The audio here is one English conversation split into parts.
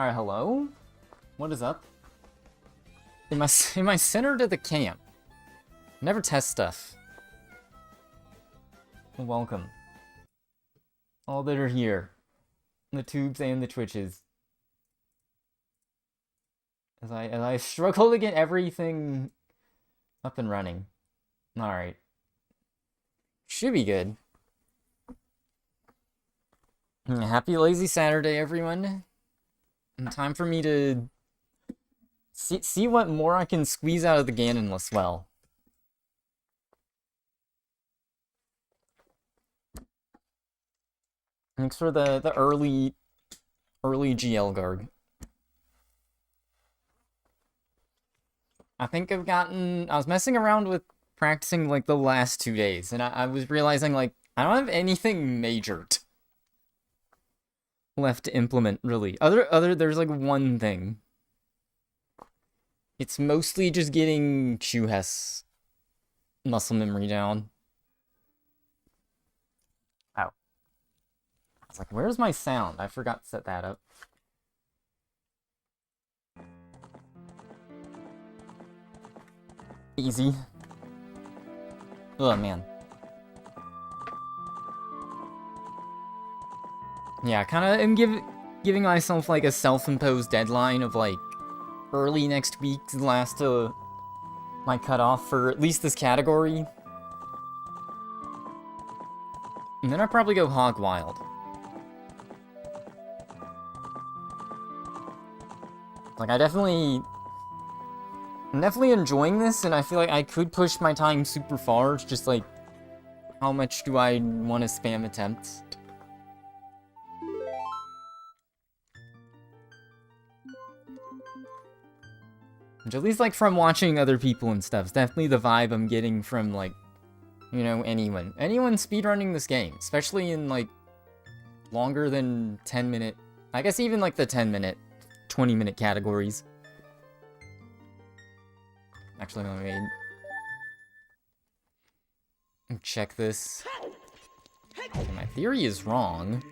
Alright, hello? What is up? Am I centered at the camp? Never test stuff. Welcome. All that are here. The tubes and the twitches. As I struggle to get everything up and running. Alright. Should be good. Happy lazy Saturday, everyone. And time for me to see what more I can squeeze out of the Ganonless well. Thanks for the early GL Garg. I think I was messing around with practicing like the last 2 days, and I was realizing like I don't have anything majored left to implement, really. There's like one thing. It's mostly just getting Chuhess muscle memory down. Ow. I was like, where's my sound? I forgot to set that up. Easy. Oh, man. Yeah, kind of am giving myself, like, a self-imposed deadline of, like, early next week last to my cutoff for at least this category. And then I'll probably go hog wild. Like, I'm definitely enjoying this, and I feel like I could push my time super far. It's just, like, how much do I want to spam attempts? Which, at least, like, from watching other people and stuff, it's definitely the vibe I'm getting from, like, you know, anyone speedrunning this game, especially in, like, longer than 10-minute, I guess even, like, the 10-minute, 20-minute categories. Actually, let me check this. Okay, my theory is wrong.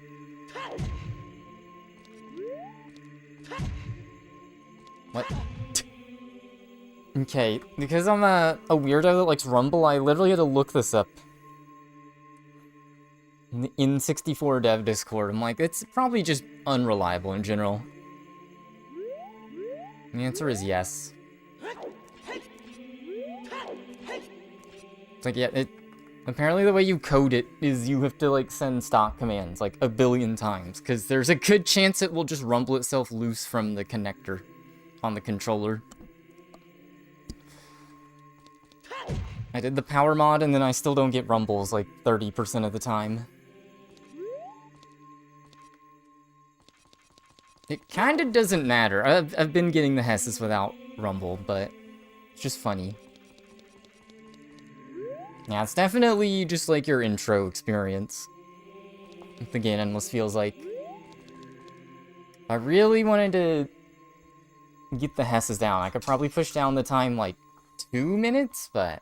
What? Okay, because I'm a weirdo that likes Rumble, I literally had to look this up. In 64 dev Discord, I'm like, it's probably just unreliable in general. The answer is yes. It's like, yeah, apparently the way you code it is you have to, like, send stock commands, like, 1 billion times, because there's a good chance it will just rumble itself loose from the connector on the controller. I did the power mod, and then I still don't get rumbles, like, 30% of the time. It kinda doesn't matter. I've been getting the Hesses without rumble, but it's just funny. Yeah, it's definitely just like your intro experience. The Ganonless feels like. I really wanted to get the Hesses down. I could probably push down the time like 2 minutes, but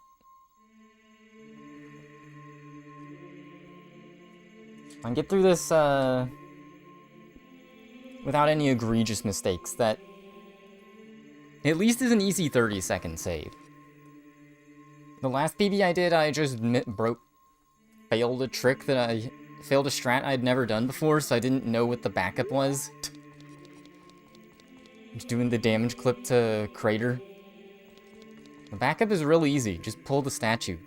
I can get through this without any egregious mistakes. That at least is an easy 30-second save. The last PB I did, I just failed a trick that failed a strat I'd never done before, so I didn't know what the backup was. Just doing the damage clip to Crater. The backup is really easy, just pull the statue.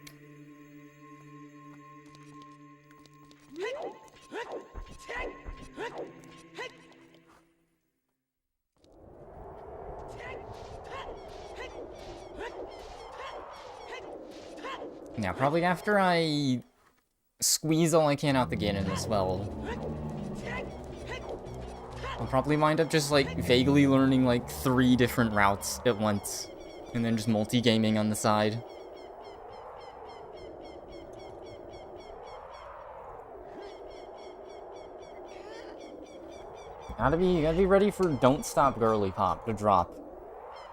Now, probably after I squeeze all I can out the Ganonless well, I'll probably wind up just, like, vaguely learning, like, 3 different routes at once, and then just multi-gaming on the side. Gotta be ready for Don't Stop Girly Pop to drop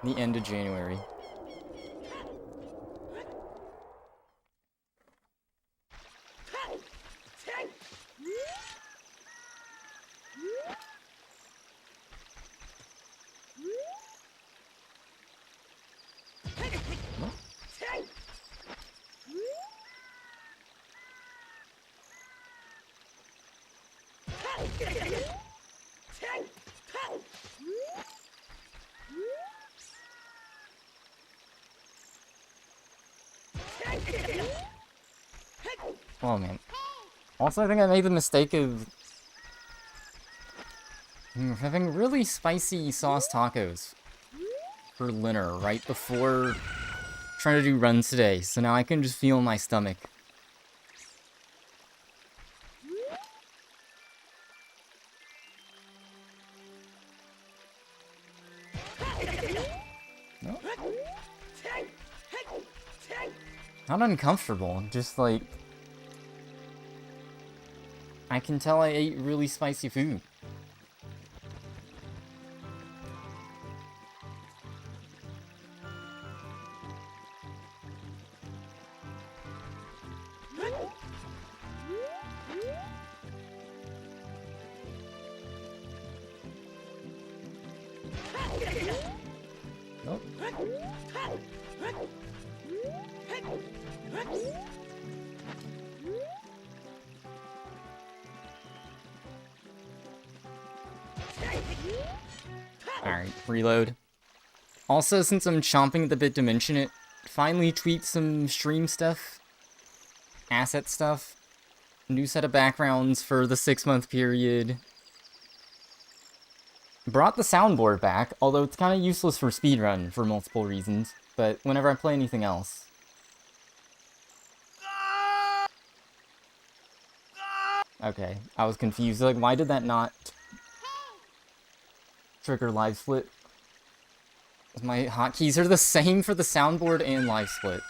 the end of January. Oh, man. Also, I think I made the mistake of having really spicy sauce tacos for dinner right before trying to do runs today, so now I can just feel my stomach. Nope. Not uncomfortable, just like... I can tell I ate really spicy food. Nope. Alright, reload. Also, since I'm chomping at the bit to mention it, finally tweaked some stream stuff, asset stuff, new set of backgrounds for the 6-month period. Brought the soundboard back, although it's kind of useless for speedrun for multiple reasons, but whenever I play anything else. Okay, I was confused, like, why did that not trigger live split? My hotkeys are the same for the soundboard and live split.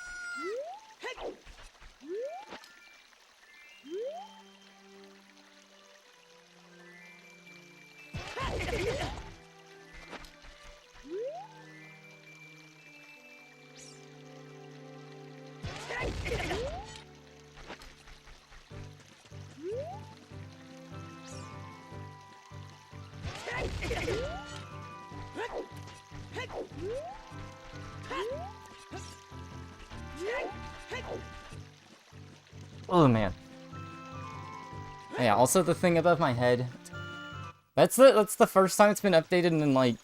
Oh man. Yeah, also the thing above my head. That's the first time it's been updated in like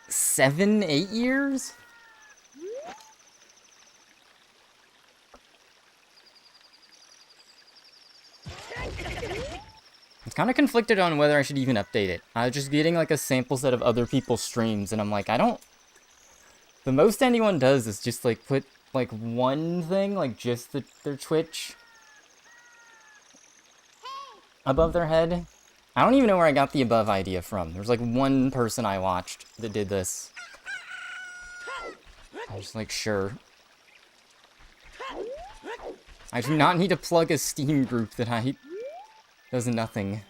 7, 8 years? It's kind of conflicted on whether I should even update it. I was just getting like a sample set of other people's streams and I'm like, I don't... The most anyone does is just like put like one thing, like just their Twitch above their head. I don't even know where I got the above idea from. There's like one person I watched that did this. I was like, sure. I do not need to plug a Steam group that I... does nothing.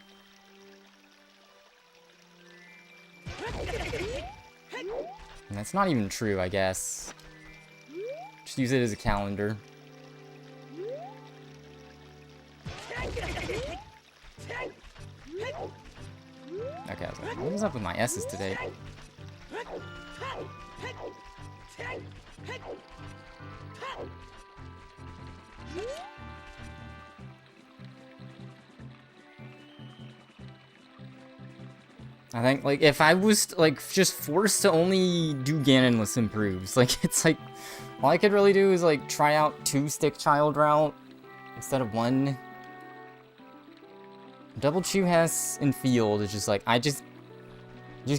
And that's not even true, I guess. Just use it as a calendar. Okay, I was like, what is up with my S's today? I think, like, if I was, like, just forced to only do Ganonless improves, like, it's like, all I could really do is, like, try out 2-stick child route instead of 1. Double Chew Hess in field is just like, I just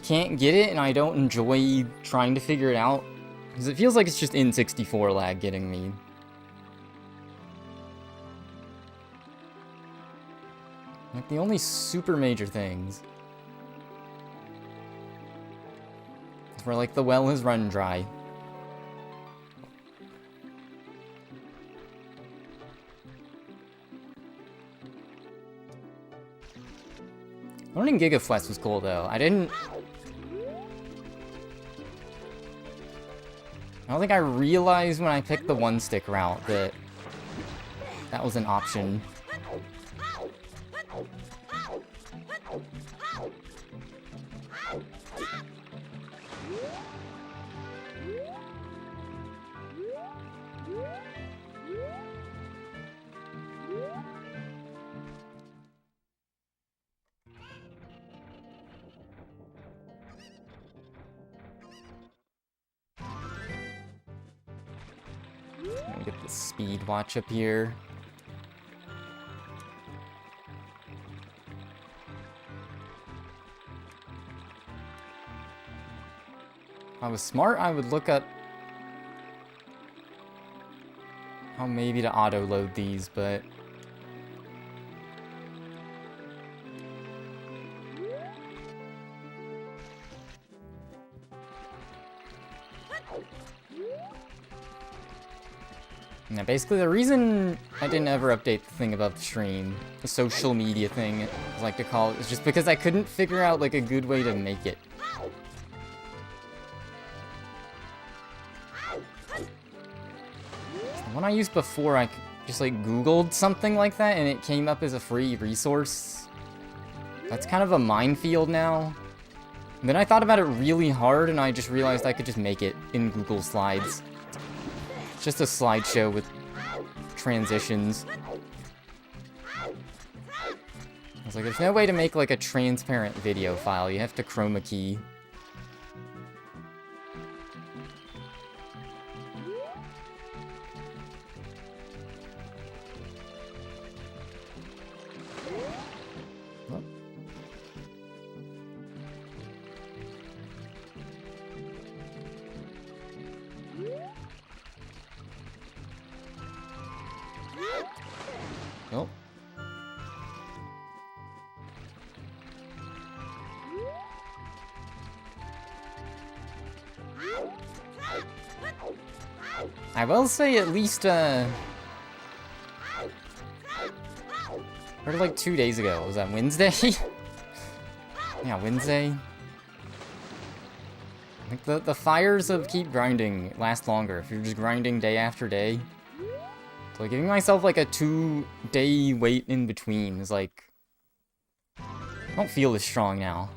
can't get it, and I don't enjoy trying to figure it out. Because it feels like it's just N64 lag getting me. Like, the only super major things is where, like, the well has run dry. Learning Gigaflex was cool, though. I don't think I realized when I picked the 1-stick route that that was an option. Let me get the speed watch up here. I was smart, I would look up how maybe to auto-load these, but... Now, basically, the reason I didn't ever update the thing above the stream, the social media thing, I like to call it, is just because I couldn't figure out, like, a good way to make it. The one I used before, I just, like, Googled something like that, and it came up as a free resource. That's kind of a minefield now. And then I thought about it really hard, and I just realized I could just make it in Google Slides. It's just a slideshow with transitions. I was like, there's no way to make, like, a transparent video file. You have to chroma key. Oh. I will say at least, or like 2 days ago. Was that Wednesday? Yeah, Wednesday. I think the fires of keep grinding last longer if you're just grinding day after day. So like, giving myself like a 2-day wait in between is like... I don't feel as strong now.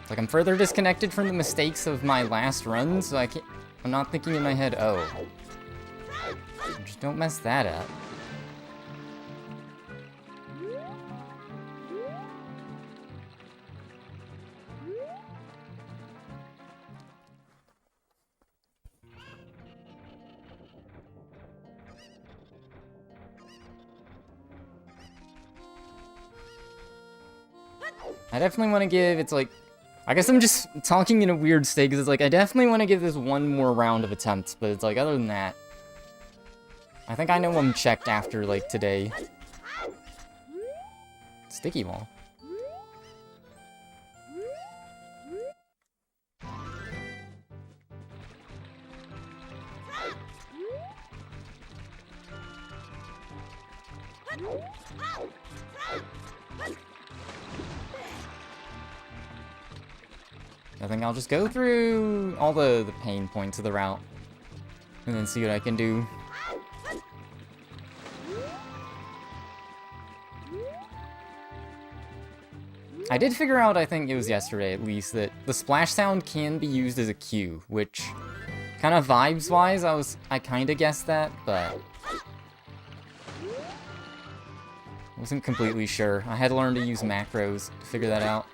It's like I'm further disconnected from the mistakes of my last run, so I'm not thinking in my head, oh. Just don't mess that up. I definitely want to give, it's like, I guess I'm just talking in a weird state, because it's like, I definitely want to give this one more round of attempts, but it's like, other than that, I think I know I'm checked after, like, today. Sticky wall. I think I'll just go through all the pain points of the route, and then see what I can do. I did figure out, I think it was yesterday at least, that the splash sound can be used as a cue, which kind of vibes-wise, I kind of guessed that, but wasn't completely sure. I had to learn to use macros to figure that out.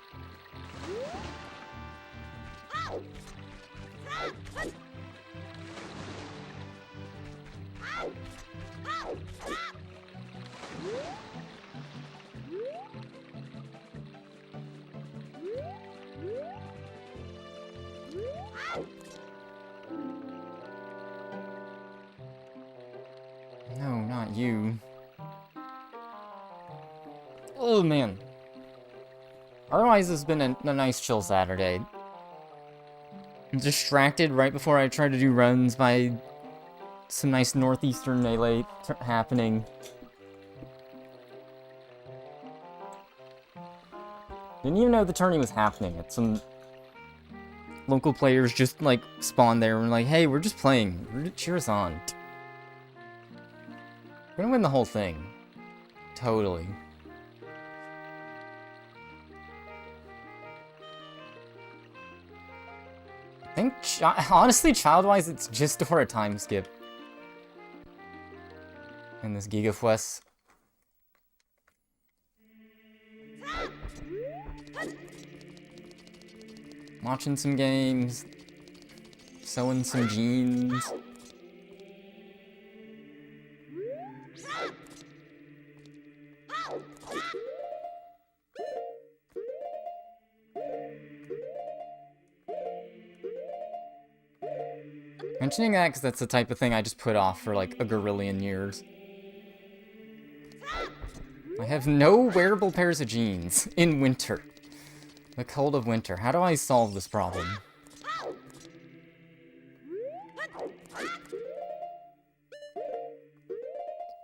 No, not you. Oh, man. Otherwise, it's been a nice chill Saturday. I'm distracted right before I try to do runs by some nice northeastern melee happening. Didn't even know the tourney was happening. It's some local players just, like, spawned there and were like, hey, we're just playing. Cheer us on. We're gonna win the whole thing. Totally. I think, honestly, child-wise, it's just for a time skip. In this Gigafuess. Watching some games. Sewing some jeans. Mentioning that because that's the type of thing I just put off for like a gorillion years. I have no wearable pairs of jeans in winter. The cold of winter. How do I solve this problem?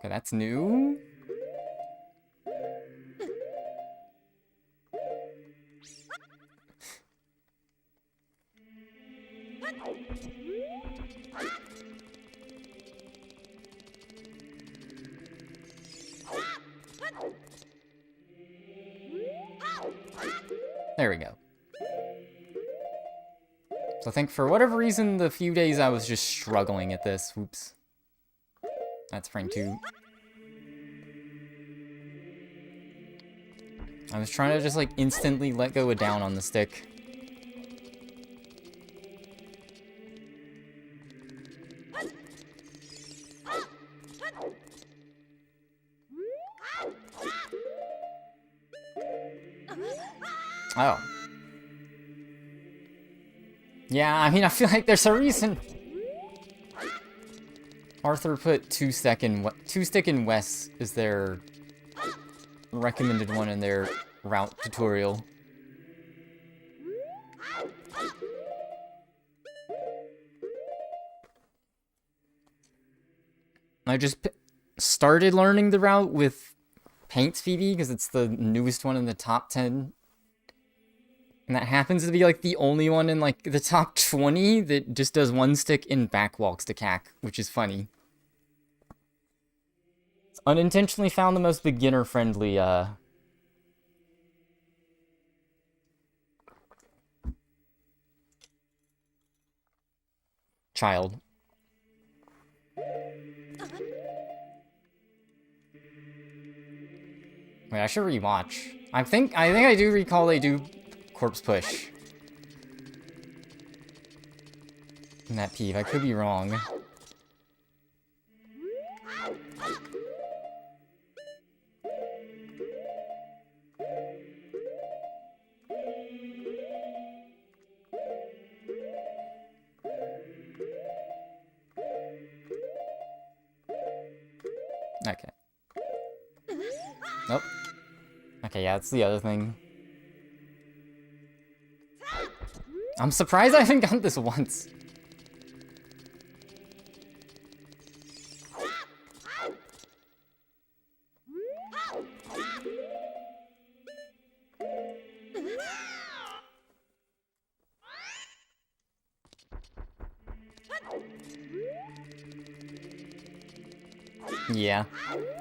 Okay, that's new. There we go. So I think for whatever reason, the few days I was just struggling at this. Whoops. That's frame 2. I was trying to just like instantly let go of down on the stick. Oh. Yeah, I mean, I feel like there's a reason. Arthur put 2 stick in West is their recommended one in their route tutorial. I just started learning the route with Paint Phoebe because it's the newest one in the top 10. And that happens to be, like, the only one in, like, the top 20 that just does 1 stick in backwalks to cack, which is funny. It's unintentionally found the most beginner-friendly, child. Wait, I should rewatch. I think I do recall they do corpse push in that peeve. I could be wrong. Okay. Nope. Okay, yeah, that's the other thing. I'm surprised I haven't gotten this once. Yeah.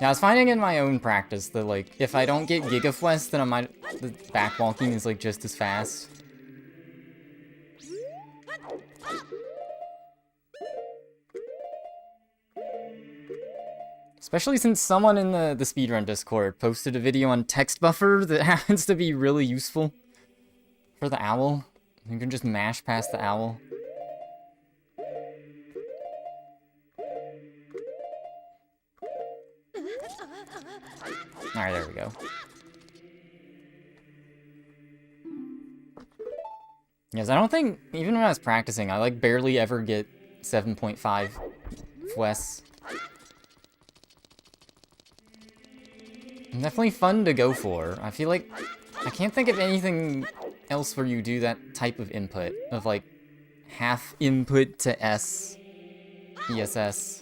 Yeah, I was finding in my own practice that, like, if I don't get Gigafwest, then the backwalking is, like, just as fast. Especially since someone in the speedrun Discord posted a video on text buffer that happens to be really useful for the owl. You can just mash past the owl. Alright, there we go. Yes, I don't think, even when I was practicing, I, like, barely ever get 7.5 FWES. Definitely fun to go for. I feel like I can't think of anything else where you do that type of input, of, like, half input to S, ESS.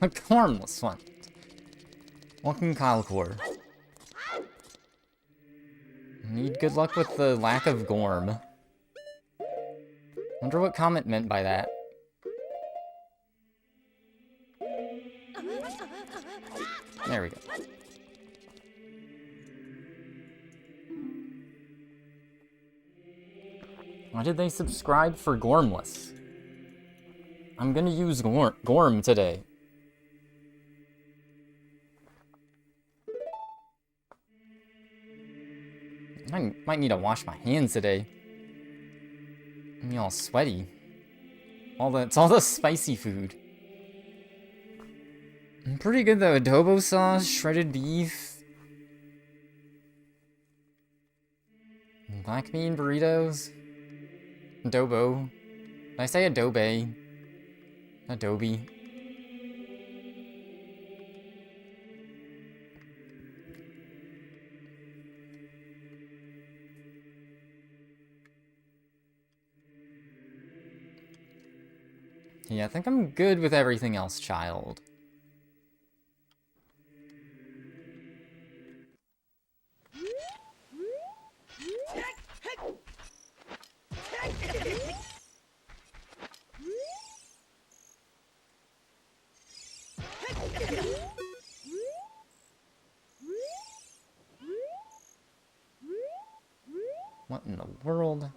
A cornless one. Welcome, Kylecore. Need good luck with the lack of Gorm. Wonder what comment meant by that. There we go. Why did they subscribe for Gormless? I'm gonna use Gorm today. I might need to wash my hands today. I'm all sweaty. It's all the spicy food. Pretty good though. Adobo sauce, shredded beef, black bean burritos, adobo. Did I say adobe? Adobe. Yeah, I think I'm good with everything else, child. What in the world?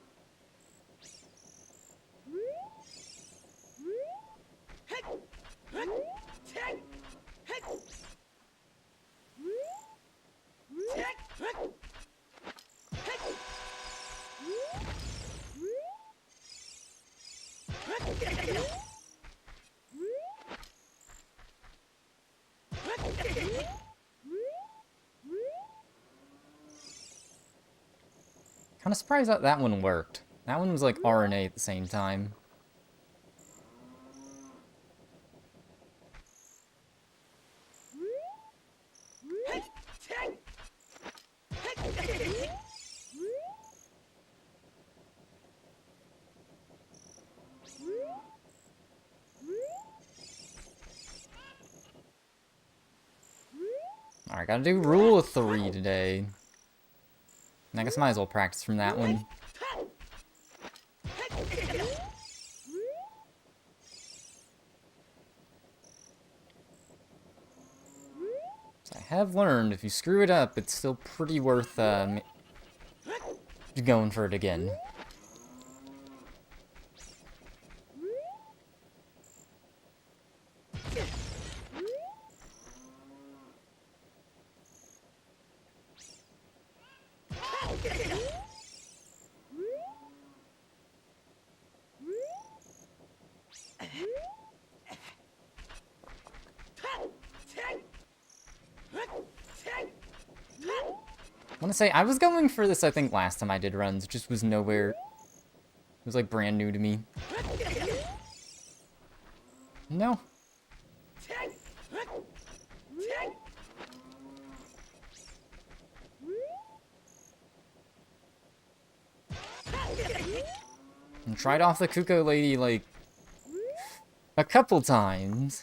Kinda surprised that that one worked. That one was like RNA at the same time. Alright, gotta do rule of 3 today. I guess I might as well practice from that one. So I have learned, if you screw it up, it's still pretty worth going for it again. I want to say, I was going for this, I think, last time I did runs. It just was nowhere. It was, like, brand new to me. No. And tried off the Kuko lady, like, a couple times.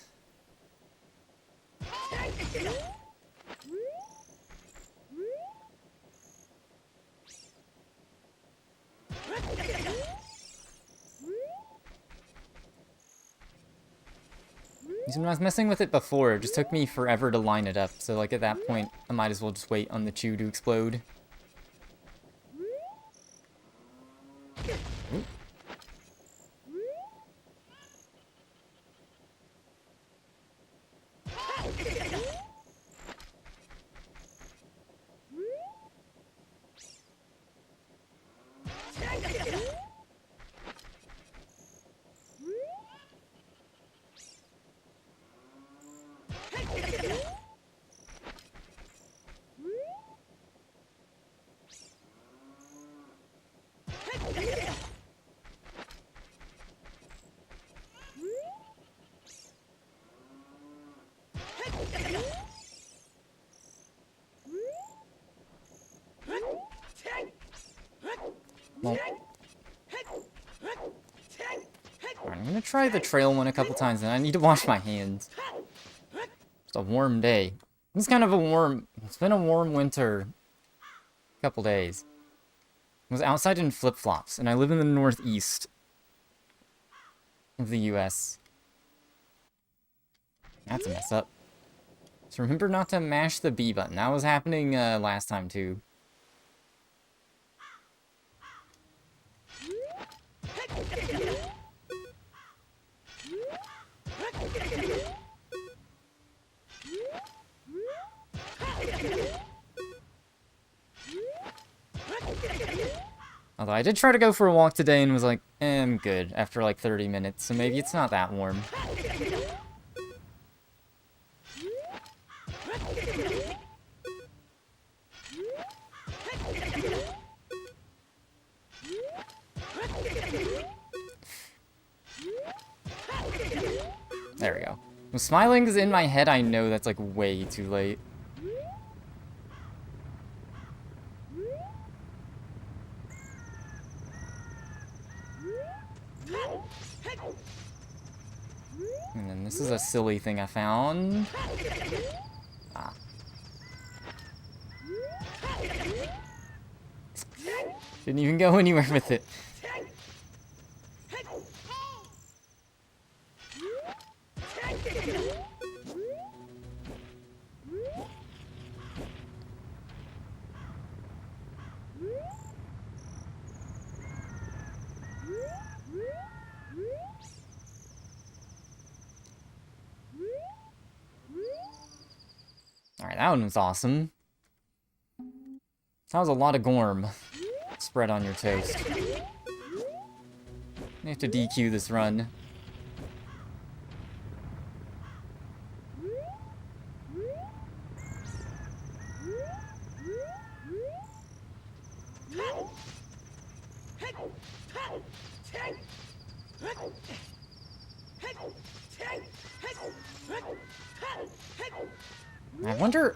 When I was messing with it before, it just took me forever to line it up, so like at that point, I might as well just wait on the chew to explode. Ooh. Well, I'm gonna try the trail one a couple times, and I need to wash my hands. It's a warm day. It's kind of a warm... It's been a warm winter. Couple days. I was outside in flip-flops, and I live in the northeast of the US. That's a mess up. So remember not to mash the B button. That was happening last time, too. Although I did try to go for a walk today and was like, I'm good after like 30 minutes, so maybe it's not that warm. There we go. When smiling is in my head, I know that's like way too late. And then this is a silly thing I found. Ah. Didn't even go anywhere with it. Alright, that one was awesome. That was a lot of gorm spread on your toast. You have to DQ this run. I wonder...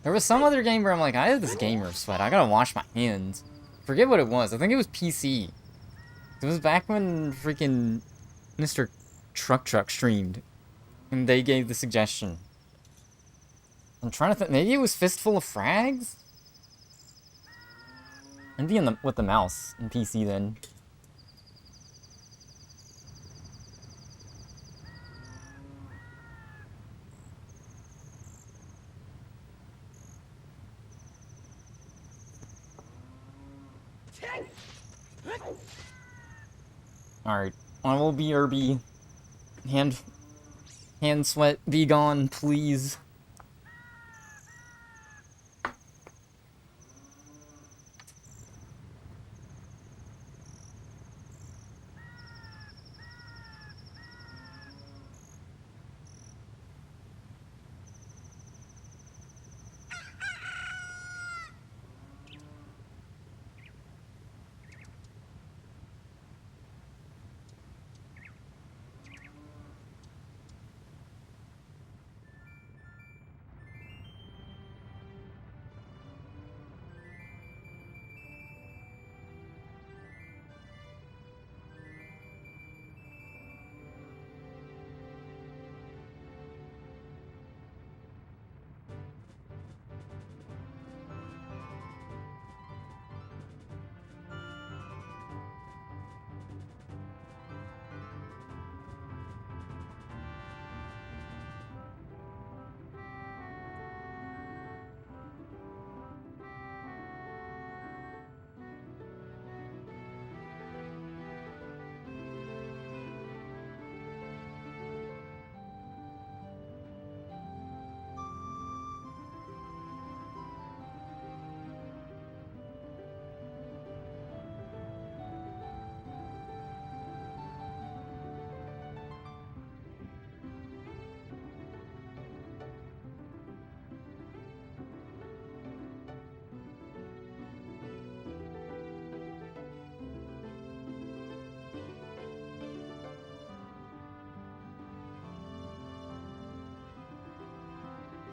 There was some other game where I'm like, I have this gamer sweat. I gotta wash my hands. Forget what it was. I think it was PC. It was back when freaking Mr. Truck streamed. And they gave the suggestion. I'm trying to think. Maybe it was Fistful of Frags? I'd be with the mouse in PC then. Alright, I will BRB. Hand sweat, be gone, please.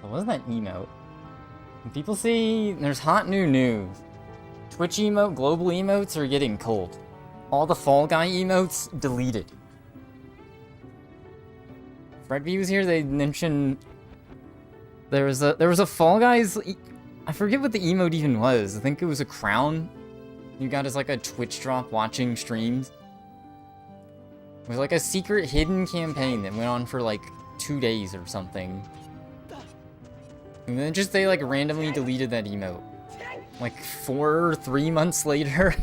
So what's that emote? People see there's hot new news. Twitch emote, global emotes are getting cold. All the Fall Guy emotes deleted. Fred B was here, they mentioned There was a Fall Guys. I forget what the emote even was. I think it was a crown. You got as like a Twitch drop watching streams. It was like a secret hidden campaign that went on for like 2 days or something. And then just they like randomly deleted that emote. Like 4 or 3 months later.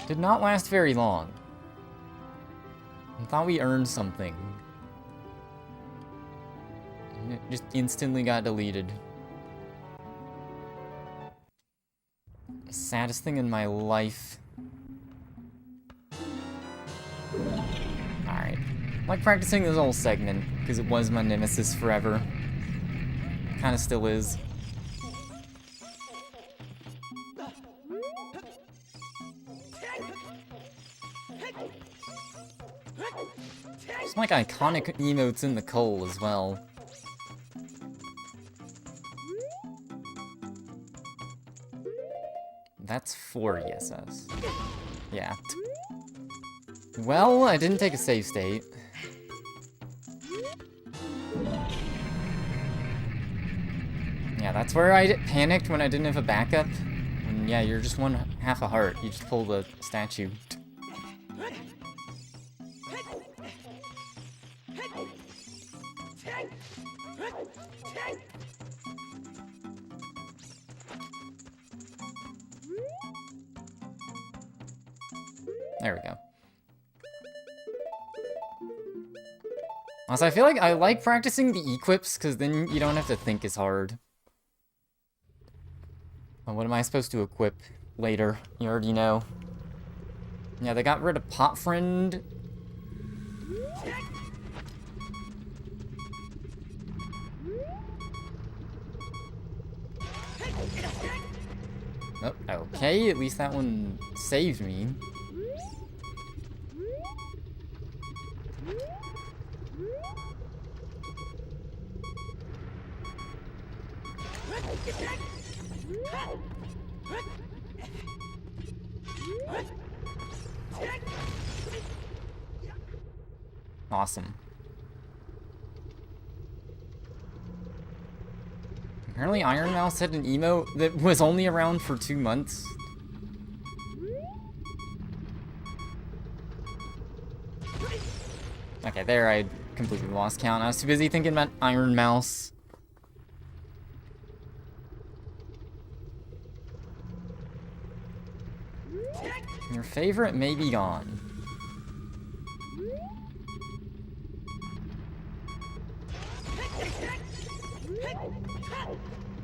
Did not last very long. I thought we earned something. And it just instantly got deleted. Saddest thing in my life. Alright. I like practicing this whole segment, because it was my nemesis forever. Kinda still is. Some like iconic emotes in the coal as well. That's 4 ESS. Yeah. Well, I didn't take a save state. Yeah, that's where I panicked when I didn't have a backup. And yeah, you're just half a heart. You just pull the statue. There we go. Also, I feel like I like practicing the equips, because then you don't have to think as hard. Well, what am I supposed to equip later? You already know. Yeah, they got rid of Pot Friend. Oh, okay, at least that one saved me. Awesome. Apparently Iron Mouse had an emote that was only around for 2 months. Okay, there I completely lost count. I was too busy thinking about Iron Mouse. Your favorite may be gone.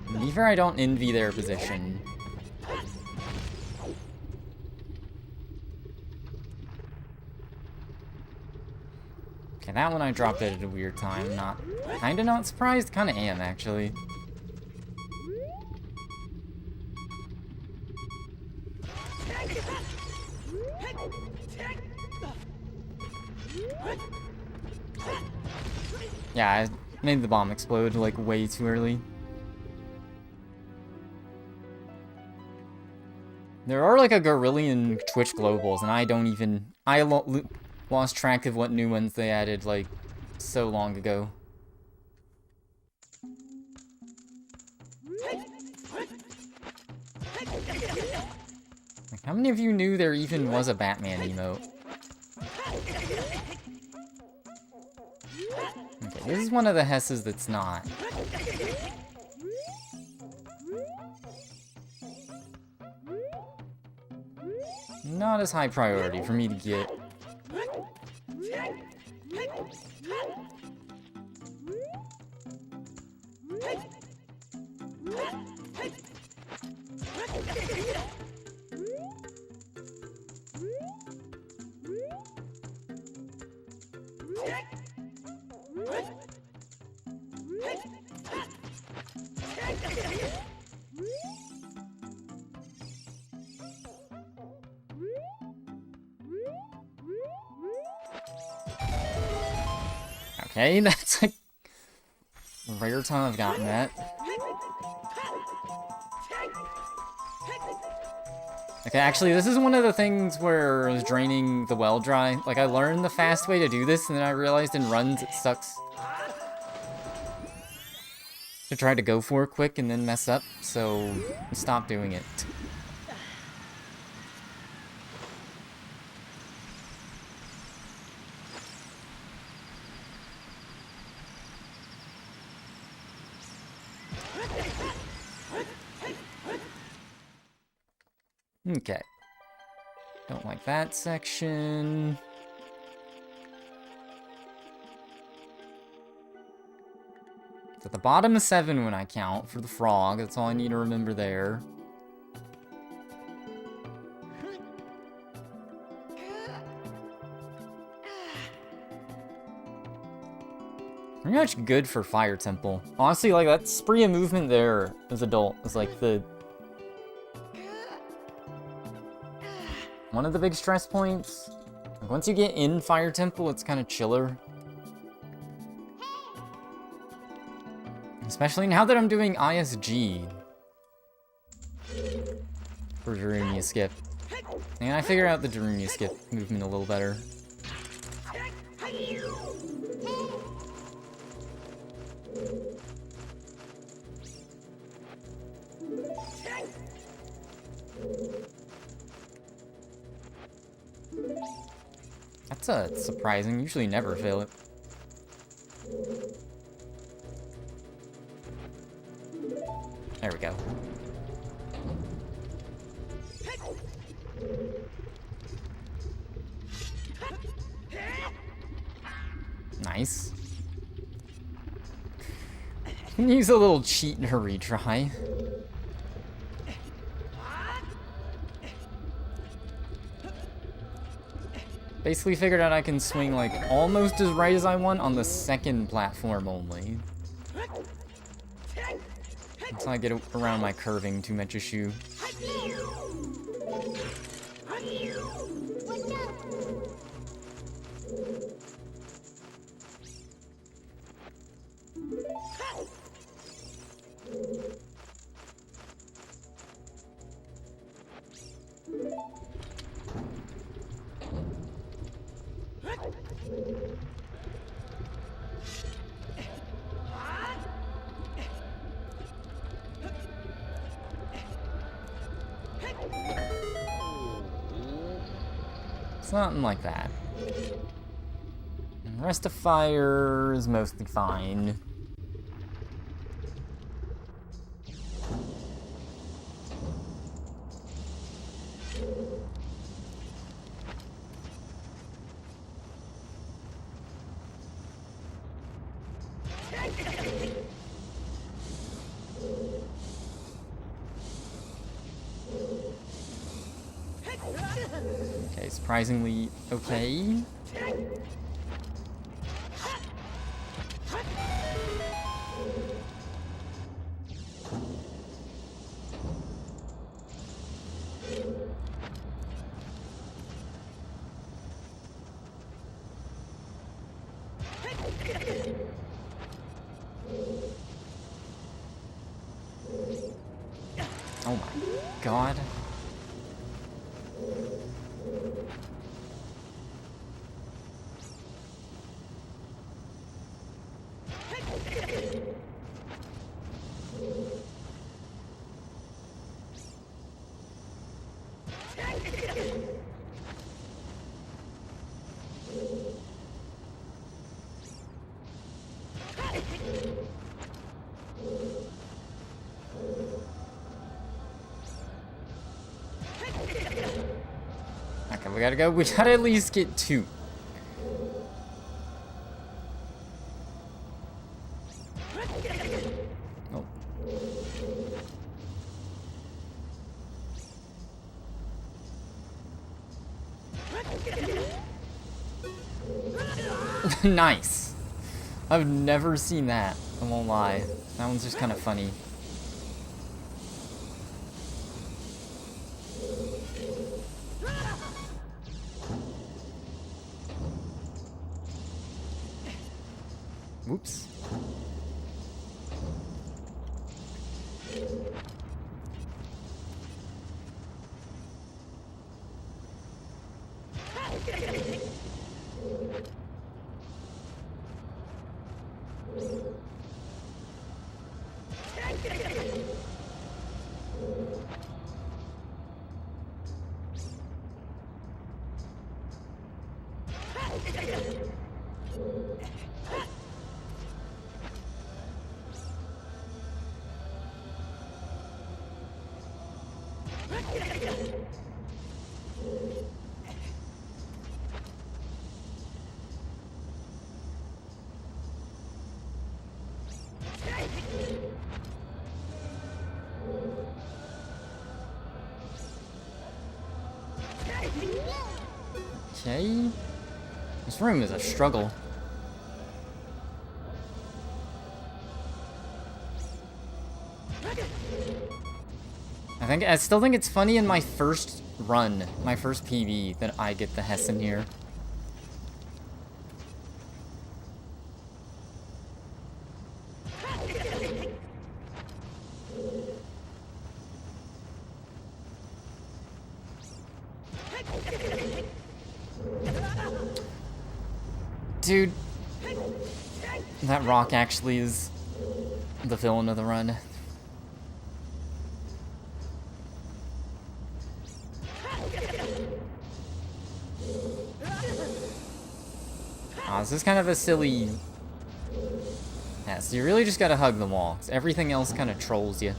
To be fair, I don't envy their position. Okay, that one I dropped it at a weird time. Kinda not surprised, kinda am, actually. Yeah, I made the bomb explode, like, way too early. There are, like, a gorillion Twitch globals, and I don't even... I lost track of what new ones they added, like, so long ago. Like, how many of you knew there even was a Batman emote? Okay, this is one of the Hesses that's not. Not as high priority for me to get. Okay, that's like rare time I've gotten that. Okay, actually, this is one of the things where I was draining the well dry. Like, I learned the fast way to do this, and then I realized in runs it sucks. to try to go for it quick and then mess up, so stop doing it. Okay. Don't like that section. It's at the bottom of 7 when I count for the frog. That's all I need to remember there. Pretty much good for Fire Temple. Honestly, like, that spree of movement there as adult is like one of the big stress points. Like, once you get in Fire Temple, it's kind of chiller. Especially now that I'm doing ISG for Darunia Skip. And I figure out the Darunia Skip movement a little better. That's surprising. Usually never fail it. There we go. Nice. Use a little cheat in her retry. Basically figured out I can swing like almost as right as I want on the second platform only. Until I get around my curving too much issue. Something like that. And the rest of fire is mostly fine. Okay, surprisingly okay. Oh my god. Okay, we gotta go. We gotta at least get 2. Oh. Nice. I've never seen that. I won't lie. That one's just kind of funny. Whoops. Okay. This room is a struggle. I still think it's funny in my first run, my first PB, that I get the Hessen here. Dude, that rock actually is the villain of the run. Aw, this is kind of a silly... Yeah, so you really just gotta hug the wall, 'cause everything else kind of trolls you.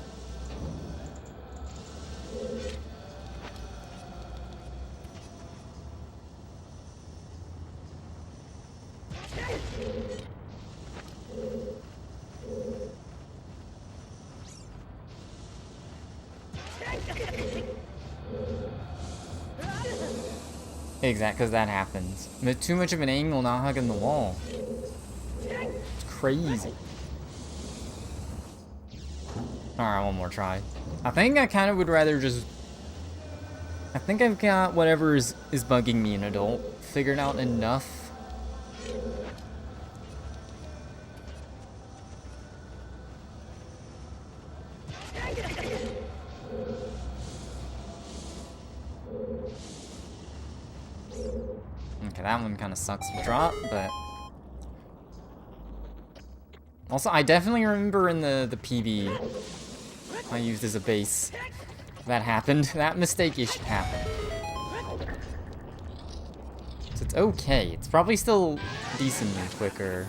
Exactly, because that happens. With too much of an angle, not hugging the wall. It's crazy. Alright, one more try. I think I kind of would rather just... I think I've got whatever is bugging me in adult figured out enough. Okay, that one kind of sucks to drop, but... Also, I definitely remember in the PB I used as a base that happened. That mistake-ish happened. So it's okay. It's probably still decently quicker.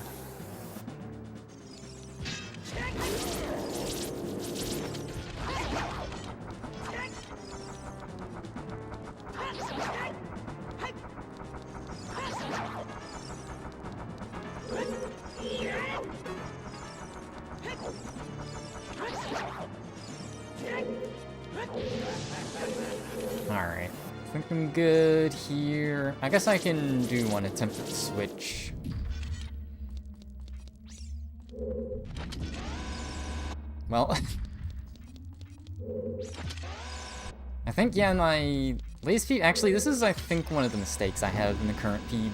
Alright, I think I'm good here. I guess I can do one attempt at switch. Well, I think, yeah, my latest peeb, actually, this is, I think, one of the mistakes I have in the current peeb.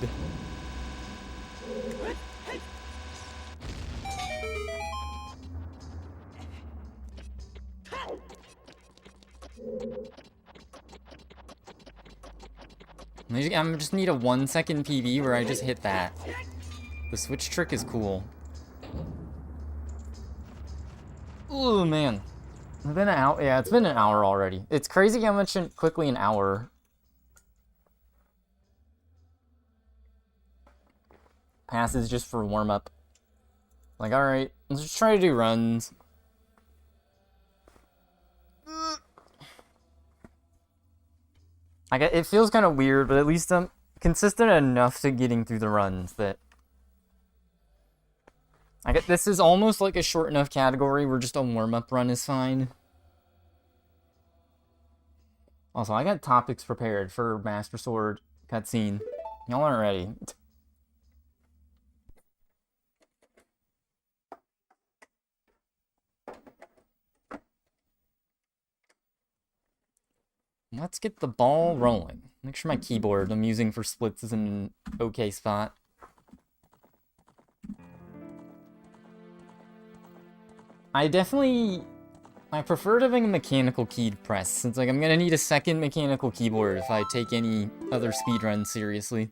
I just need a 1 second PB where I just hit that. The switch trick is cool. Oh man. It's been an hour. Yeah, it's been an hour already. It's crazy how much quickly an hour passes just for warm up. Like, alright, let's just try to do runs. It feels kind of weird, but at least I'm consistent enough to getting through the runs that... this is almost like a short enough category where just a warm-up run is fine. Also, I got topics prepared for Master Sword cutscene. Y'all aren't ready. Let's get the ball rolling. Make sure my keyboard I'm using for splits is in an okay spot. I preferred having a mechanical keyed press, since like I'm gonna need a second mechanical keyboard if I take any other speedruns seriously.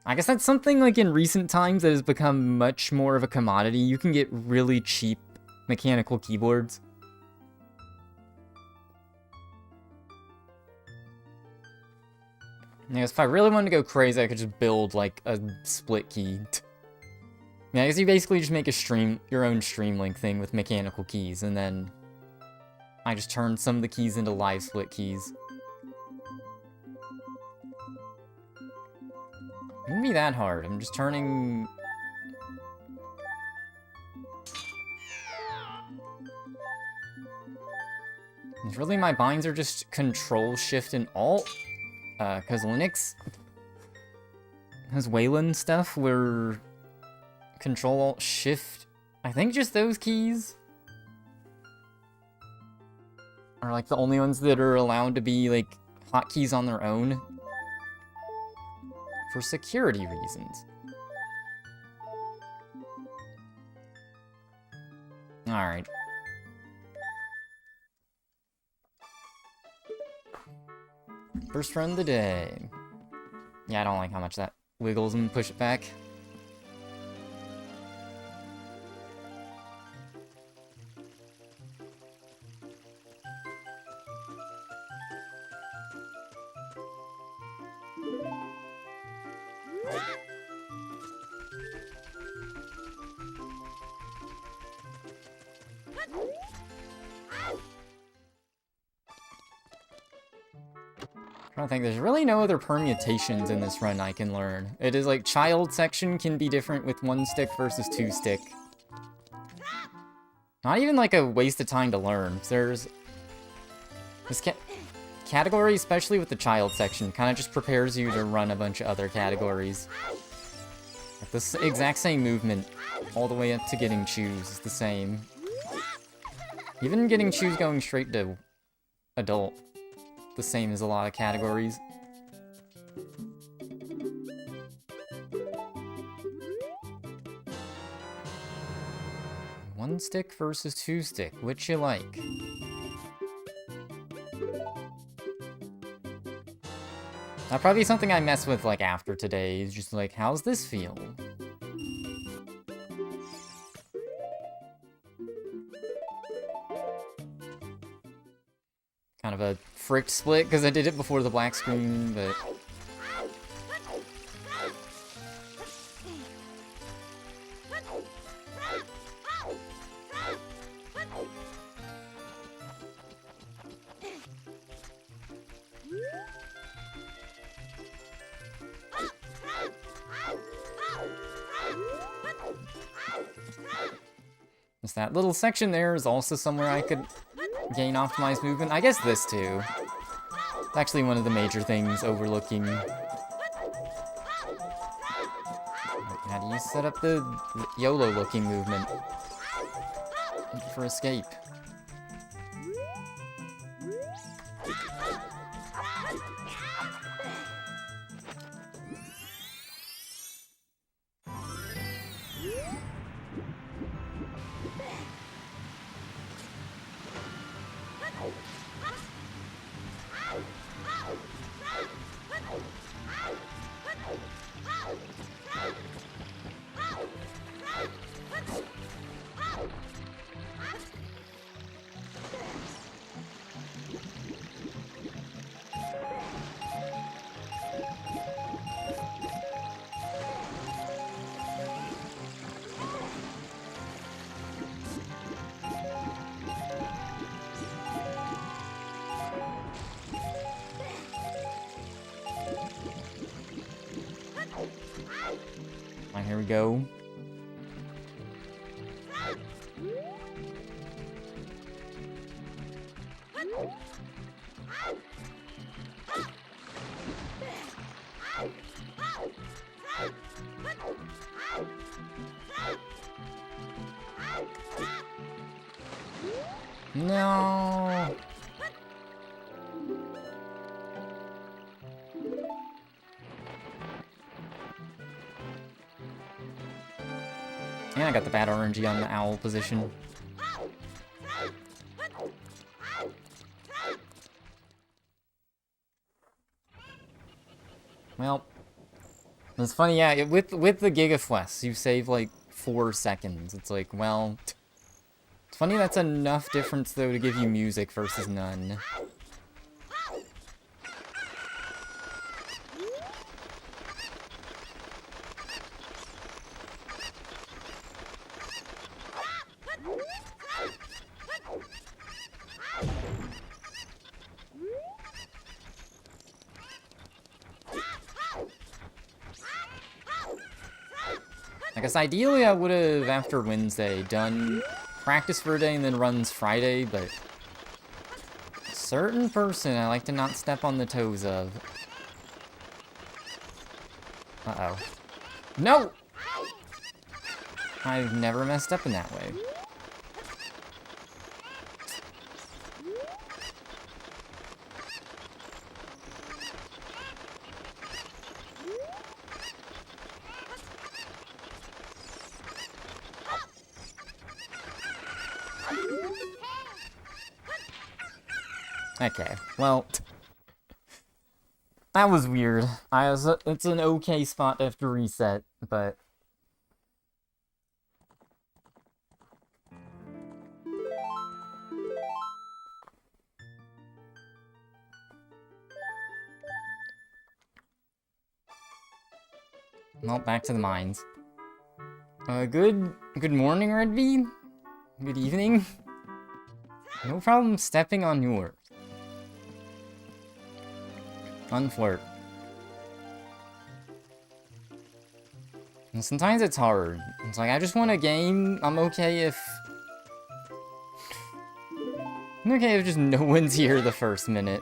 I guess that's something like in recent times that has become much more of a commodity. You can get really cheap mechanical keyboards. I guess if I really wanted to go crazy, I could just build, like, a split key. Yeah, I guess you basically just make a your own Streamlink thing with mechanical keys, and then I just turn some of the keys into live split keys. It wouldn't be that hard. I'm just turning... Really, my binds are just Control, Shift, and Alt. Because Linux has Wayland stuff where Control, Alt, Shift, I think just those keys are like the only ones that are allowed to be like hotkeys on their own for security reasons. Alright. First run of the day. Yeah, I don't like how much that wiggles and push it back. I don't think there's really no other permutations in this run I can learn. It is like child section can be different with 1 stick versus 2 stick. Not even like a waste of time to learn. There's this category, especially with the child section, kind of just prepares you to run a bunch of other categories. Like the exact same movement all the way up to getting choose is the same. Even getting choose going straight to adult. The same as a lot of categories. One stick versus 2 stick, which you like? That'll probably be something I mess with like after today, is just like, how's this feel? Kind of a fricked split, because I did it before the black screen, but... Just that little section there is also somewhere I could gain optimized movement. I guess this too. It's actually one of the major things overlooking. How do you set up the YOLO looking movement for escape? Here we go. No. Yeah, I got the bad RNG on the owl position. Well, it's funny, yeah, with the Gigaflex, you save like 4 seconds. It's like, well, Funny that's enough difference, though, to give you music versus none. I guess ideally I would have, after Wednesday, done practice for a day and then runs Friday, but a certain person I like to not step on the toes of. Uh-oh. No! I've never messed up in that way. Okay, well, that was weird. It's an okay spot to have to reset, but... Well, back to the mines. Good morning, Redby. Good evening. No problem stepping on yours. Unflirt. And sometimes it's hard. It's like, I just want a game. I'm okay if just no one's here the first minute.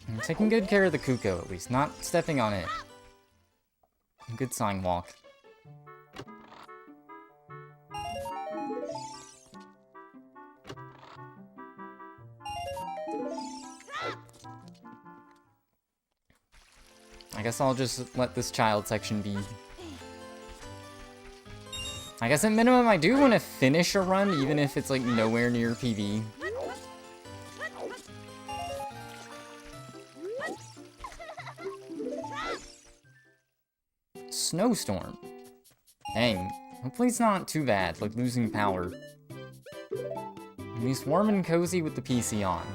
I'm taking good care of the Kuko, at least. Not stepping on it. Good sign walk. I guess I'll just let this child section be. I guess at minimum I do want to finish a run, even if it's like nowhere near PB. Snowstorm. Dang. Hopefully it's not too bad, like losing power. At least warm and cozy with the PC on.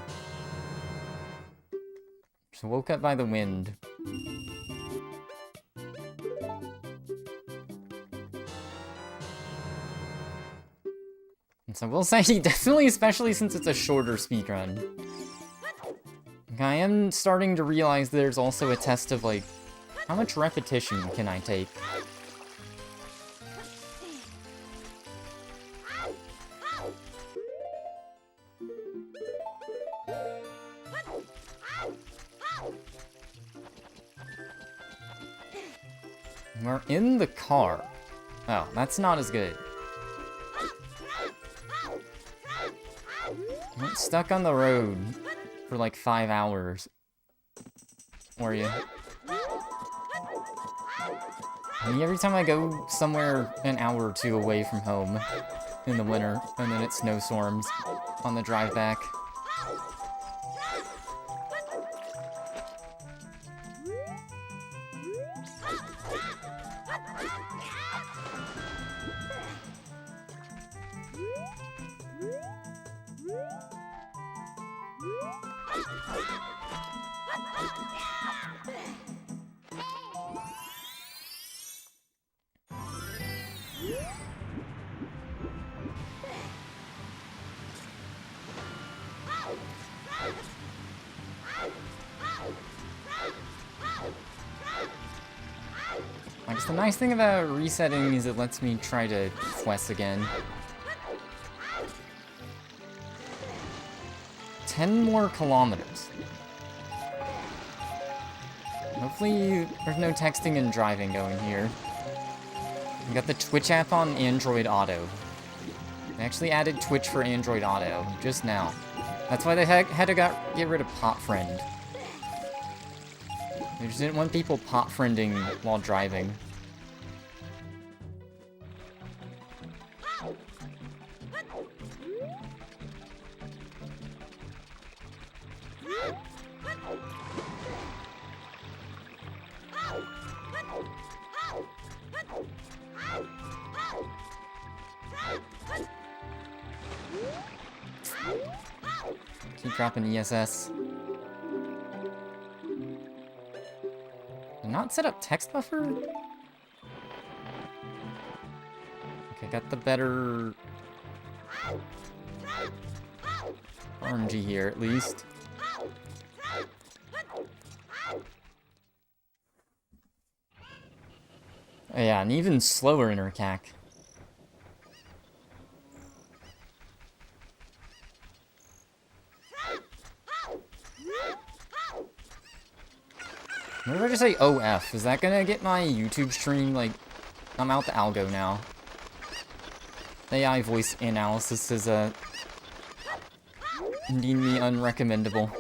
Just woke up by the wind. And so we'll say, definitely, especially since it's a shorter speedrun. I am starting to realize there's also a test of, like, how much repetition can I take? We're in the car. Oh, that's not as good. I'm stuck on the road for like 5 hours. Or you? I mean, every time I go somewhere an hour or two away from home in the winter, and then it snowstorms on the drive back. I guess the nice thing about resetting is it lets me try to quest again. 10 more kilometers. Hopefully there's no texting and driving going here. We got the Twitch app on Android Auto. They actually added Twitch for Android Auto just now. That's why they had to get rid of Pot Friend. They just didn't want people pot friending while driving. Keep dropping ESS. Did not set up text buffer? Okay, got the better RNG here, at least. Oh, yeah, an even slower inner CAC. What if I just say OF? Is that gonna get my YouTube stream, like... I'm out the algo now. AI voice analysis is, deemed me unrecommendable.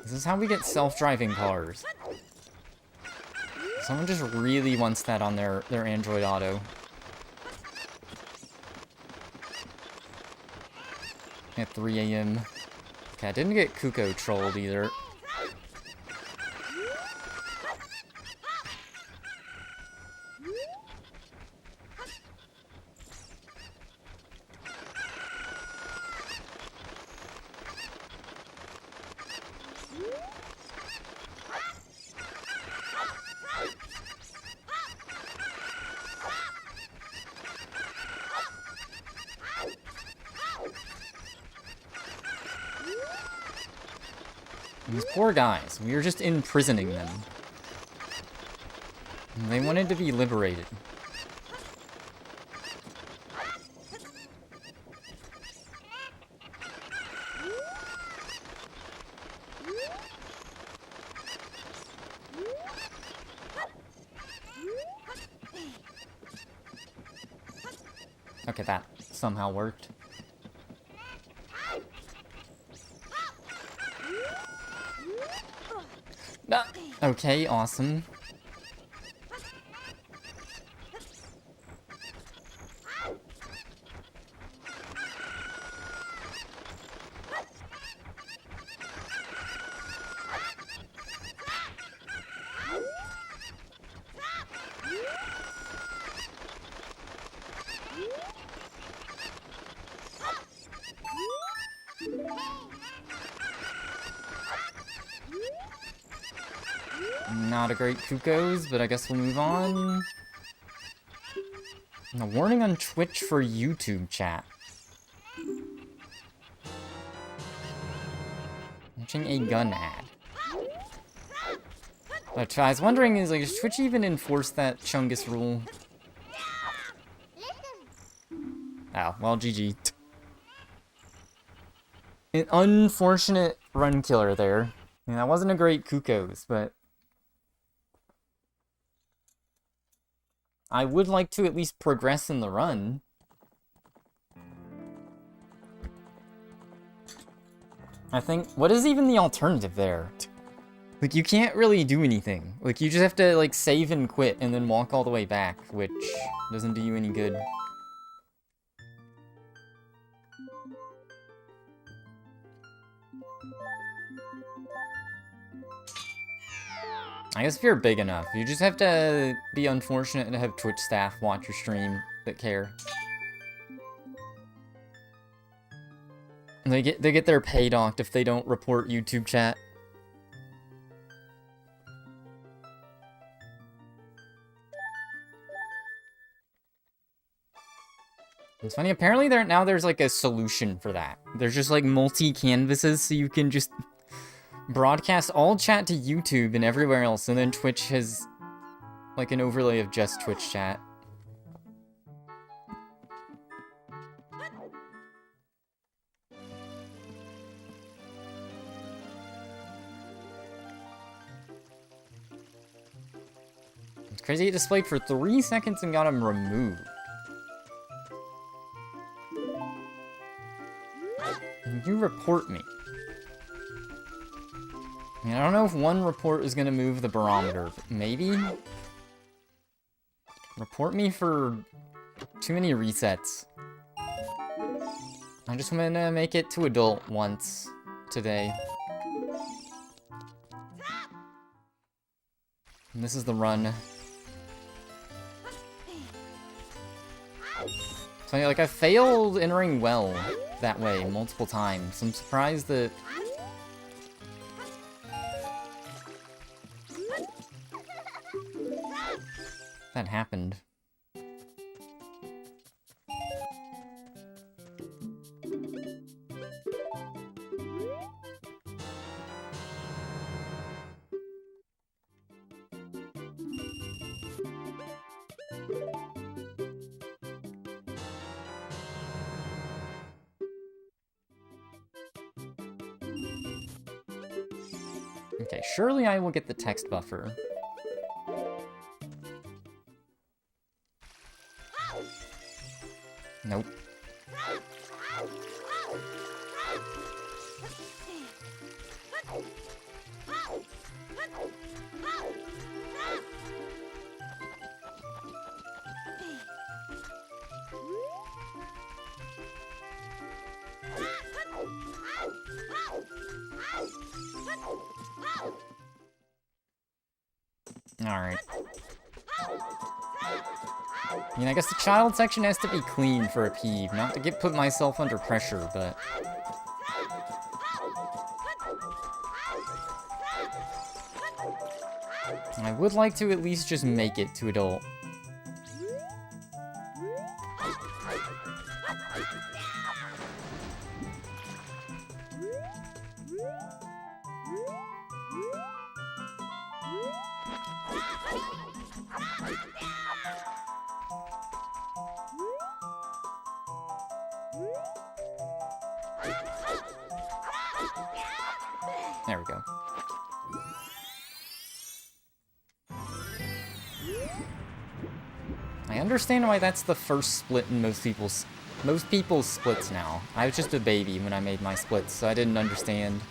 This is how we get self-driving cars. Someone just really wants that on their Android Auto. At 3 AM. Okay, I didn't get Kuko trolled either. These poor guys, we were just imprisoning them. And they wanted to be liberated. Okay, that somehow worked. No. Okay, awesome. Not a great Kuko's, but I guess we'll move on. A warning on Twitch for YouTube chat. Watching a gun ad. But I was wondering, is like, does Twitch even enforce that Chungus rule? Oh, well, GG. An unfortunate run killer there. I mean, that wasn't a great Kuko's, but I would like to at least progress in the run. I think, what is even the alternative there? Like, you can't really do anything. Like, you just have to, like, save and quit and then walk all the way back, which doesn't do you any good. I guess if you're big enough, you just have to be unfortunate to have Twitch staff watch your stream that care. They get their pay docked if they don't report YouTube chat. It's funny, apparently there's like a solution for that. There's just like multi-canvases, so you can just broadcast all chat to YouTube and everywhere else, and then Twitch has like an overlay of just Twitch chat. It's crazy, it displayed for 3 seconds and got him removed. You report me. I mean, I don't know if one report is gonna move the barometer, but maybe? Report me for too many resets. I just want to make it to adult once today. And this is the run. So, like, I failed entering well that way multiple times. I'm surprised that... that happened. Okay, surely I will get the text buffer. Nope. Alright. I mean, I guess the child section has to be clean for a peeve, not to put myself under pressure, but... I would like to at least just make it to adult. There we go. I understand why that's the first split in most people's splits now. I was just a baby when I made my splits, so I didn't understand.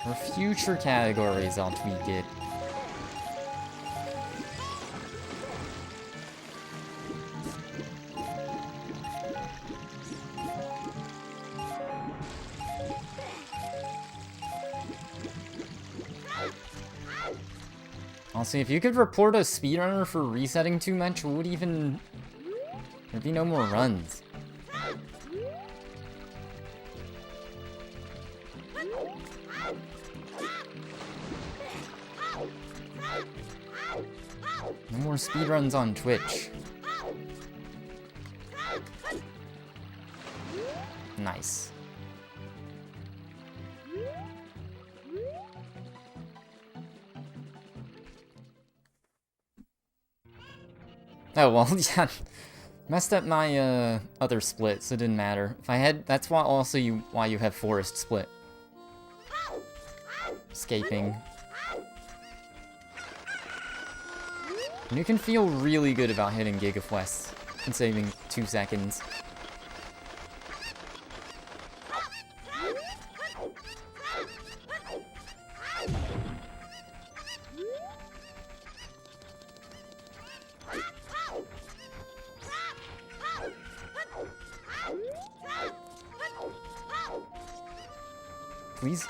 For future categories, I'll tweak it. Honestly, if you could report a speedrunner for resetting too much, would even... there'd be no more runs. No more speedruns on Twitch. Nice. Oh, well, yeah. Messed up my, other split, so it didn't matter. If I had... that's why also why you have Forest Split. Escaping. And you can feel really good about hitting Gigafwest and saving 2 seconds. Please?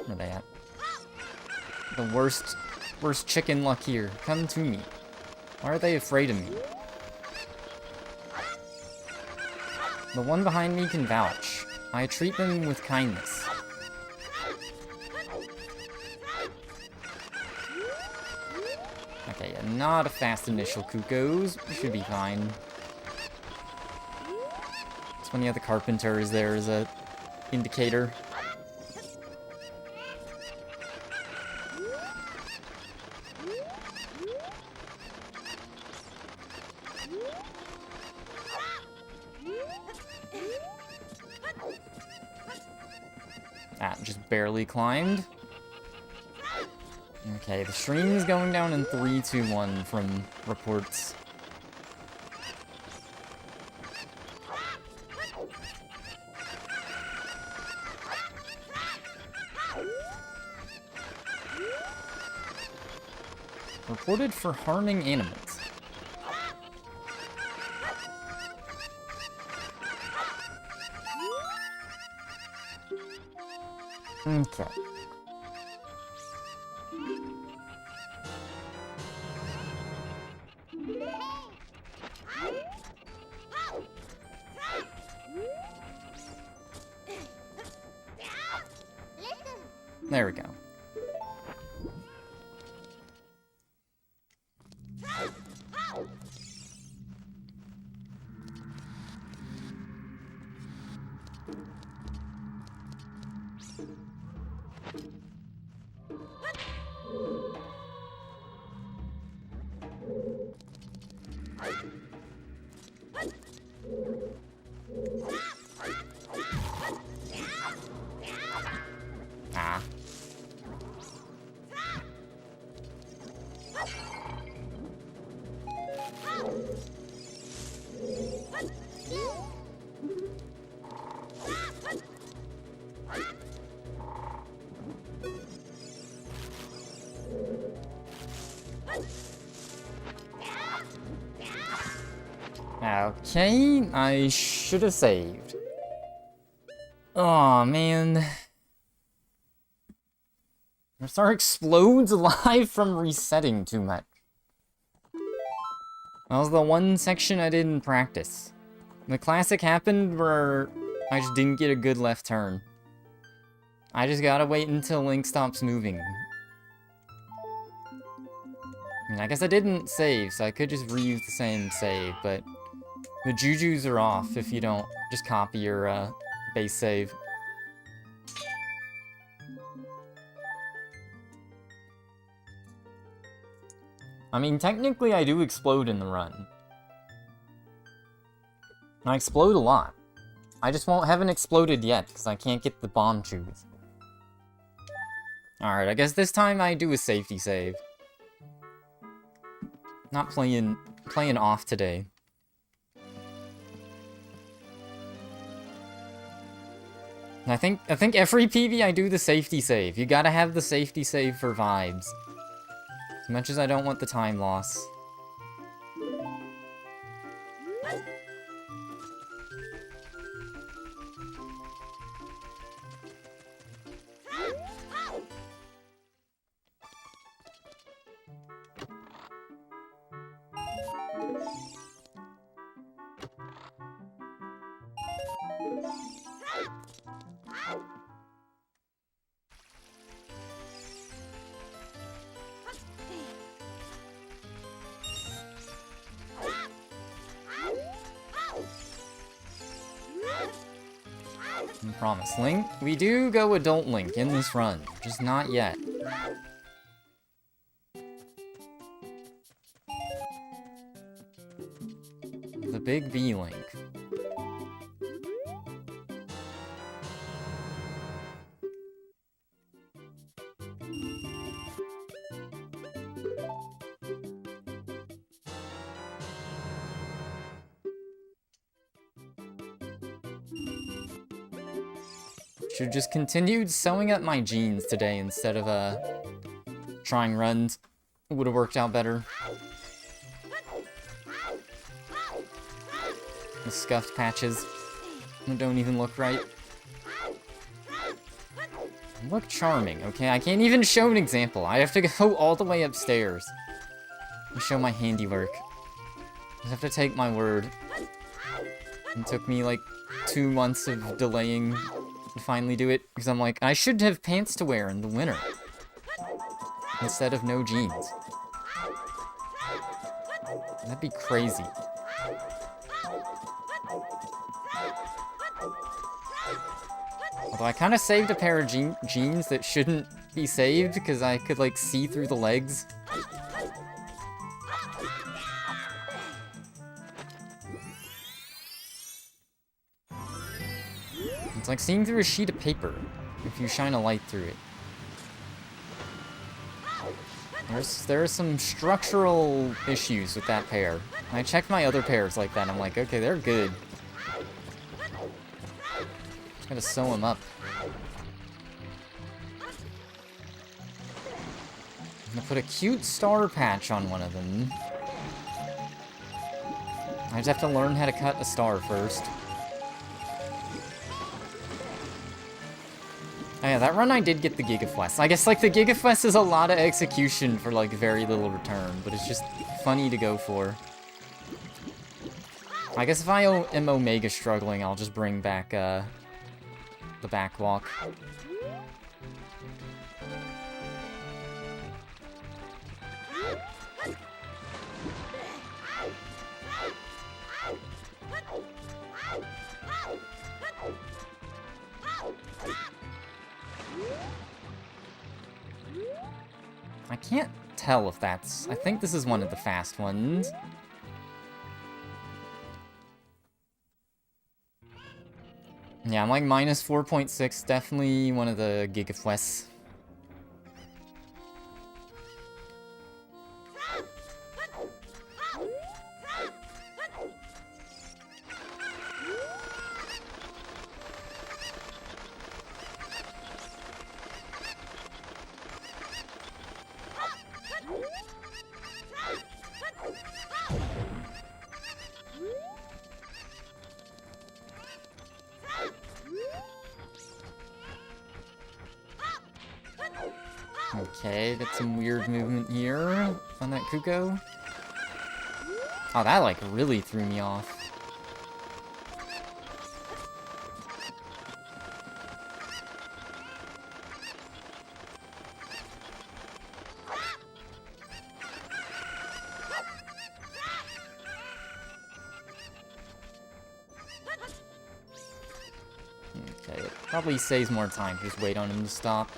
Where are they at? The worst chicken luck here. Come to me. Why are they afraid of me? The one behind me can vouch. I treat them with kindness. Okay, yeah, not a fast initial, Cuckoos. We should be fine. It's when you have the carpenter is there as a indicator. Ah, just barely climbed. Okay, the stream is going down in 3, 2, 1 from reports. Reported for harming animals. Okay. There we go. Ah. Okay, I should have saved. Aw, man. My star explodes alive from resetting too much. That was the one section I didn't practice. The classic happened where I just didn't get a good left turn. I just gotta wait until Link stops moving. I mean, I guess I didn't save, so I could just reuse the same save, but the jujus are off if you don't just copy your base save. I mean, technically I do explode in the run. I explode a lot. I just haven't exploded yet, because I can't get the bomb chews. Alright, I guess this time I do a safety save. Not playing off today. I think every PB I do the safety save. You gotta have the safety save for vibes. As much as I don't want the time loss. I promise. Link, we do go adult Link in this run, just not yet. The big B Link. Should've just continued sewing up my jeans today instead of, trying runs. Would've worked out better. The scuffed patches don't even look right. Look charming, okay? I can't even show an example. I have to go all the way upstairs and show my handiwork. I have to take my word. It took me, like, 2 months of delaying to finally do it, because I'm like, I should have pants to wear in the winter instead of no jeans. That'd be crazy. Although I kind of saved a pair of jeans that shouldn't be saved, because I could, like, see through the legs. It's like seeing through a sheet of paper if you shine a light through it. There are some structural issues with that pair. I checked my other pairs like that, and I'm like, okay, they're good. Just gotta sew them up. I'm gonna put a cute star patch on one of them. I just have to learn how to cut a star first. Oh yeah, that run I did get the Gigaflex. I guess, like, the Gigaflex is a lot of execution for, like, very little return, but it's just funny to go for. I guess if I am Omega struggling, I'll just bring back, the backwalk. I can't tell if that's... I think this is one of the fast ones. Yeah, I'm like minus 4.6, definitely one of the Gigaflex. Okay, got some weird movement here on that Kuko. Oh, that, like, really threw me off. Okay, it probably saves more time. Just wait on him to stop.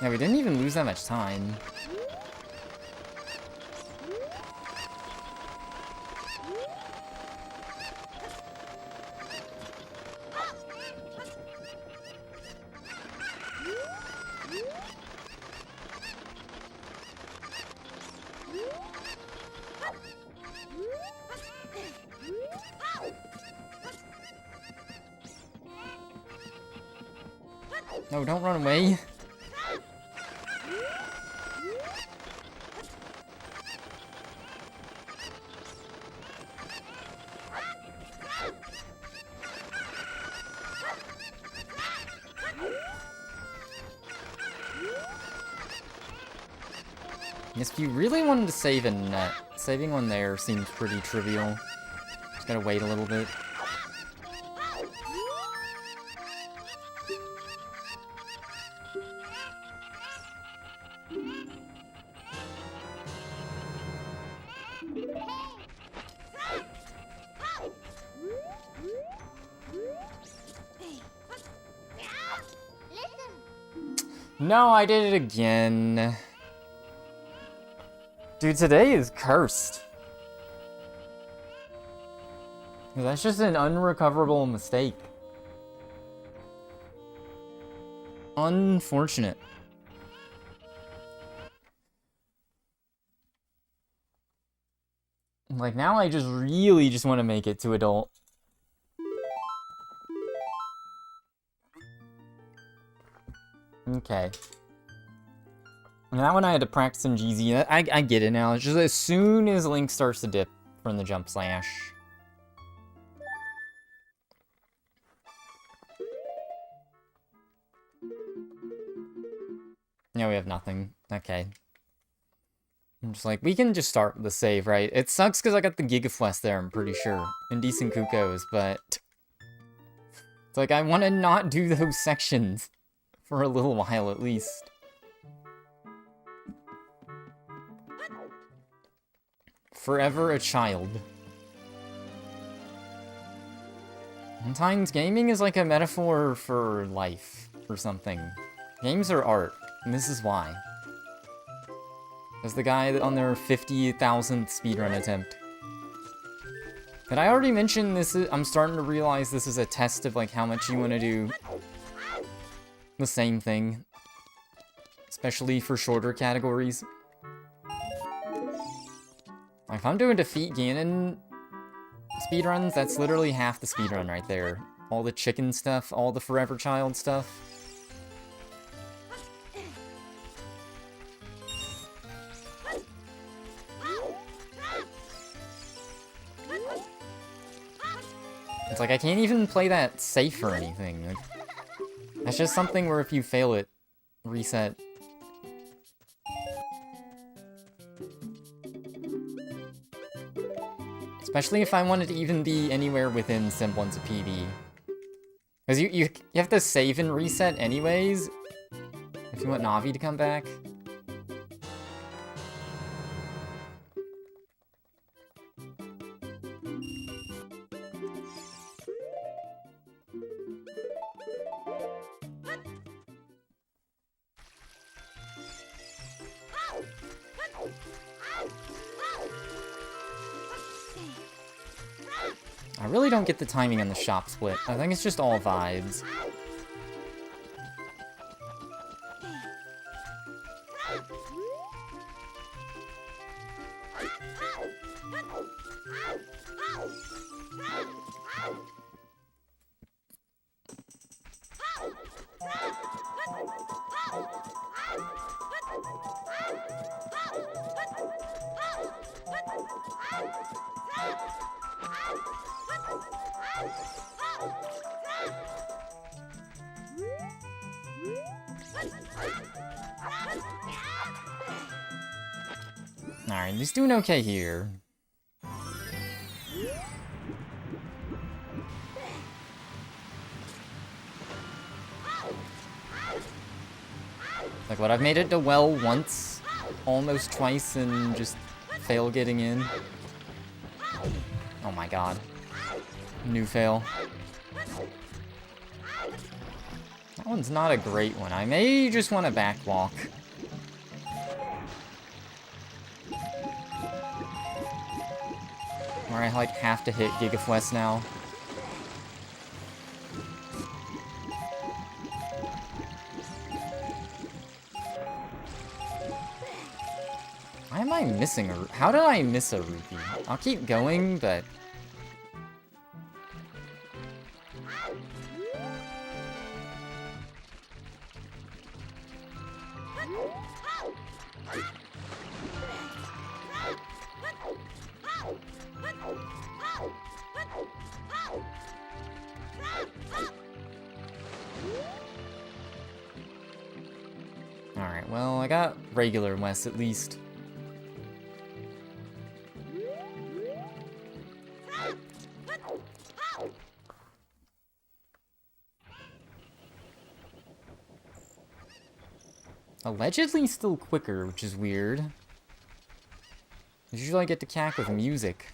Yeah, we didn't even lose that much time. No, don't run away. Yes, if you really wanted to save a net, saving one there seems pretty trivial. Just gotta wait a little bit. No, I did it again. Dude, today is cursed. That's just an unrecoverable mistake. Unfortunate. Like, now I just really just want to make it to adult. Okay. And that one I had to practice in GZ. I get it now. It's just as soon as Link starts to dip from the jump slash. Yeah, we have nothing. Okay. I'm just like, we can just start the save, right? It sucks because I got the Gigaflex there, I'm pretty sure. And decent Kukos, but... It's like, I want to not do those sections. For a little while, at least. Forever a child. Sometimes gaming is like a metaphor for life or something. Games are art, and this is why. As the guy on their 50,000th speedrun attempt. Did I already mention this I'm starting to realize this is a test of like how much you want to do the same thing. Especially for shorter categories. Like if I'm doing defeat Ganon speedruns, that's literally half the speedrun right there. All the chicken stuff, all the Forever Child stuff. It's like I can't even play that safe or anything. Like, that's just something where if you fail it, reset. Especially if I wanted to even be anywhere within semblance of PB. Because you have to save and reset anyways, if you want Navi to come back. I really don't get the timing on the shop split. I think it's just all vibes. Alright, he's doing okay here. Like what, I've made it to well once, almost twice, and just fail getting in. Oh my god. New fail. That one's not a great one. I may just want to backwalk. Where I like have to hit Gigaflex now. Why am I missing a... How did I miss a rupee? I'll keep going, but... Alright, well, I got regular West at least. Allegedly still quicker, which is weird. Usually I get to cack with music.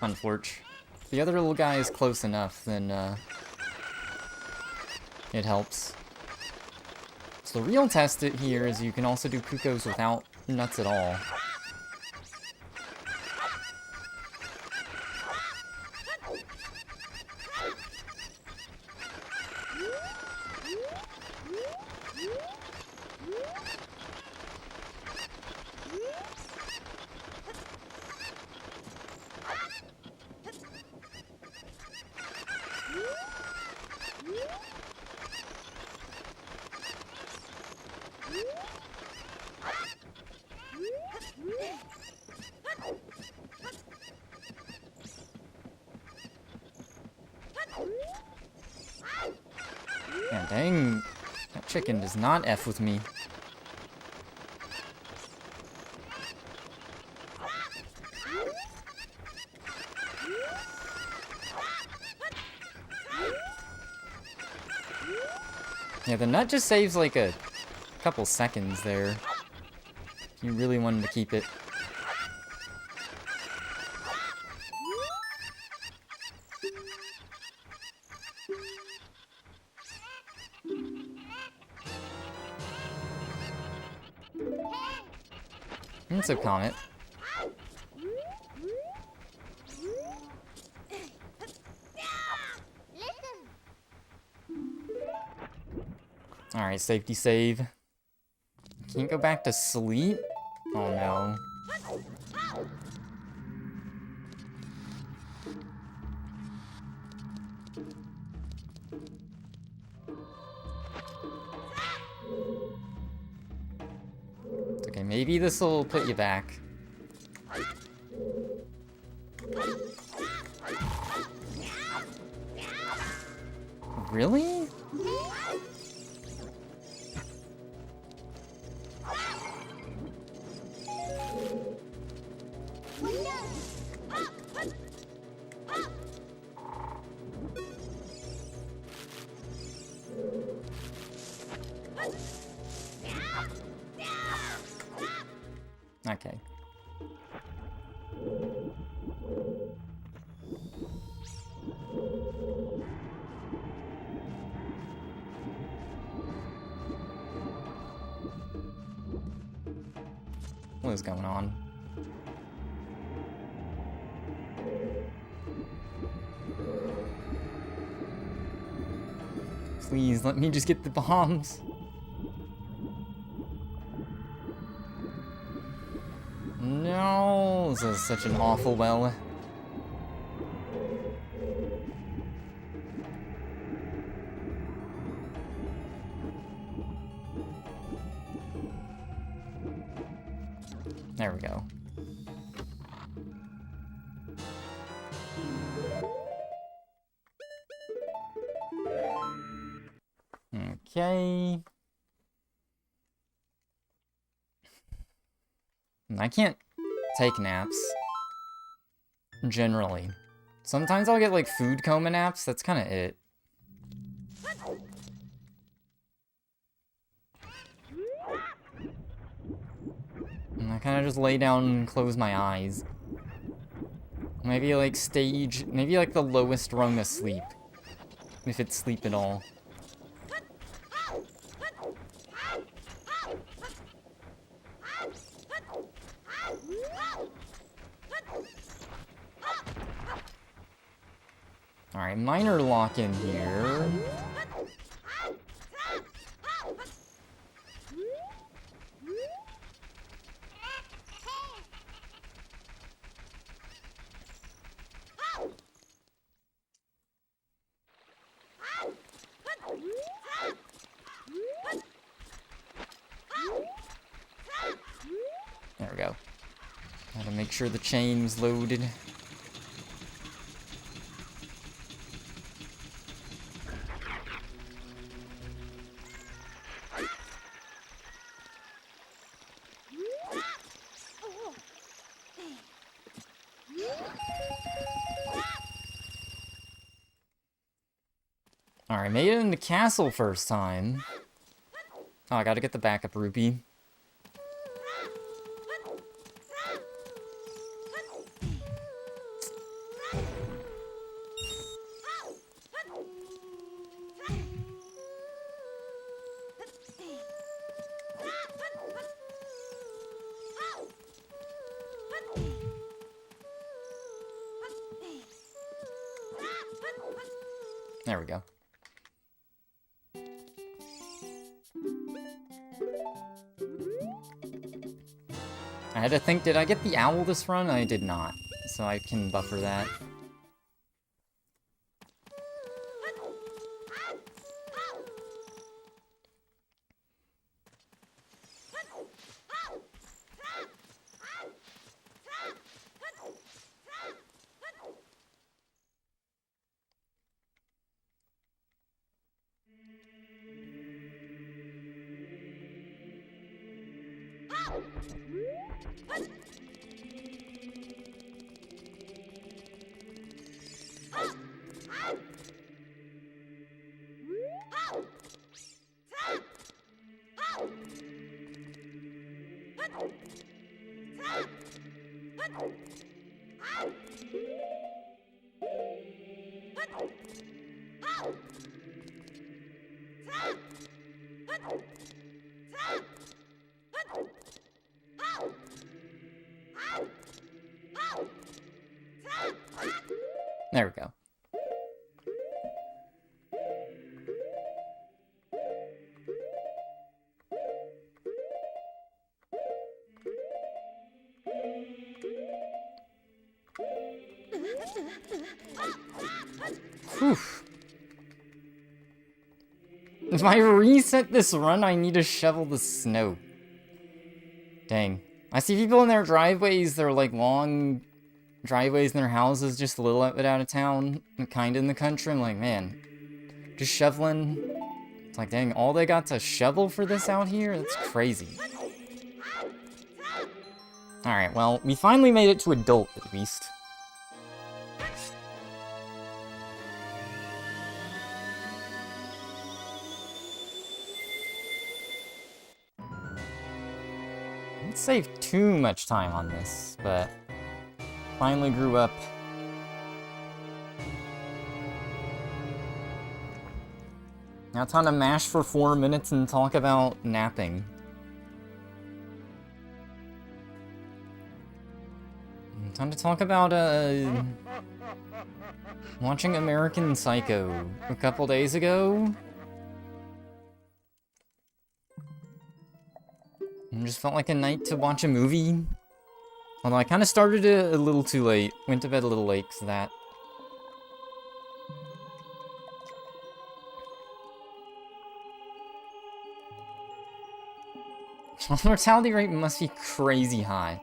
Unfortunate. If the other little guy is close enough, then it helps. So the real test it here is you can also do Kukos without nuts at all. Yeah, dang. That chicken does not F with me. Yeah, the nut just saves like a couple seconds there. If you really wanted to keep it. It's a comet. Alright, safety save. Can't go back to sleep? Oh no. It's okay, maybe this'll put you back. Really? Okay. What is going on? Please, let me just get the bombs. No, this is such an awful well. There we go. Okay. I can't take naps. Generally. Sometimes I'll get like food coma naps, that's kind of it. And I kind of just lay down and close my eyes. Maybe like maybe like the lowest rung of sleep. If it's sleep at all. Alright, minor lock in here. There we go. Gotta make sure the chain's loaded. Alright, made it in the castle first time. Oh, I gotta get the backup rupee. There we go. I had to think, did I get the owl this run? I did not, so I can buffer that. There we go. Whew. If I reset this run, I need to shovel the snow. Dang. I see people in their driveways, they're like long driveways in their houses, just a little bit out of town, kind of in the country. I'm like, man, just shoveling. It's like, dang, all they got to shovel for this out here? That's crazy. Alright, well, we finally made it to adult, at least. Didn't save too much time on this, but finally grew up. Now time to mash for 4 minutes and talk about napping. Time to talk about, watching American Psycho a couple days ago. And just felt like a night to watch a movie. Although I kind of started it a little too late. Went to bed a little late because of that. Child mortality rate must be crazy high.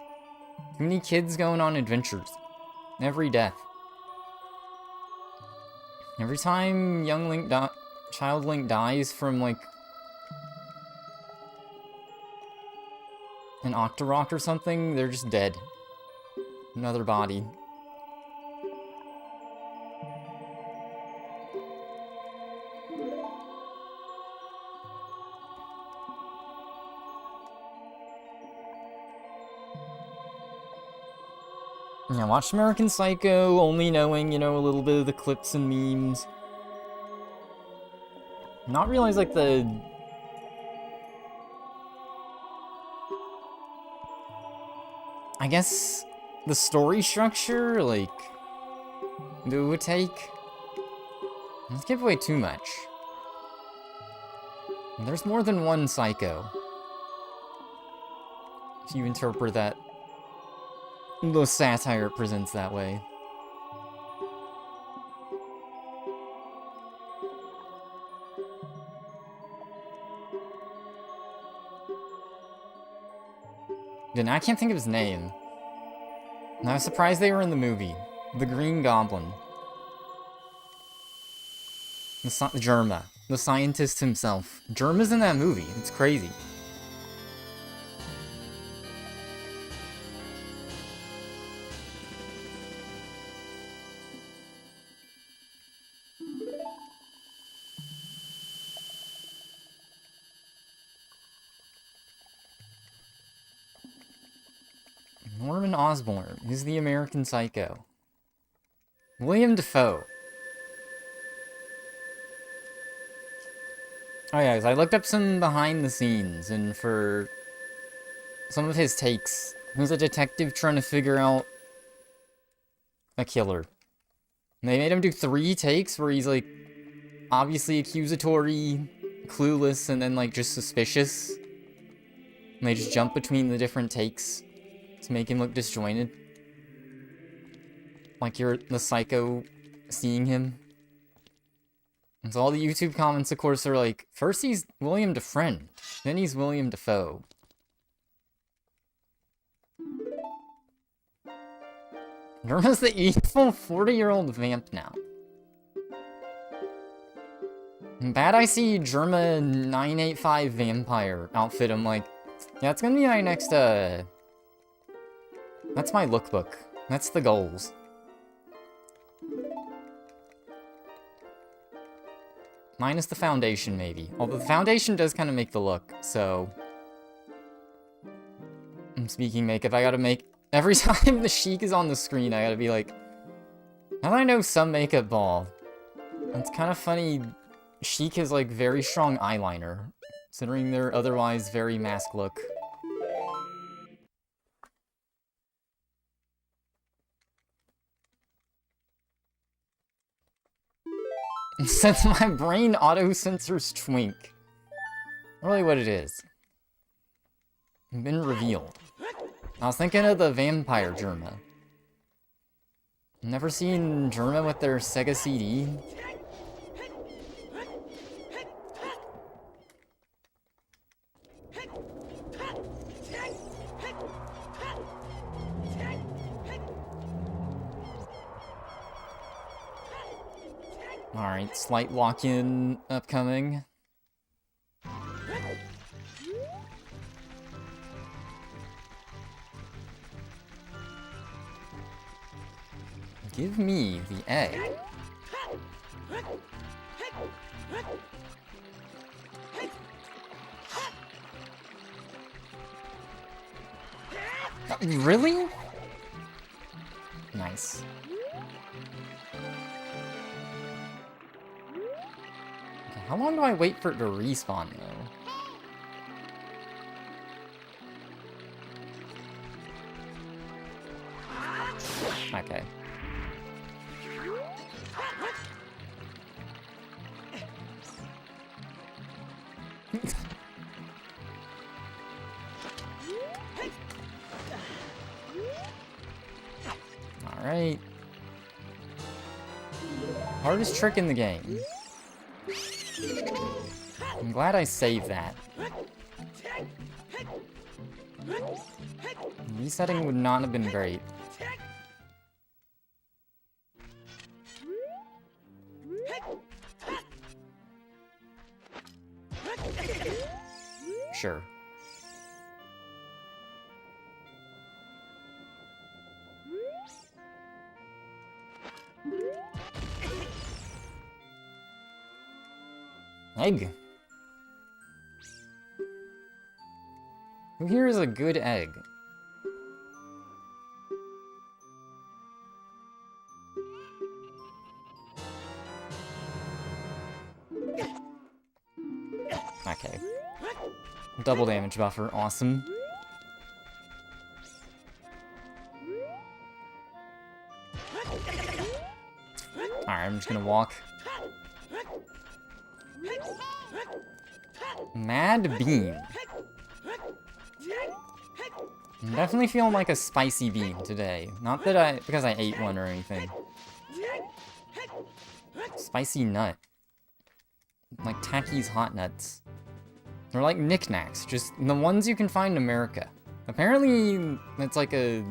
Too many kids going on adventures. Every death. Every time Child Link dies from, like, an Octorok or something, they're just dead. Another body. Yeah, watched American Psycho, only knowing, you know, a little bit of the clips and memes. Not realize, like, I guess the story structure, like, it would take. Let's give away too much. There's more than one Psycho. If you interpret that, the satire it presents that way. Then I can't think of his name. And I was surprised they were in the movie. The Green Goblin. Germa. The scientist himself. Germa's in that movie. It's crazy. Norman Osborn, who's the American Psycho. William Dafoe. Oh yeah, I looked up some behind the scenes, and for some of his takes, he's a detective trying to figure out a killer. And they made him do 3 takes where he's like, obviously accusatory, clueless, and then like just suspicious. And they just jump between the different takes to make him look disjointed. Like you're the psycho seeing him. And so all the YouTube comments, of course, are like, first he's William Dufresne, then he's William Dafoe. Germa's the evil 40-year-old vamp now. And bad I see Germa 985 vampire outfit, I'm like, yeah, it's gonna be my next, that's my lookbook. That's the goals. Minus the foundation, maybe. Although the foundation does kind of make the look, so... I'm speaking makeup, I gotta make Every time the Sheik is on the screen, I gotta be like, how do I know some makeup ball? It's kind of funny, Sheik has like very strong eyeliner, considering their otherwise very mask look. Since my brain auto-censors twink. Really what it is. Been revealed. I was thinking of the vampire Germa. Never seen Germa with their Sega CD? Alright, slight walk-in upcoming. Give me the egg. Really? Nice. Okay, how long do I wait for it to respawn, though? Okay. Alright. Hardest trick in the game. I'm glad I saved that. Resetting would not have been great. Sure. Egg. Who here is a good egg? Okay. Double damage buffer, awesome. Alright, I'm just gonna walk. Mad bean. I'm definitely feeling like a spicy bean today. Not that because I ate one or anything. Spicy nut. Like Tacky's hot nuts. They're like knickknacks, just the ones you can find in America. Apparently, it's like a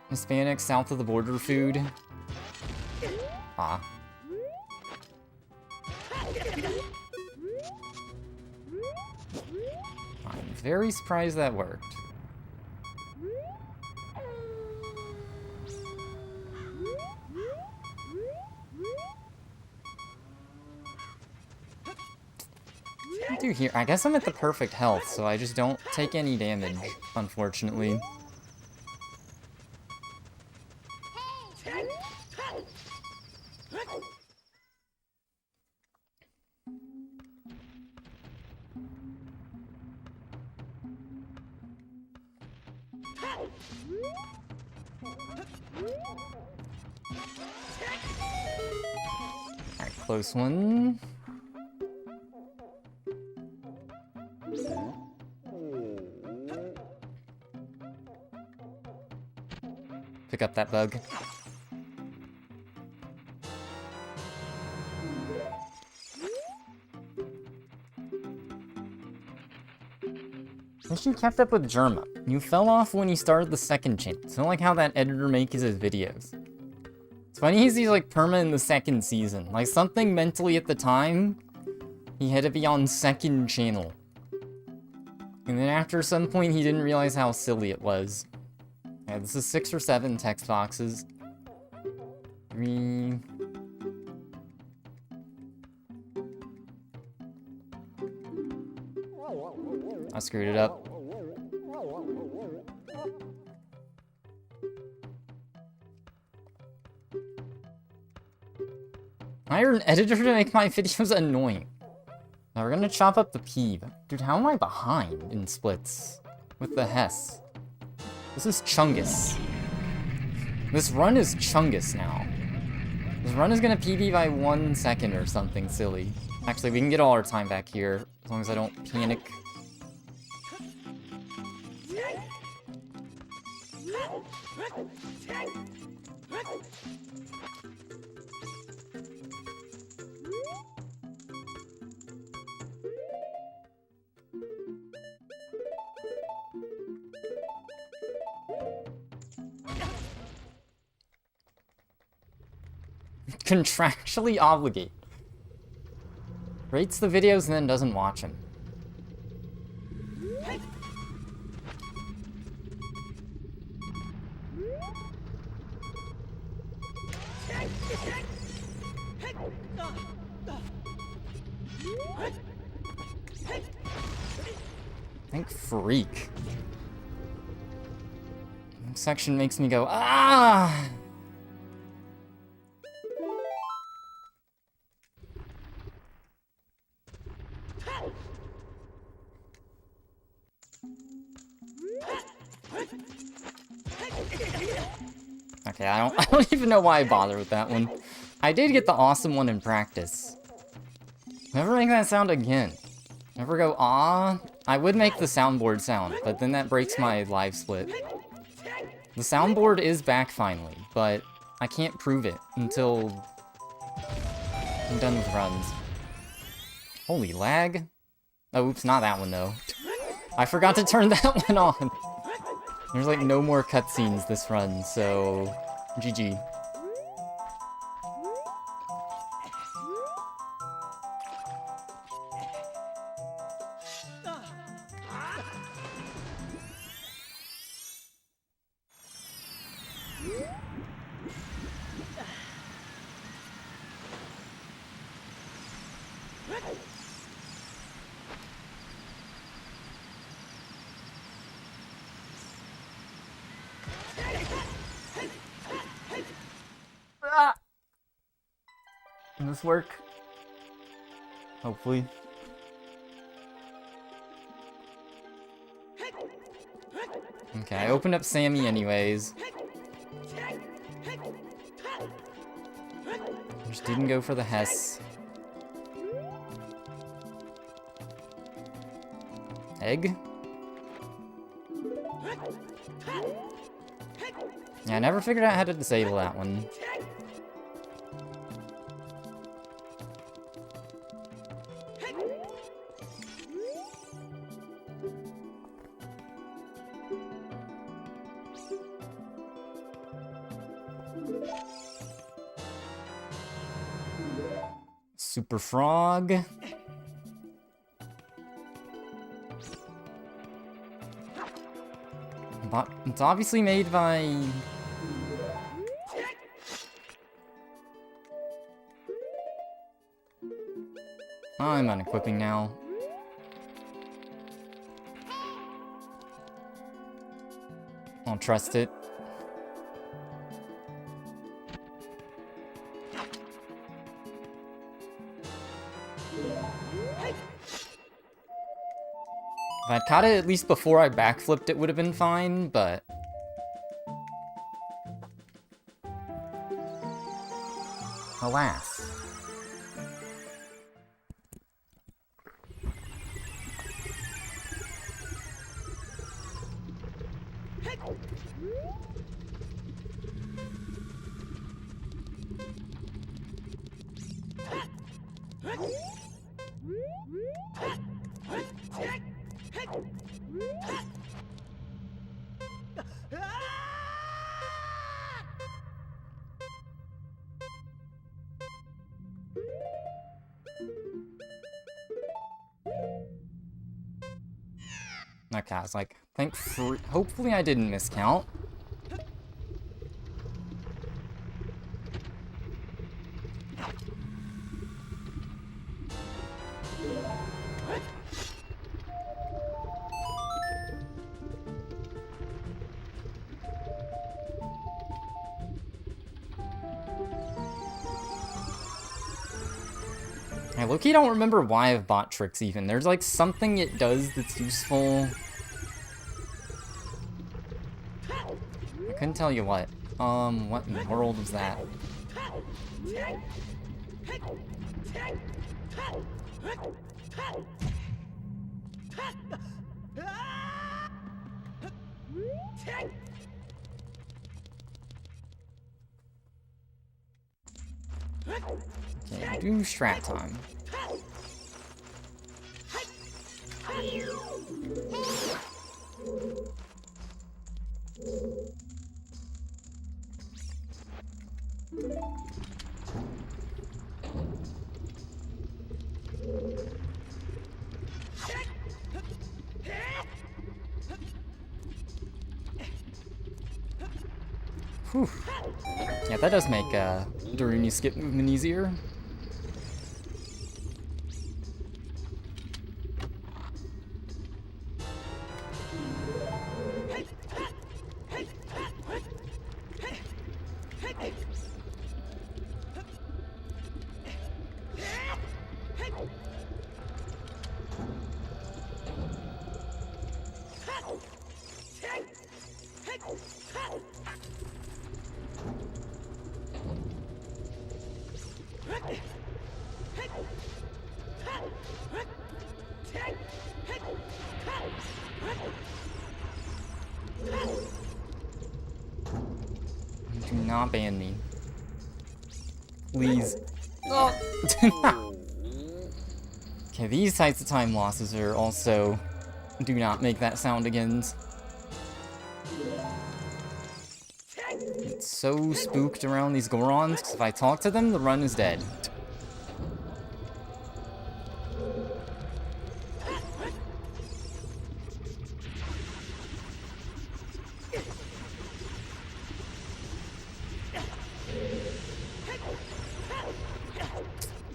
Hispanic, south of the border food. Ah. I'm very surprised that worked. What do I do here? I guess I'm at the perfect health, so I just don't take any damage, unfortunately. Alright, close one. Pick up that bug. Wish you kept up with Germa. You fell off when you started the second channel. It's not like how that editor makes his videos. It's funny he's like perma in the second season. Like something mentally at the time, he had to be on second channel. And then after some point he didn't realize how silly it was. Yeah, this is 6 or 7 text boxes. 3... I screwed it up. Hire an editor to make my videos annoying. Now we're gonna chop up the Peeb. Dude, how am I behind in splits with the Hess? This is Chungus. This run is Chungus now. This run is gonna PB by 1 second or something silly. Actually, we can get all our time back here, as long as I don't panic. Contractually obligate. Rates the videos and then doesn't watch them. Think freak. This section makes me go, ah! Okay, I don't even know why I bother with that one. I did get the awesome one in practice. Never make that sound again. Never go, ah. I would make the soundboard sound, but then that breaks my live split. The soundboard is back finally, but I can't prove it until I'm done with runs. Holy lag. Oh, oops, not that one though. I forgot to turn that one on. There's like no more cutscenes this run, so GG. Can this work? Hopefully. Okay, I opened up Sammy anyways. Just didn't go for the Hess. Egg? Yeah, I never figured out how to disable that one. Super Frog. But it's obviously made by... I'm unequipping now. I'll trust it. If I'd caught it at least before I backflipped, it would have been fine, but... alas. Okay, I was like, hopefully I didn't miscount. I low-key don't remember why I've bought tricks even. There's like something it does that's useful. I couldn't tell you what. What in the world was that? Okay, do strat time. Whew. Yeah, that does make Daruni skip movement easier. Do not ban me. Please. Oh. Okay, these types of time losses are also... Do not make that sound again. It's so spooked around these Gorons, because if I talk to them, the run is dead.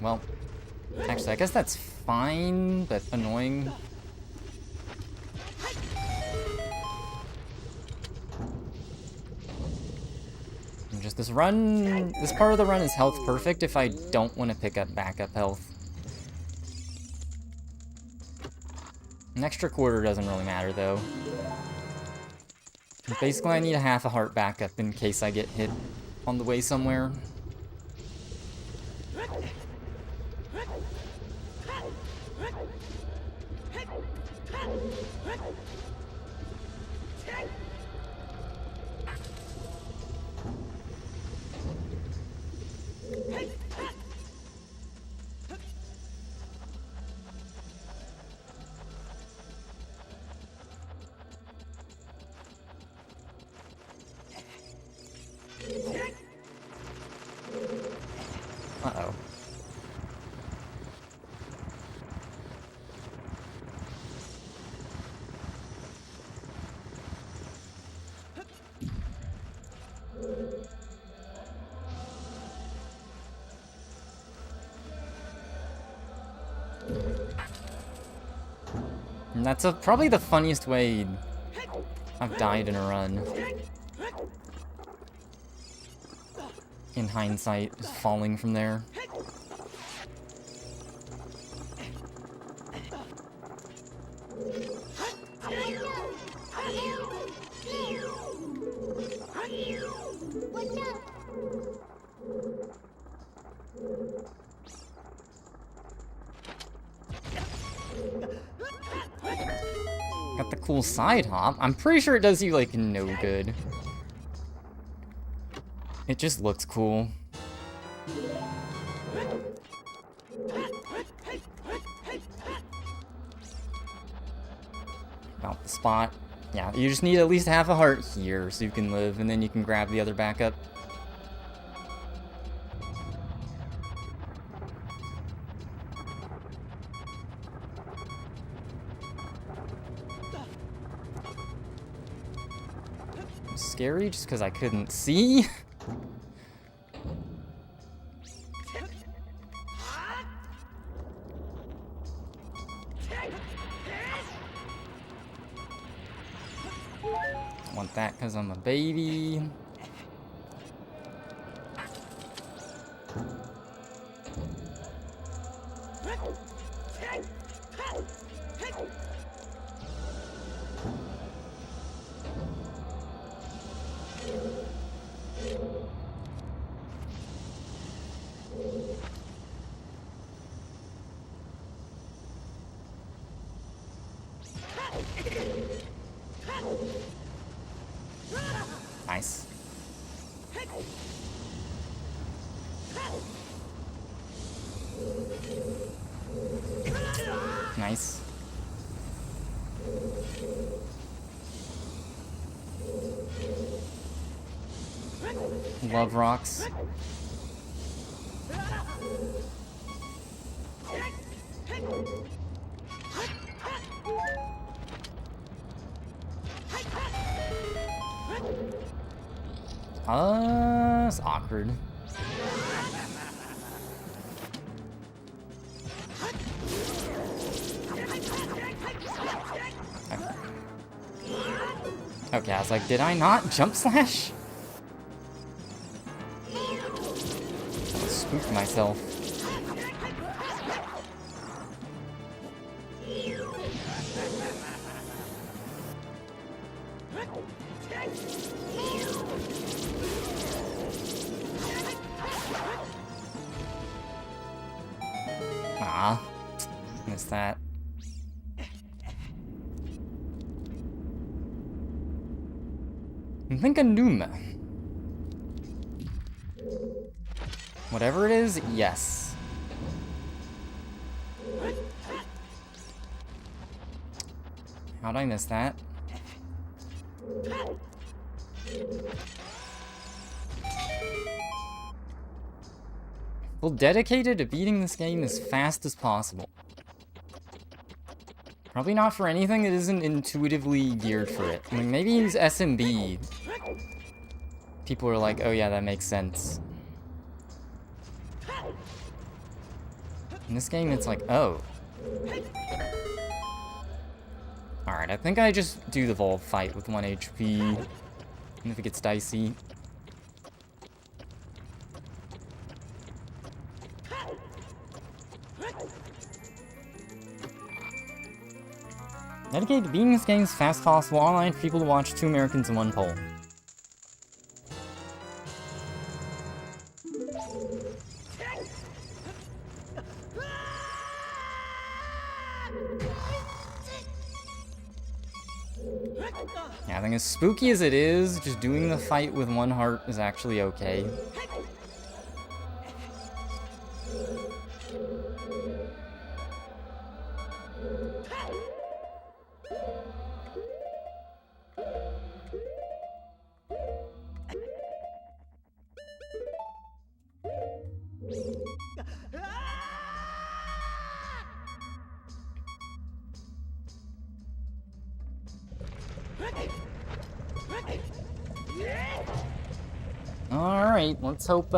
Well, actually, I guess that's fine, but annoying. And just this run, this part of the run is health perfect if I don't want to pick up backup health. An extra quarter doesn't really matter, though. Basically, I need a half a heart backup in case I get hit on the way somewhere. Uh-oh. And that's probably the funniest way I've died in a run. In hindsight, just falling from there. Got the cool side hop. I'm pretty sure it does you, like, no good. It just looks cool. About the spot. Yeah, you just need at least half a heart here so you can live, and then you can grab the other backup. Scary just because I couldn't see. Want that because I'm a baby. Nice. Nice. Love rocks. It's awkward. Okay, I was like, did I not jump slash? I spooked myself. Ah, missed that. I think a Numa. Whatever it is, yes. How'd I miss that? Well, dedicated to beating this game as fast as possible. Probably not for anything that isn't intuitively geared for it. I mean, maybe use SMB. People are like, oh yeah, that makes sense. In this game, it's like, oh. Alright, I think I just do the Volv fight with 1 HP. And if it gets dicey. Dedicated to beating this game as fast as possible online for people to watch 2 Americans in 1 poll. Yeah, I think as spooky as it is, just doing the fight with 1 heart is actually okay. Alright, let's hope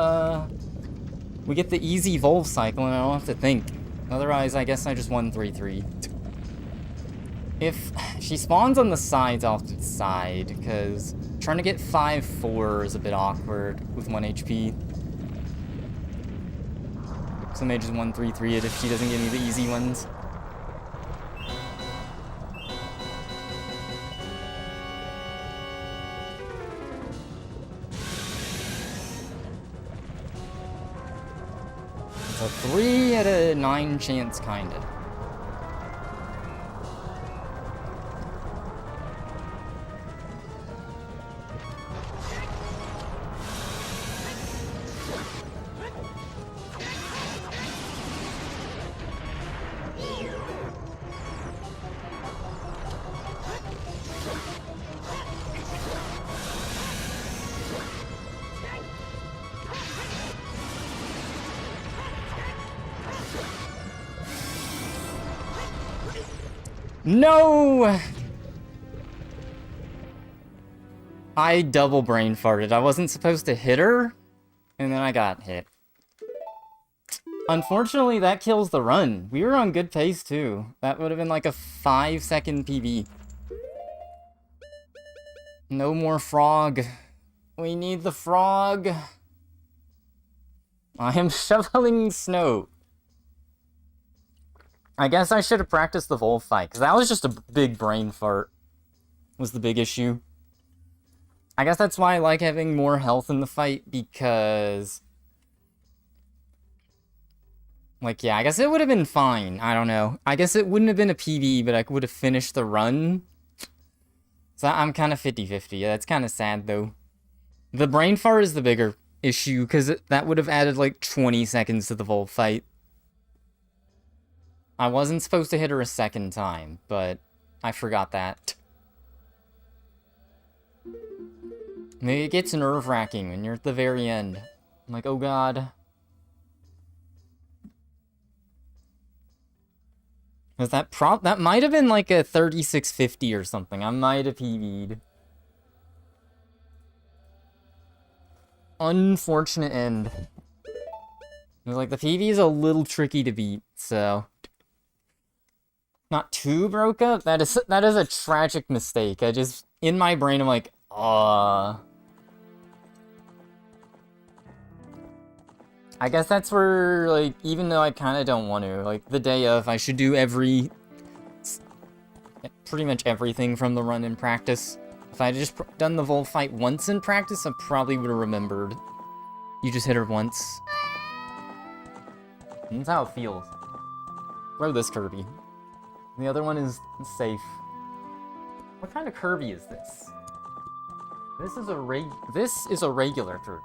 we get the easy Volv cycle and I don't have to think. Otherwise, I guess I just won 3-3. If she spawns on the sides, I'll have to decide, because trying to get 5-4 is a bit awkward with 1 HP. So I may just 1-3-3 it if she doesn't give me the easy ones. So 3 out of 9 chance, kinda. No! I double brain farted. I wasn't supposed to hit her, and then I got hit. Unfortunately, that kills the run. We were on good pace, too. That would have been like a 5-second PB. No more frog. We need the frog. I am shoveling snow. I guess I should have practiced the Vol fight, because that was just a big brain fart, was the big issue. I guess that's why I like having more health in the fight, because... Like, yeah, I guess it would have been fine. I don't know. I guess it wouldn't have been a PB, but I would have finished the run. So I'm kind of 50-50. Yeah, that's kind of sad, though. The brain fart is the bigger issue, because that would have added, like, 20 seconds to the Volt fight. I wasn't supposed to hit her a second time, but I forgot that. Maybe it gets nerve-wracking when you're at the very end. I'm like, oh god. Cause that might have been like a 3650 or something. I might have PB'd. Unfortunate end. It was like the PB is a little tricky to beat, so not too broke up. That is a tragic mistake. I just in my brain I'm like, I guess that's where, like, even though I kind of don't want to, like, the day of, I should do pretty much everything from the run in practice. If I had just done the Volt fight once in practice, I probably would have remembered. You just hit her once. And that's how it feels. Throw this Kirby. The other one is safe. What kind of Kirby is this? This is a regular Kirby.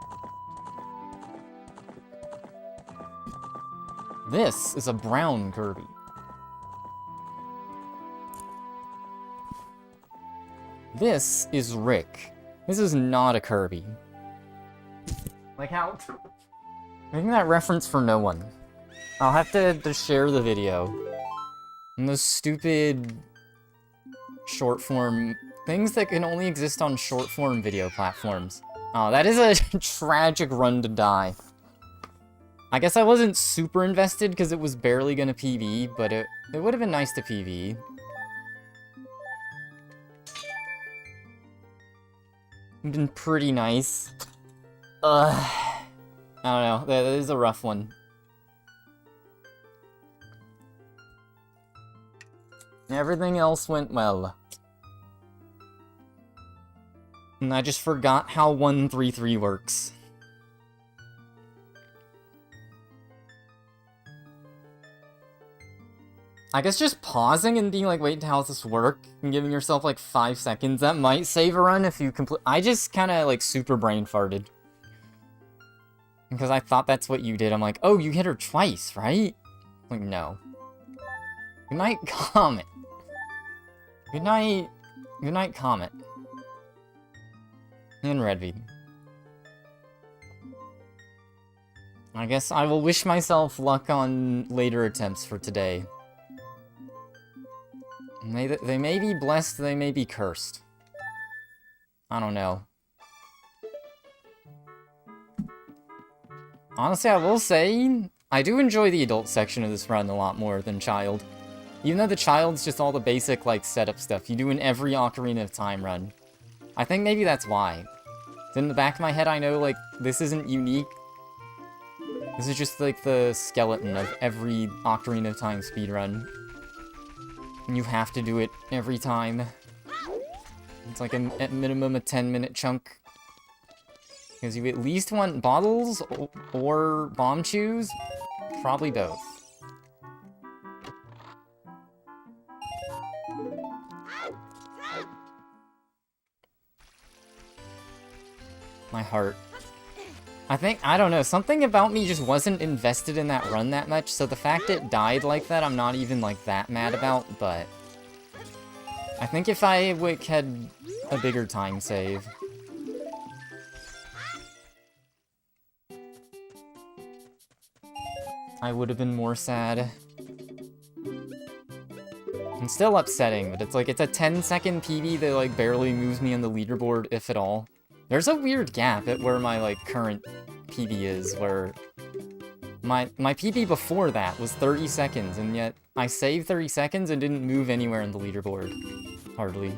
This is a brown Kirby. This is Rick. This is not a Kirby. Like how... Making that reference for no one. I'll have to share the video. And those stupid... short-form... things that can only exist on short-form video platforms. Oh, that is a tragic run to die. I guess I wasn't super invested because it was barely gonna PB, but it would have been nice to PB. It'd been pretty nice. I don't know, that is a rough one. Everything else went well. And I just forgot how 133 works. I guess just pausing and being like, wait, how does this work? And giving yourself like 5 seconds, that might save a run if you complete. I just kind of like super brain farted. Because I thought that's what you did. I'm like, oh, you hit her twice, right? Like, no. Good night, Comet. Good night, Comet. And Redveed. I guess I will wish myself luck on later attempts for today. They may be blessed, they may be cursed. I don't know. Honestly, I will say, I do enjoy the adult section of this run a lot more than Child. Even though the Child's just all the basic, like, setup stuff you do in every Ocarina of Time run. I think maybe that's why. In the back of my head, I know, like, this isn't unique. This is just, like, the skeleton of every Ocarina of Time speedrun. And you have to do it every time. It's like at minimum a 10-minute chunk. Because you at least want bottles or bomb chews. Probably both. My heart. I don't know, something about me just wasn't invested in that run that much, so the fact it died like that, I'm not even, like, that mad about, but... I think if I had a bigger time save... I would have been more sad. It's still upsetting, but it's like, it's a 10-second PB that, like, barely moves me on the leaderboard, if at all. There's a weird gap at where my, like, current PB is, where my PB before that was 30 seconds, and yet I saved 30 seconds and didn't move anywhere in the leaderboard. Hardly.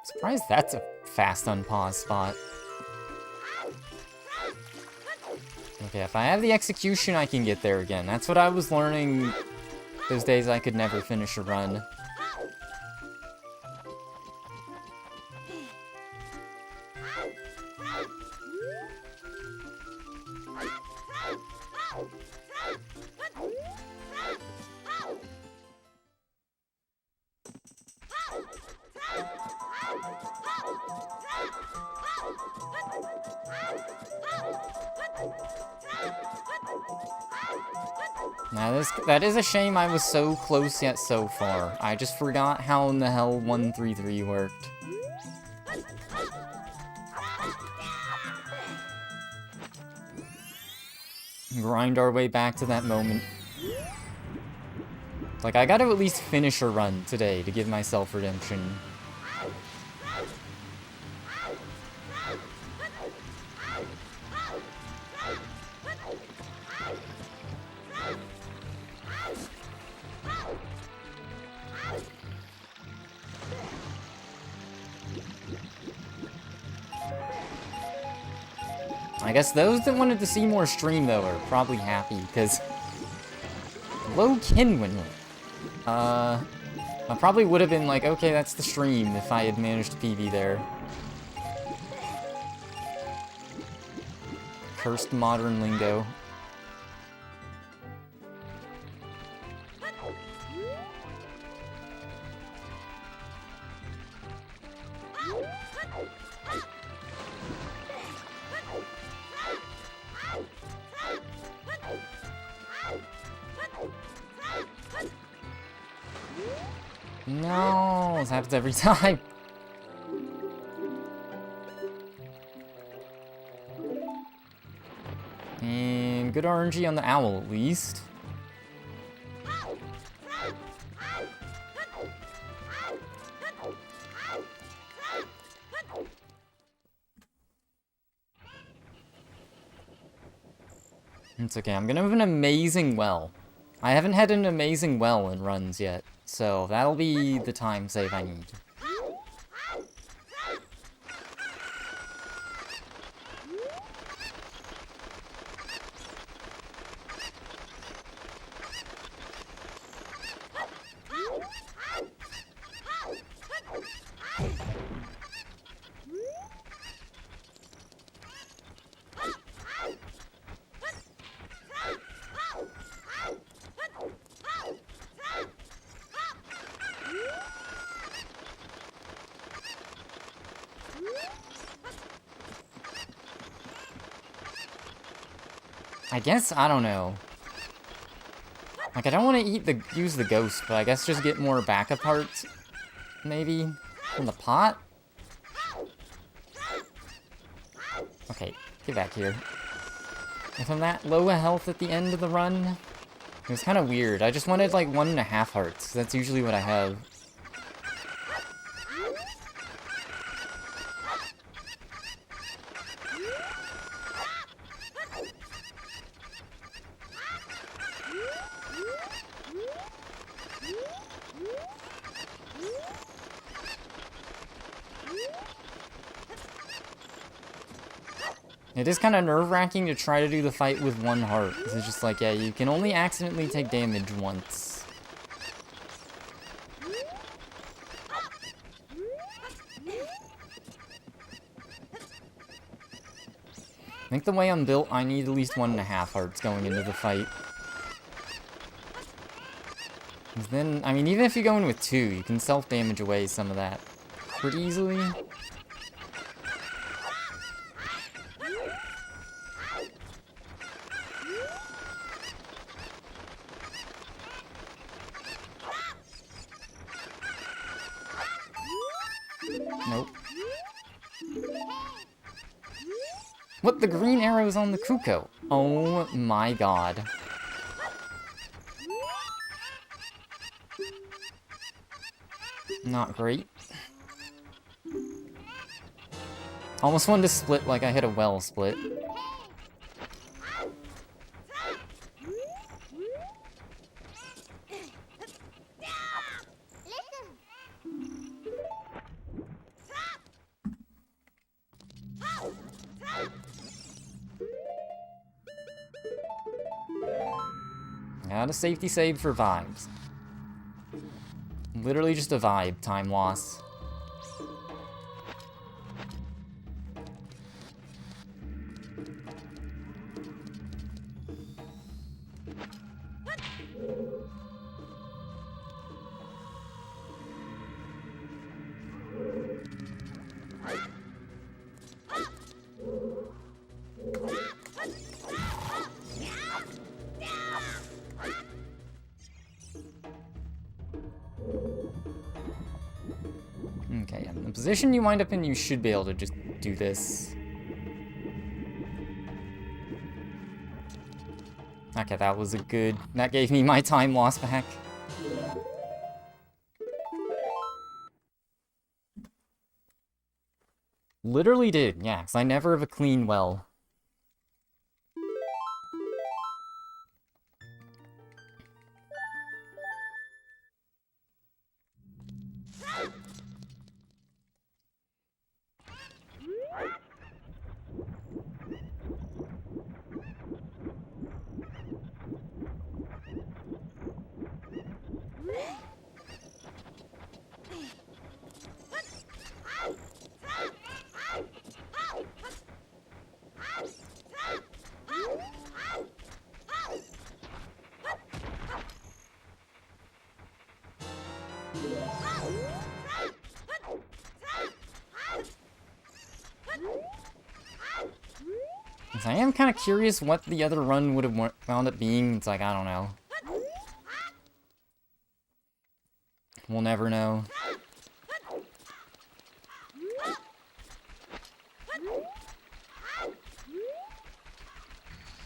Surprised that's a fast unpause spot. Okay, if I have the execution, I can get there again. That's what I was learning those days I could never finish a run. Now that is a shame I was so close yet so far. I just forgot how in the hell 133 worked. Grind our way back to that moment. Like, I gotta at least finish a run today to give myself redemption. I guess those that wanted to see more stream, though, are probably happy, because low Kinwin. I probably would have been like, okay, that's the stream if I had managed to PB there. Cursed modern lingo. No, this happens every time. And good RNG on the owl, at least. It's okay, I'm gonna have an amazing well. I haven't had an amazing well in runs yet, so that'll be the time save I need. I guess, I don't know. Like, I don't want to use the ghost, but I guess just get more backup parts, maybe, from the pot? Okay, get back here. If I'm that low a health at the end of the run, it was kind of weird. I just wanted, like, 1.5 hearts. That's usually what I have. It is kind of nerve-wracking to try to do the fight with 1 heart. It's just like, yeah, you can only accidentally take damage once. I think the way I'm built, I need at least 1.5 hearts going into the fight. 'Cause then, I mean, even if you go in with 2, you can self-damage away some of that pretty easily. Nope. What? The green arrow's on the Kuko? Oh my god. Not great. Almost wanted to split like I hit a well split. Got a safety save for vibes. Literally just a vibe, time loss. Okay, in the position you wind up in, you should be able to just do this. Okay, that was a good... That gave me my time loss back. Literally did, yeah, because I never have a clean well. I am kind of curious what the other run would have wound up being. It's like, I don't know. We'll never know.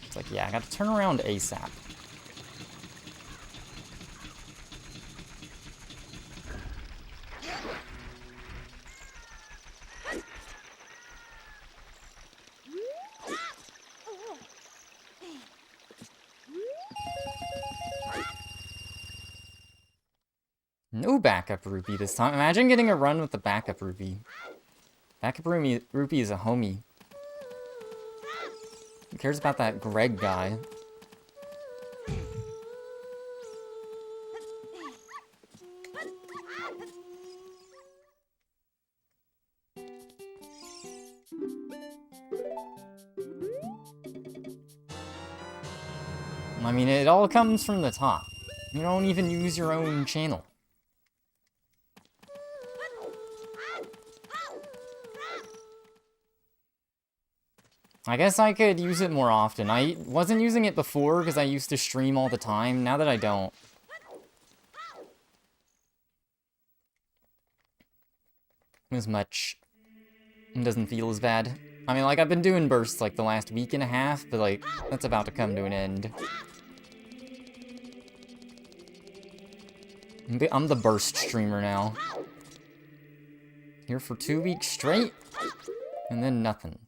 It's like, yeah, I gotta turn around ASAP. No backup rupee this time. Imagine getting a run with the backup rupee. Backup rupee is a homie. Who cares about that Greg guy? I mean, it all comes from the top. You don't even use your own channel. I guess I could use it more often. I wasn't using it before because I used to stream all the time. Now that I don't. As much. It doesn't feel as bad. I mean, like, I've been doing bursts, like, the last week and a half, but, like, that's about to come to an end. I'm the burst streamer now. Here for 2 weeks straight, and then nothing.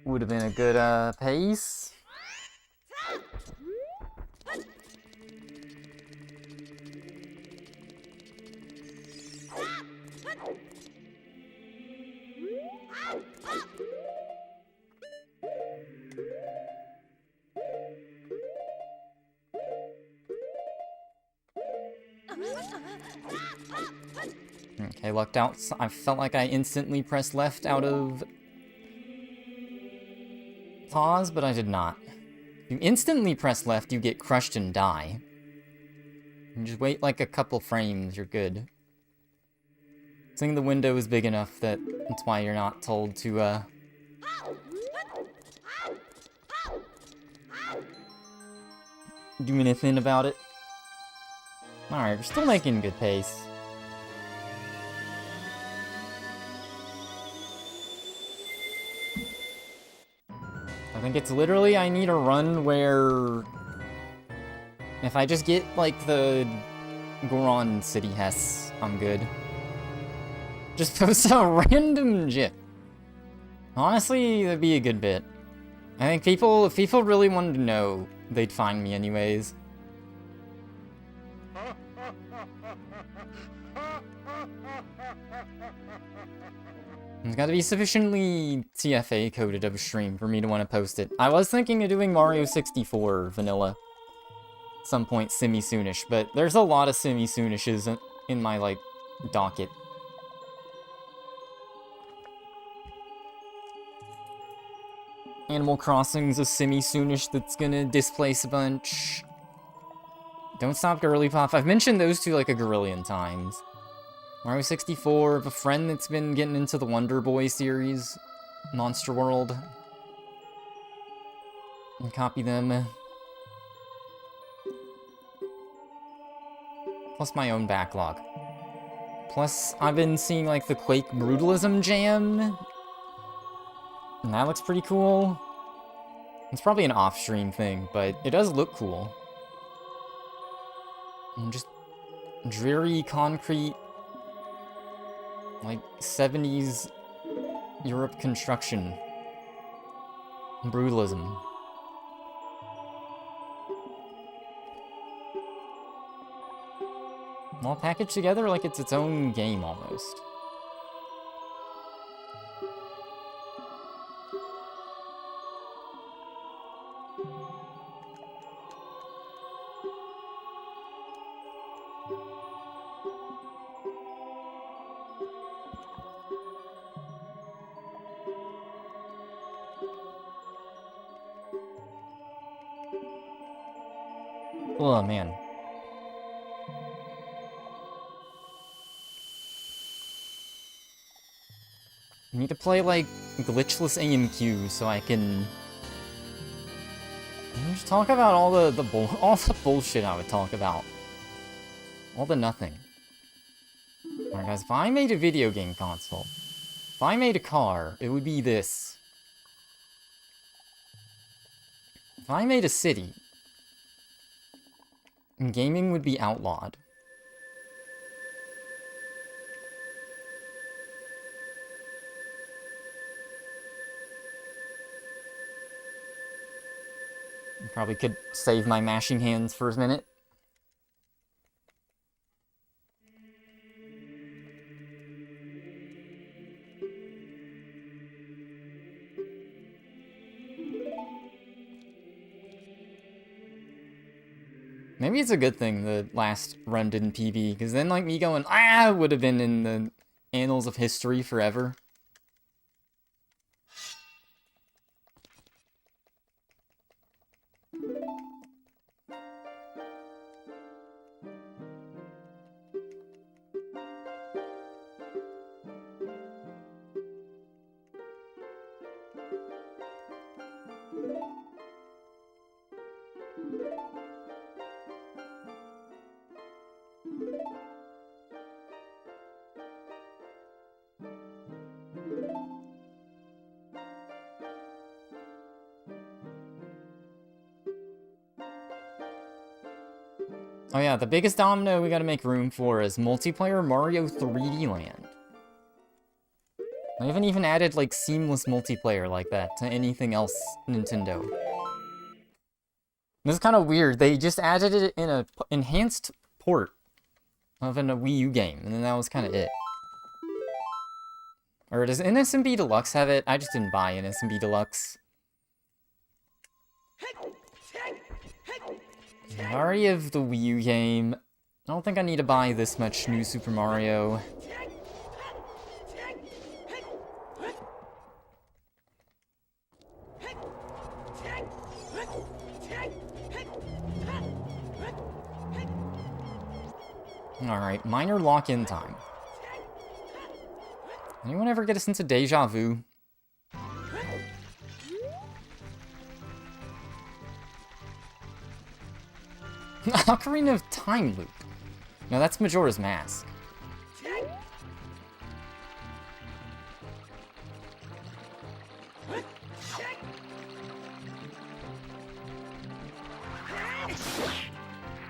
Would have been a good pace. Okay, lucked out. I felt like I instantly pressed left out of pause, but I did not. If you instantly press left, you get crushed and die. You just wait like a couple frames, you're good. I think the window is big enough that that's why you're not told to, do anything about it. Alright, we're still making good pace. I think it's literally, I need a run where if I just get, like, the Goron City Hess, I'm good. Just post a random GIF. Honestly, that'd be a good bit. I think if people really wanted to know, they'd find me anyways. It's gotta be sufficiently TFA coded of a stream for me to want to post it. I was thinking of doing Mario 64 vanilla at some point semi-soonish, but there's a lot of semi-soonishes in my, like, docket. Animal Crossing's a semi-soonish that's gonna displace a bunch. Don't Stop Girly Pop. I've mentioned those two like a gorillion times. Mario 64, I have a friend that's been getting into the Wonder Boy series. Monster World. And copy them. Plus my own backlog. Plus, I've been seeing like the Quake Brutalism Jam. And that looks pretty cool. It's probably an off-stream thing, but it does look cool. And just dreary concrete, like 70s Europe construction. Brutalism. All packaged together like it's its own game almost. Oh, man. I need to play, like, glitchless AMQ so I can just talk about all the bullshit I would talk about. All the nothing. Alright, guys, if I made a video game console, if I made a car, it would be this. If I made a city, gaming would be outlawed. Probably could save my mashing hands for a minute. Maybe it's a good thing the last run didn't PB, because then, like, me going, ah, would have been in the annals of history forever. Oh yeah, the biggest domino we gotta make room for is multiplayer Mario 3D Land. I haven't even added, like, seamless multiplayer like that to anything else Nintendo. This is kind of weird. They just added it in a enhanced port of a Wii U game, and then that was kind of it. Or does NSMB Deluxe have it? I just didn't buy NSMB Deluxe. I already have the Wii U game. I don't think I need to buy this much new Super Mario. Alright, minor lock-in time. Anyone ever get us into Deja Vu? Ocarina of Time loop. No, that's Majora's Mask.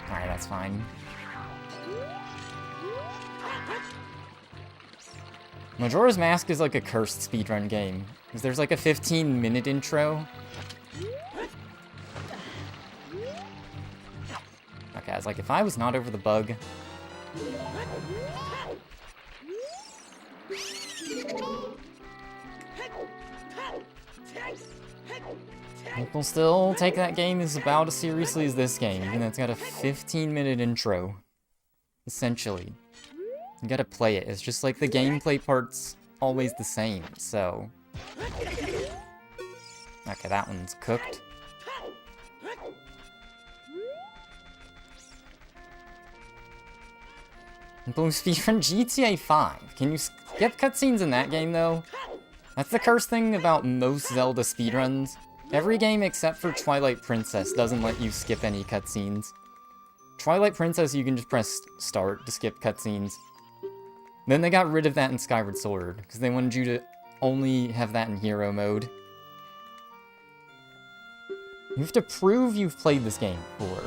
Alright, that's fine. Majora's Mask is like a cursed speedrun game, because there's like a 15-minute intro. Okay, I was like, if I was not over the bug... People still take that game as about as seriously as this game, even though it's got a 15-minute intro. Essentially. You gotta play it. It's just like the gameplay part's always the same, so... Okay, that one's cooked. Blue speedrun GTA 5. Can you skip cutscenes in that game, though? That's the cursed thing about most Zelda speedruns. Every game except for Twilight Princess doesn't let you skip any cutscenes. Twilight Princess, you can just press start to skip cutscenes. Then they got rid of that in Skyward Sword, because they wanted you to only have that in hero mode. You have to prove you've played this game before.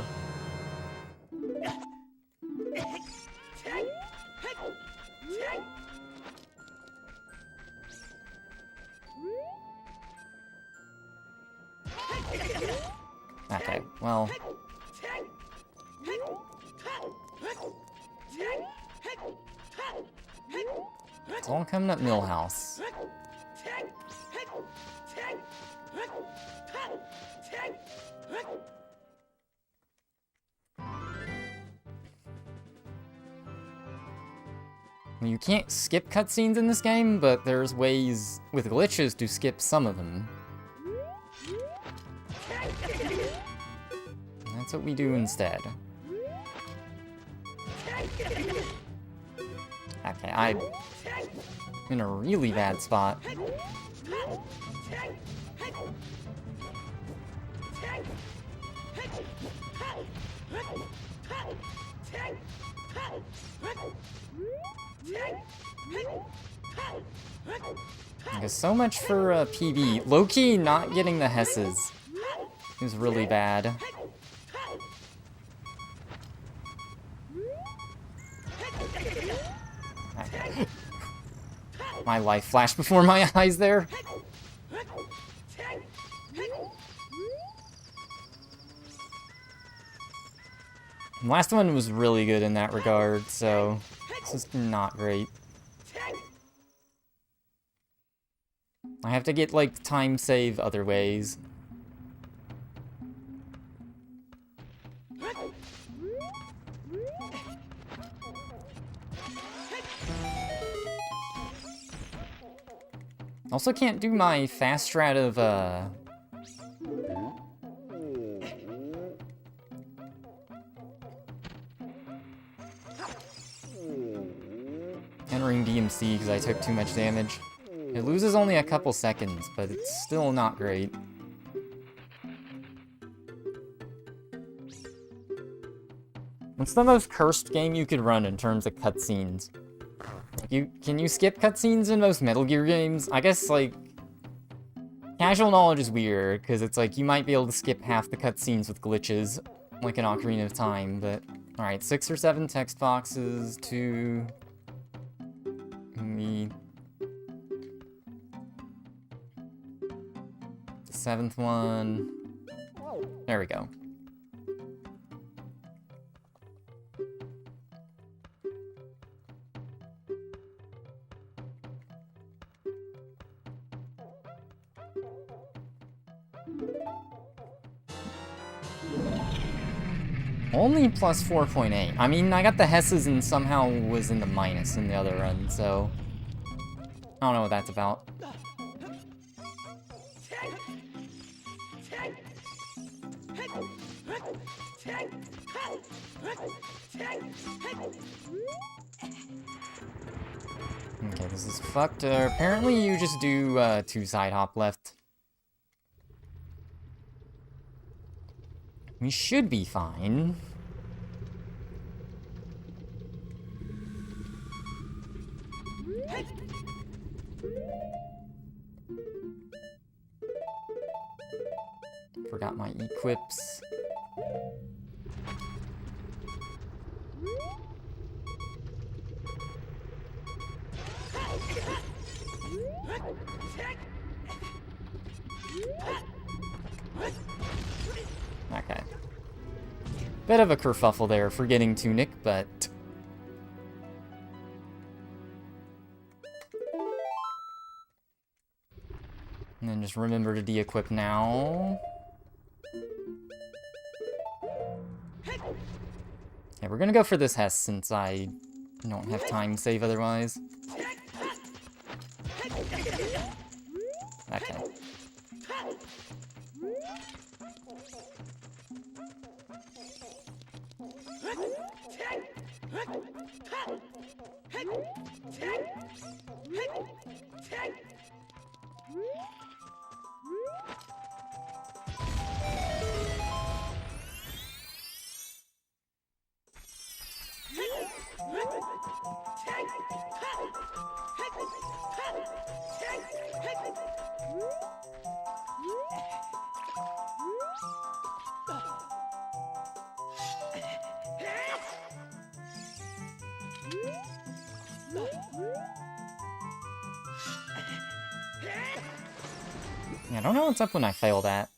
Okay, well... It's all coming up Millhouse. You can't skip cutscenes in this game, but there's ways with glitches to skip some of them. That's what we do instead. Okay, I'm in a really bad spot. Okay, so much for PB. Low-key not getting the Hesses is really bad. Okay. My life flashed before my eyes there. The last one was really good in that regard, so this is not great. I have to get, like, time save other ways. Also can't do my fast strat of, entering DMC because I took too much damage. It loses only a couple seconds, but it's still not great. What's the most cursed game you could run in terms of cutscenes? Can you skip cutscenes in most Metal Gear games? I guess, like, casual knowledge is weird, because it's like, you might be able to skip half the cutscenes with glitches, like in Ocarina of Time, but... Alright, 6 or 7 text boxes to... The 7th one... There we go. Only plus 4.8. I mean, I got the Hesses and somehow was in the minus in the other run, so... I don't know what that's about. Okay, this is fucked. Apparently you just do 2 side hop left. We should be fine. Forgot my equips. Okay. Bit of a kerfuffle there for getting Tunic, but... And then just remember to de-equip now. Yeah, we're gonna go for this Hess since I don't have time save otherwise. Okay. Yeah, I don't know what's up when I fail that.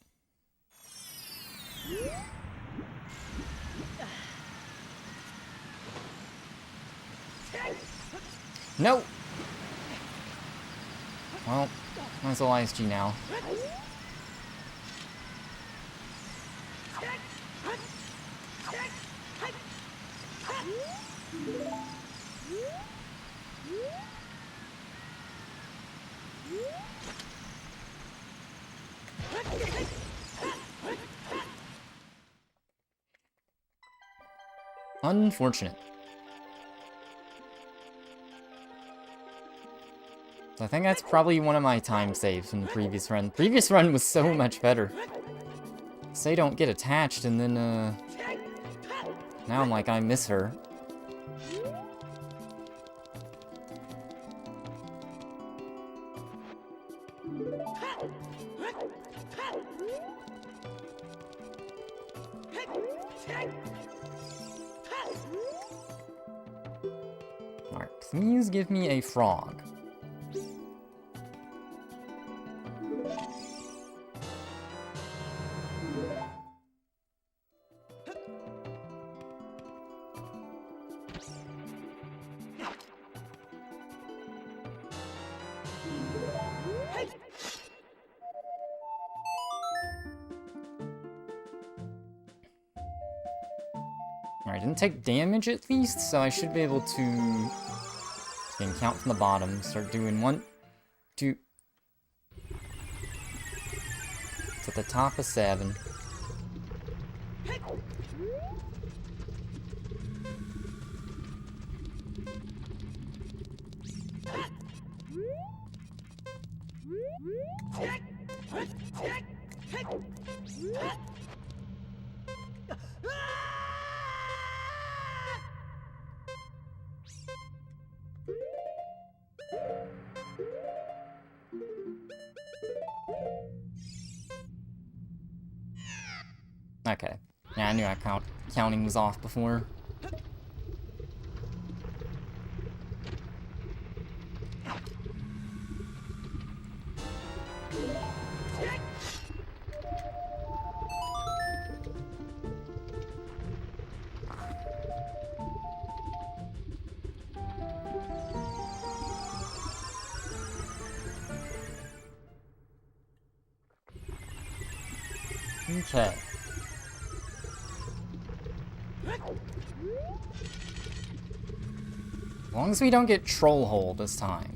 No! Well, might as well ISG now. Unfortunate. So I think that's probably one of my time saves from the previous run. The previous run was so much better. Say don't get attached and then, now I'm like, I miss her. Alright, please give me a frog. Alright, didn't take damage at least, so I should be able to again, count from the bottom. Start doing 1, 2. It's at the top of 7. Okay. Yeah, I knew counting was off before. Okay. As long as we don't get troll hole this time.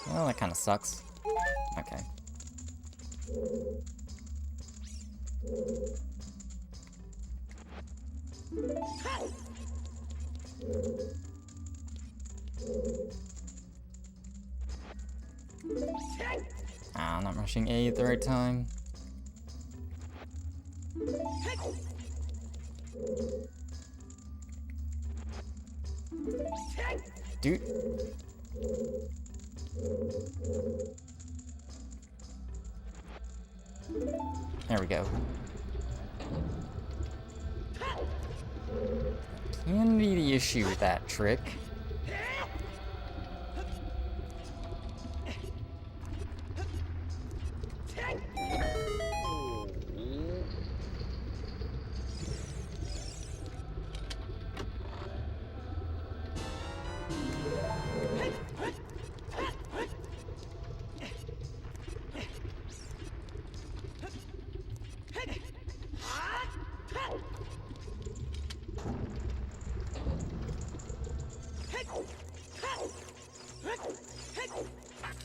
Well, that kind of sucks. Okay. Ah, I'm not rushing A at the right time. Dude. There we go. Can be the issue with that trick.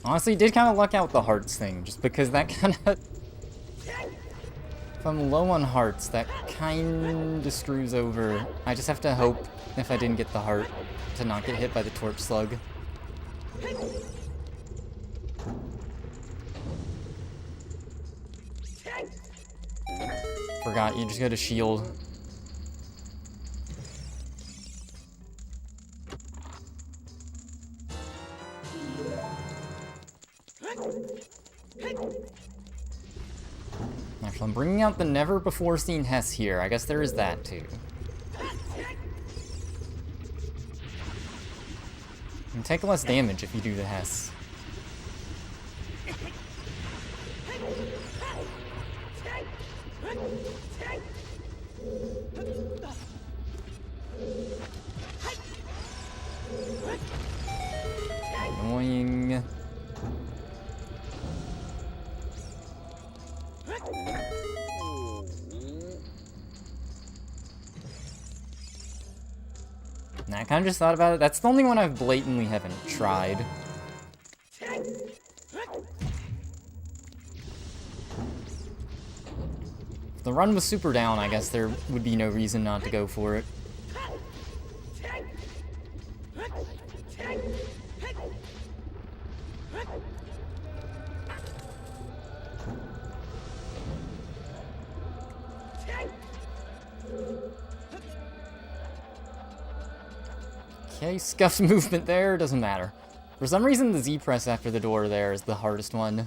Honestly, did kind of luck out with the hearts thing, just because that kind of... If I'm low on hearts, that kind of screws over. I just have to hope, if I didn't get the heart, to not get hit by the torch slug. Forgot, you just got a shield. Actually, I'm bringing out the never-before-seen Hess here. I guess there is that, too. You can take less damage if you do the Hess. Annoying. And I kind of just thought about it. That's the only one I've blatantly haven't tried. If the run was super down, I guess there would be no reason not to go for it. Okay, scuffed movement there, doesn't matter. For some reason, the Z press after the door there is the hardest one.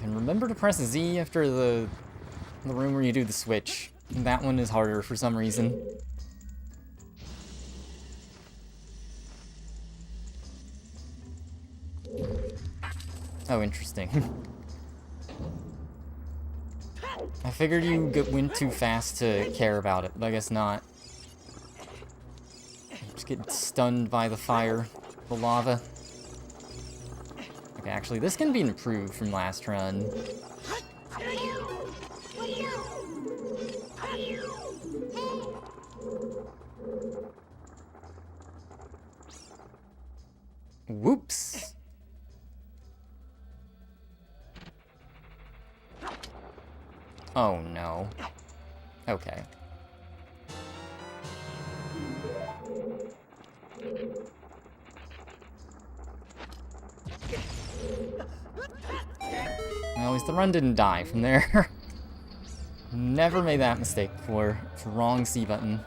And remember to press Z after the room where you do the switch. That one is harder for some reason. Oh, interesting. I figured you went too fast to care about it, but I guess not. Just get stunned by the fire, the lava. Okay, actually, this can be improved from last run. Whoops. Oh no. Okay. Well, at least the run didn't die from there. Never made that mistake before. It's the wrong C button.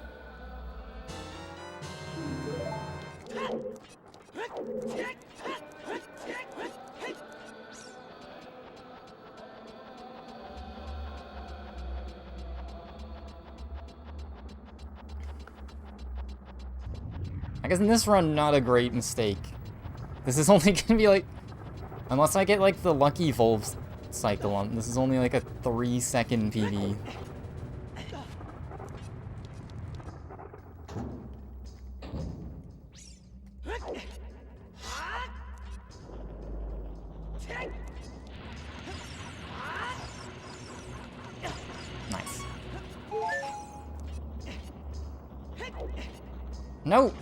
I guess in this run, not a great mistake. This is only gonna be like... Unless I get like the lucky Volv cycle on, this is only like a 3-second PB. Nice. No!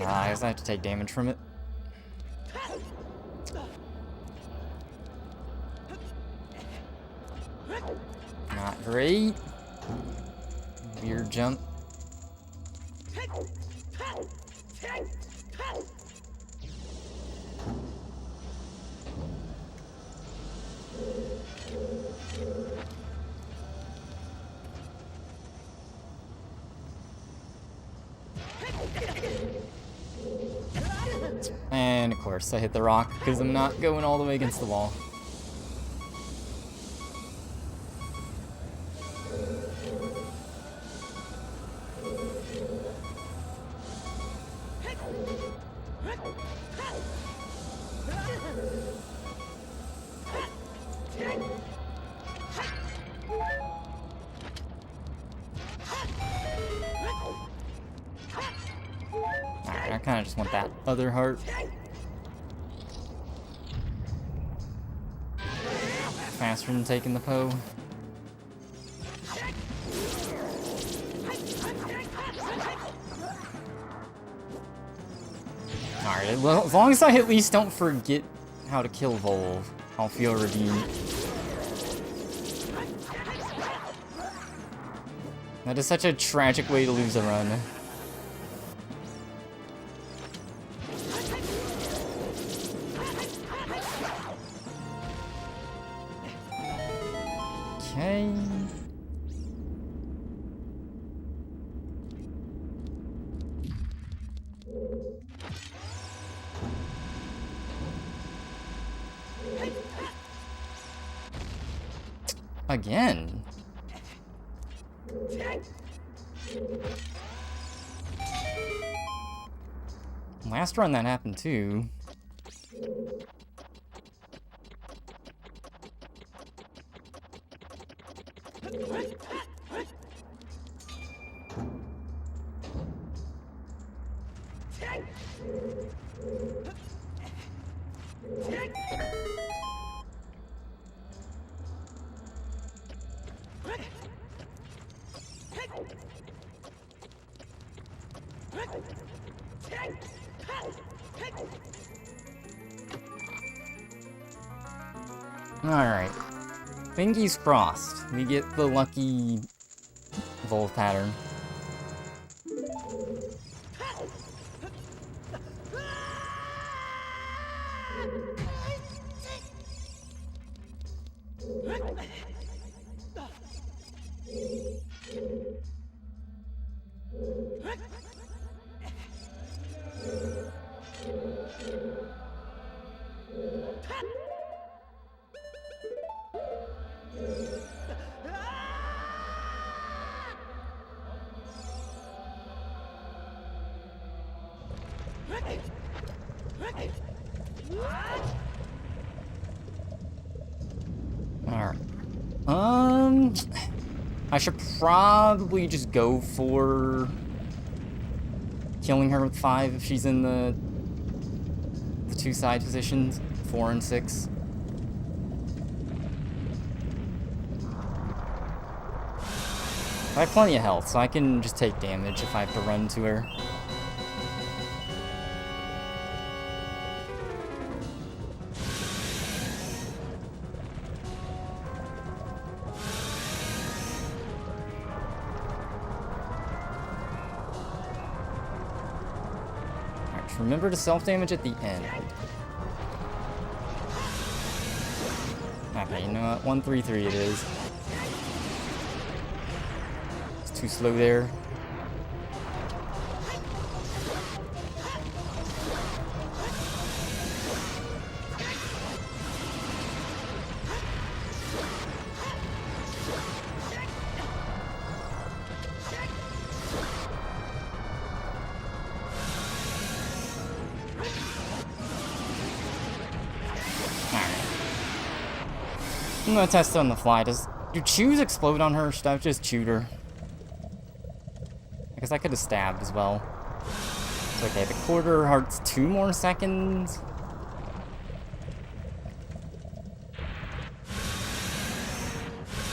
I guess I have to take damage from it. Not great. Weird jump. And of course, I hit the rock because I'm not going all the way against the wall. Alright, I kind of just want that other heart. Faster than taking the Poe. Alright, well, as long as I at least don't forget how to kill Volv, I'll feel redeemed. That is such a tragic way to lose a run. Okay. Again. Last run that happened too. Alright. Fingers crossed. We get the lucky Volv pattern. Alright. I should probably just go for killing her with 5 if she's in the 2 side positions, 4 and 6. I have plenty of health, so I can just take damage if I have to run to her. Alright, remember to self-damage at the end. Okay, you know what? 133 it is. Too slow there. Alright. I'm gonna test it on the fly. Do chews explode on her? Should I have just chewed her? I guess I could have stabbed as well. It's okay, the quarter heart's 2 more seconds.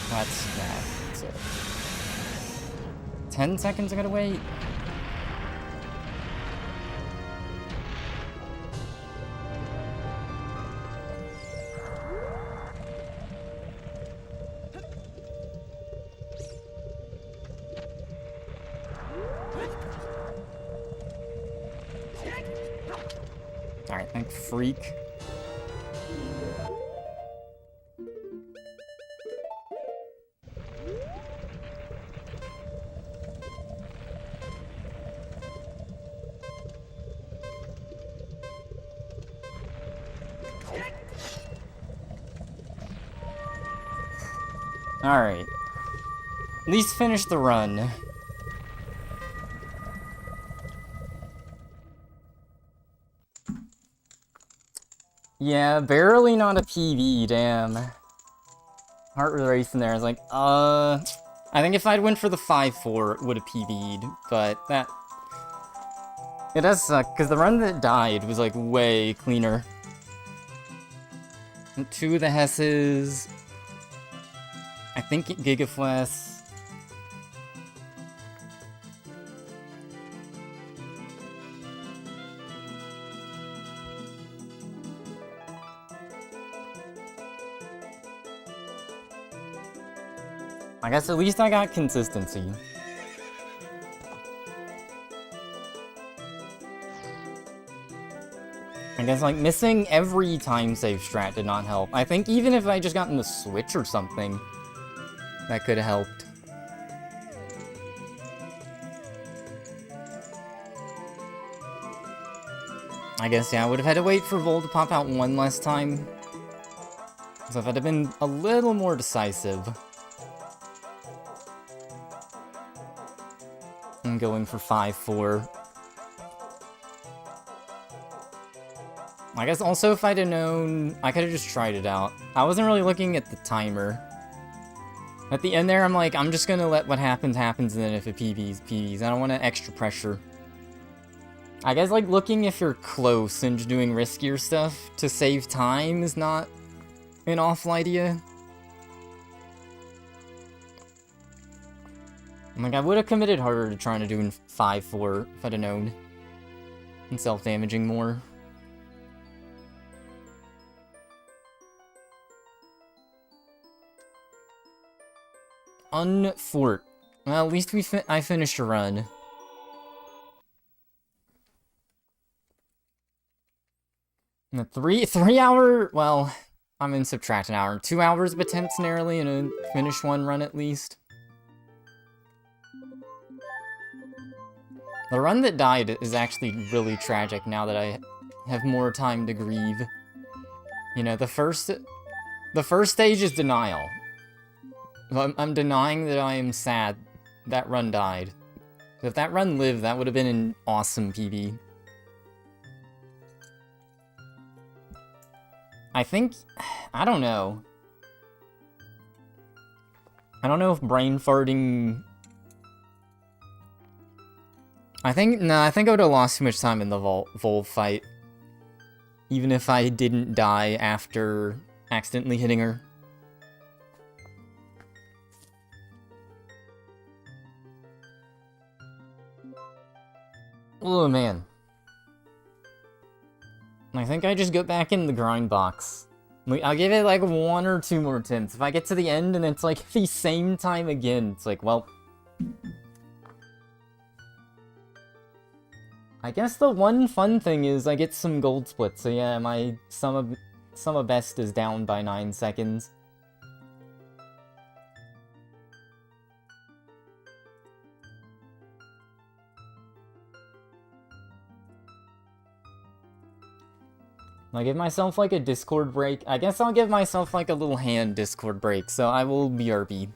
That's that. That's it. 10 seconds I gotta wait. Like, freak. Alright. At least finish the run. Yeah, barely not a PB, damn. Heart was racing there. I was like, I think if I'd went for the 5-4, it would have PB'd, but that... It does suck, because the run that died was, like, way cleaner. And 2 of the Hesses... I think Gigaflex... I guess at least I got consistency. I guess, like, missing every time save strat did not help. I think even if I just gotten the Switch or something, that could have helped. I guess, yeah, I would have had to wait for Vol to pop out one less time. So if I'd have been a little more decisive. I'm going for 5-4. I guess also if I'd have known, I could have just tried it out. I wasn't really looking at the timer. At the end there, I'm like, I'm just gonna let what happens, happens, and then if it PBs, PBs. I don't want extra pressure. I guess, like, looking if you're close and just doing riskier stuff to save time is not an awful idea. Like, I would have committed harder to trying to do 5-4 if I'd have known. And self-damaging more. Unfort. Well, at least I finished a run. And a 3 hour, well, I'm in subtract an hour. 2 hours of attempts narrowly and a finish one run at least. The run that died is actually really tragic now that I have more time to grieve. You know, the first stage is denial. I'm denying that I am sad that run died. If that run lived, that would have been an awesome PB. I think... I don't know. I don't know if brain farting... I think I would have lost too much time in the Vol fight. Even if I didn't die after accidentally hitting her. Oh man. I think I just go back in the grind box. I'll give it like 1 or 2 more attempts. If I get to the end and it's like the same time again, it's like, well... I guess the one fun thing is I get some gold splits, so yeah, my sum of best is down by 9 seconds. I give myself like a Discord break. I guess I'll give myself like a little hand Discord break, so I will BRB.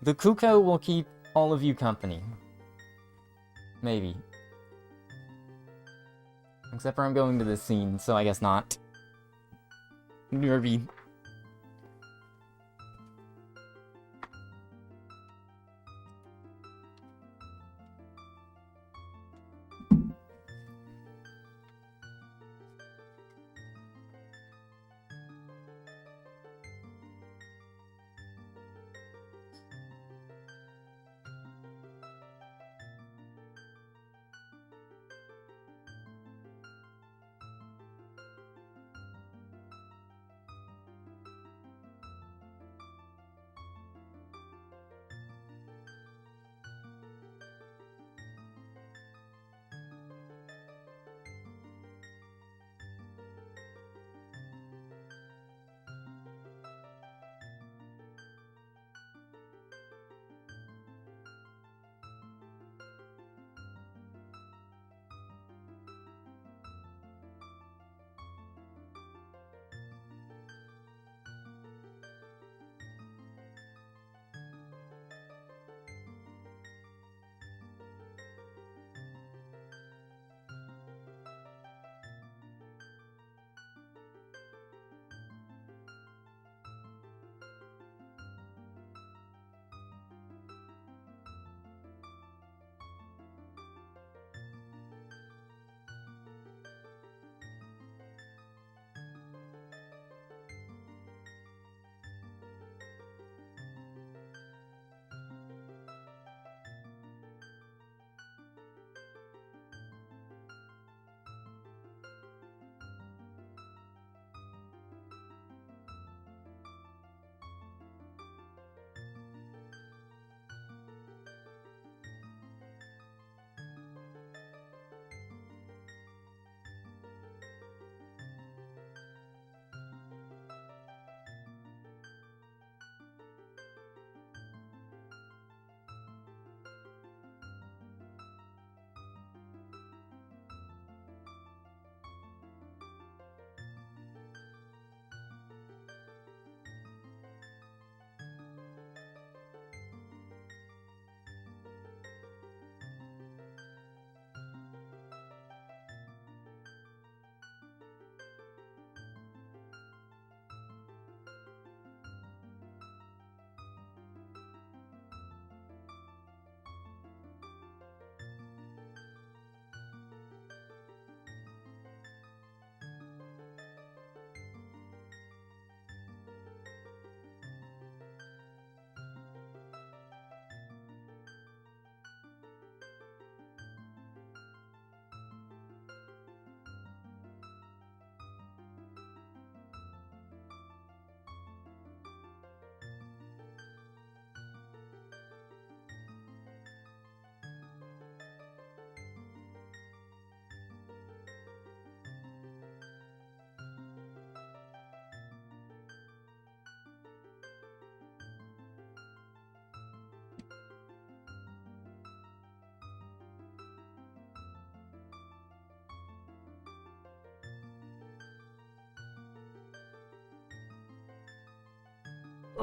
The Kuko will keep all of you company. Maybe. Except for I'm going to this scene, so I guess not. BRB.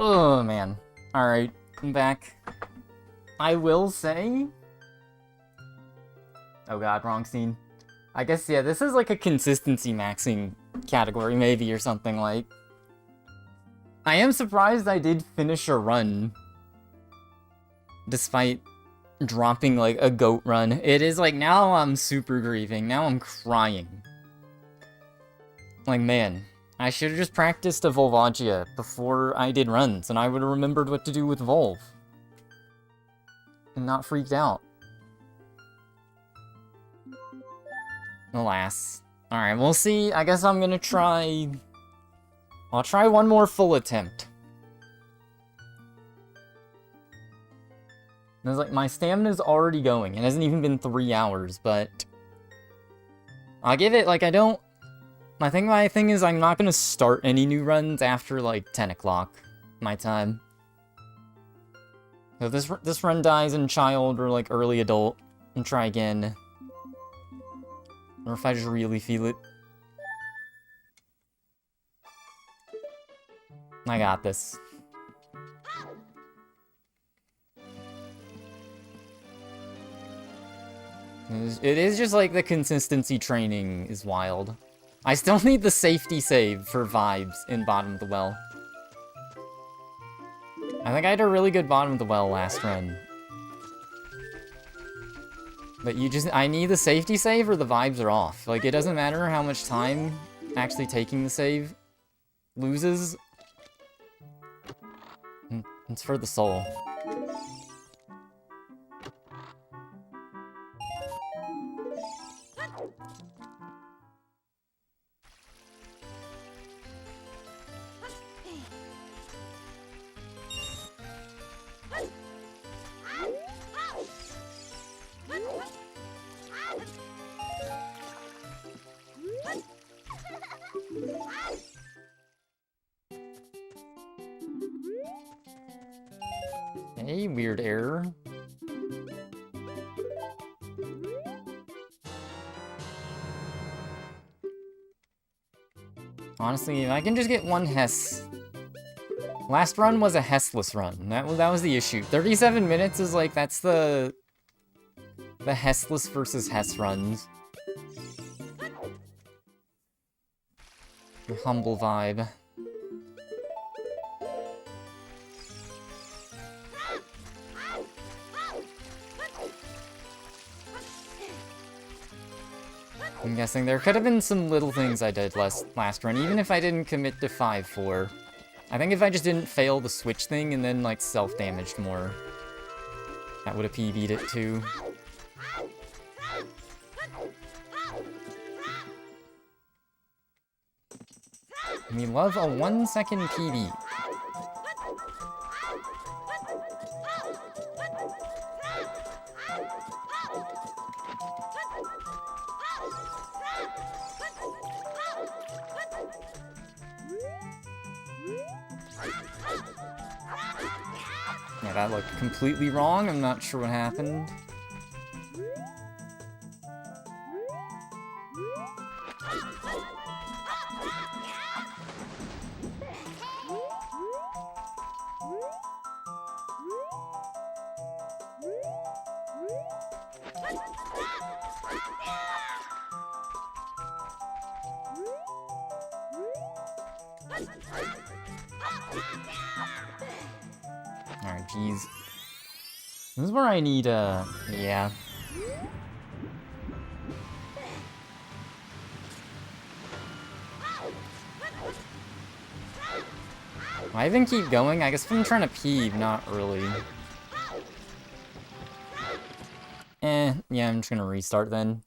Oh, man. Alright, I'm back. I will say... Oh god, wrong scene. I guess, yeah, this is like a consistency maxing category, maybe, or something like. I am surprised I did finish a run. Despite dropping, like, a goat run. It is like, now I'm super grieving. Now I'm crying. Like, man, I should have just practiced a Volvagia before I did runs, and I would have remembered what to do with Volv. And not freaked out. Alas. Alright, we'll see. I guess I'm gonna try... I'll try one more full attempt. It's like, my stamina's already going. It hasn't even been 3 hours, but... I'll give it, like, I don't... My thing is, I'm not gonna start any new runs after, like, 10 o'clock my time. So if this run dies in child or, like, early adult, and try again. Or if I just really feel it. I got this. It is just like the consistency training is wild. I still need the safety save for vibes in bottom of the well. I think I had a really good bottom of the well last run. But I need the safety save or the vibes are off. Like, it doesn't matter how much time actually taking the save loses. It's for the soul. Hey, weird error. Honestly, if I can just get one Hess. Last run was a Hessless run. That was the issue. 37 minutes is like, that's the Hessless versus Hess runs. The humble vibe. I'm guessing there could have been some little things I did last run, even if I didn't commit to 5-4. I think if I just didn't fail the switch thing and then, like, self-damaged more, that would have PB'd it too. We love a 1-second PB. Yeah, that looked completely wrong. I'm not sure what happened. Alright, jeez. This is where I need, yeah. I even keep going? I guess if I'm trying to peeve, not really. Yeah, I'm just gonna restart then.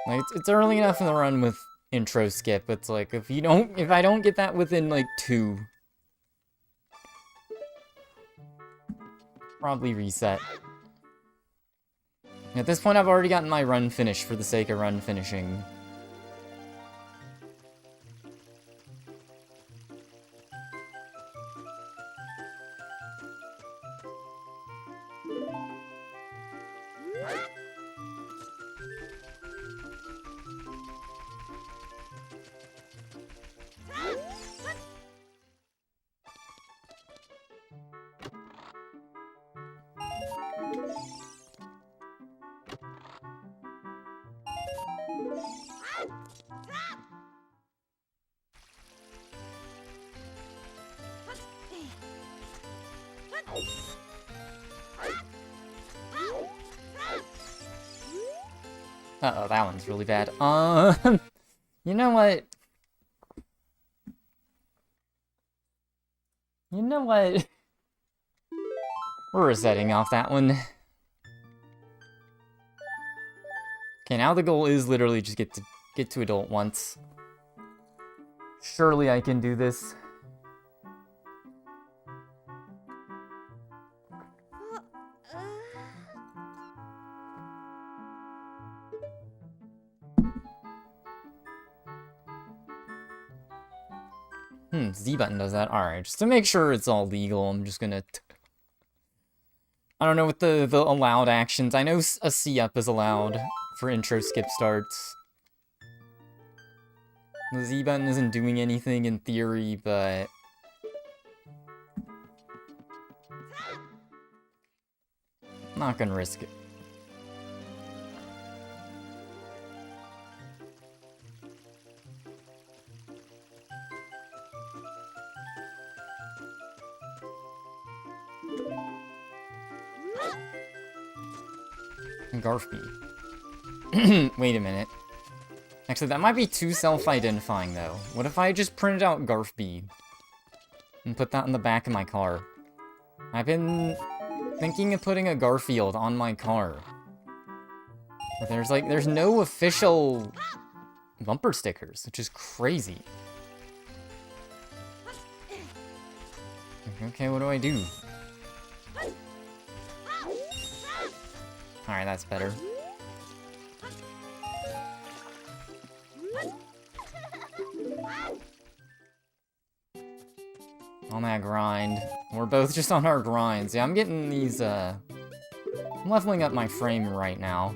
Like, it's early enough in the run with intro skip. It's like, if I don't get that within, like, 2... Probably reset. At this point, I've already gotten my run finished for the sake of run finishing. Uh-oh, that one's really bad. You know what? You know what? We're resetting off that one. Okay, now the goal is literally just get to adult once. Surely I can do this. Z button does that. Alright, just to make sure it's all legal, I'm just gonna... I don't know what the allowed actions... I know a C-up is allowed for intro skip starts. The Z button isn't doing anything in theory, but... I'm not gonna risk it. Garfby. Wait a minute. Actually, that might be too self-identifying, though. What if I just printed out Garfby and put that in the back of my car? I've been thinking of putting a Garfield on my car. But there's no official bumper stickers, which is crazy. Okay, what do I do? Alright, that's better. On that grind. We're both just on our grinds. Yeah, I'm getting these, I'm leveling up my frame right now.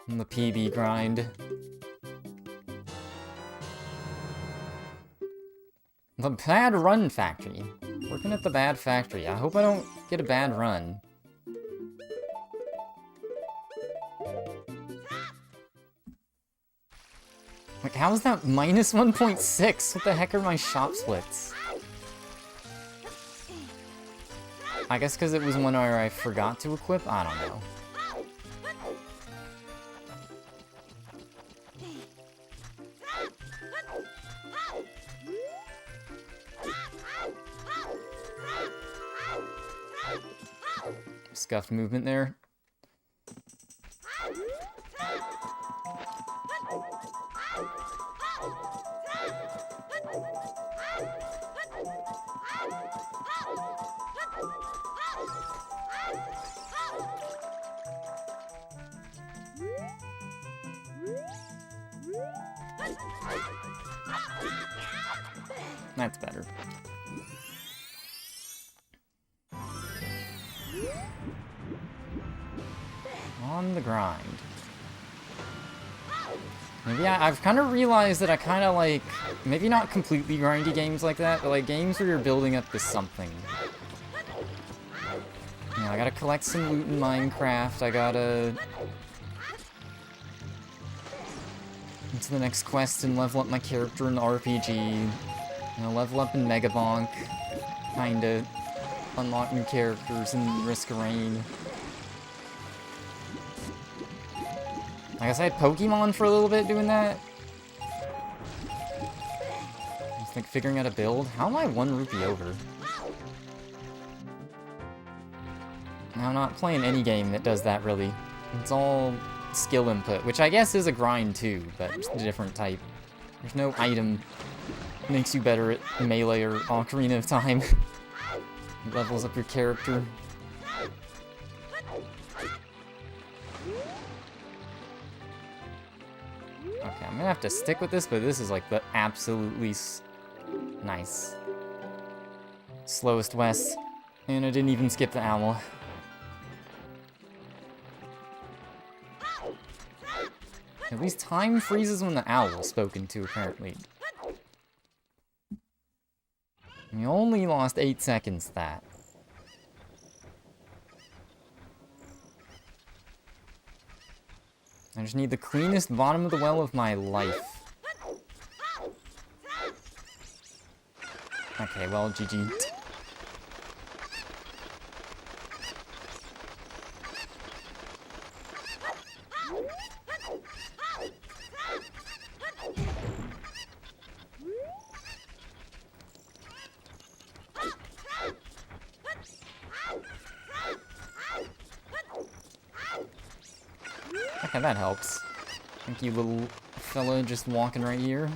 On the PB grind. The bad run factory. Working at the bad factory. I hope I don't get a bad run. Like, how is that minus 1.6? What the heck are my shop splits? I guess because it was one where I forgot to equip? I don't know. Scuffed movement there. That's better. On the grind. Maybe I've kind of realized that I kind of like, maybe not completely grindy games like that, but like games where you're building up to something. You know, I gotta collect some loot in Minecraft, I gotta... into the next quest and level up my character in the RPG. You know, level up in Megabonk. Kinda unlock new characters in Risk of Rain. I guess I had Pokemon for a little bit doing that. Just like figuring out a build. How am I 1 rupee over? Now I'm not playing any game that does that really. It's all skill input, which I guess is a grind too, but just a different type. There's no item that makes you better at Melee or Ocarina of Time. It levels up your character. Okay, I'm gonna have to stick with this, but this is like the absolutely nice. Slowest West. And I didn't even skip the owl. At least time freezes when the owl is spoken to, apparently. You only lost 8 seconds to that. I just need the cleanest bottom of the well of my life. Okay, well, GG. Okay, that helps. Thank you, little fella just walking right here.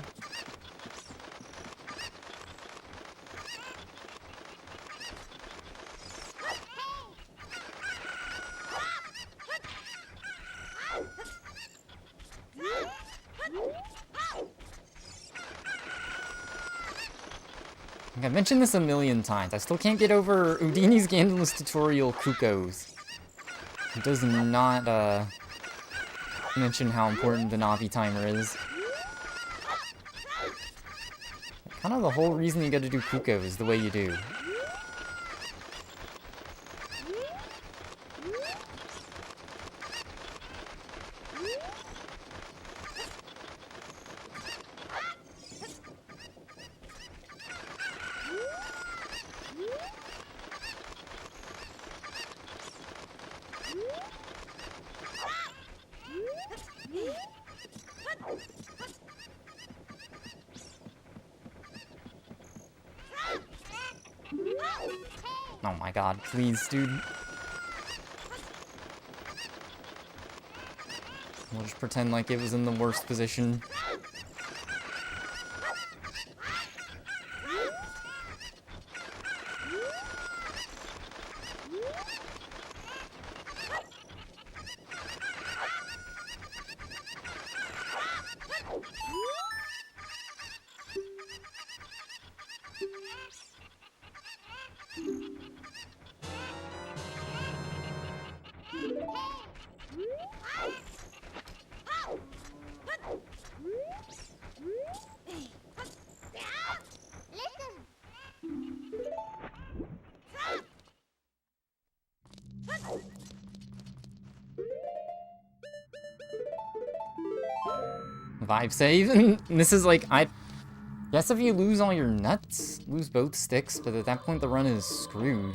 Like, I've mentioned this a million times. I still can't get over Udini's Ganonless tutorial Kuko's. He does not, mention how important the Navi timer is. Kind of the whole reason you gotta do Kuko is the way you do. Oh my god, please, dude. We'll just pretend like it was in the worst position. Vibe save. This is like, I guess if you lose all your nuts, lose both sticks, but at that point the run is screwed.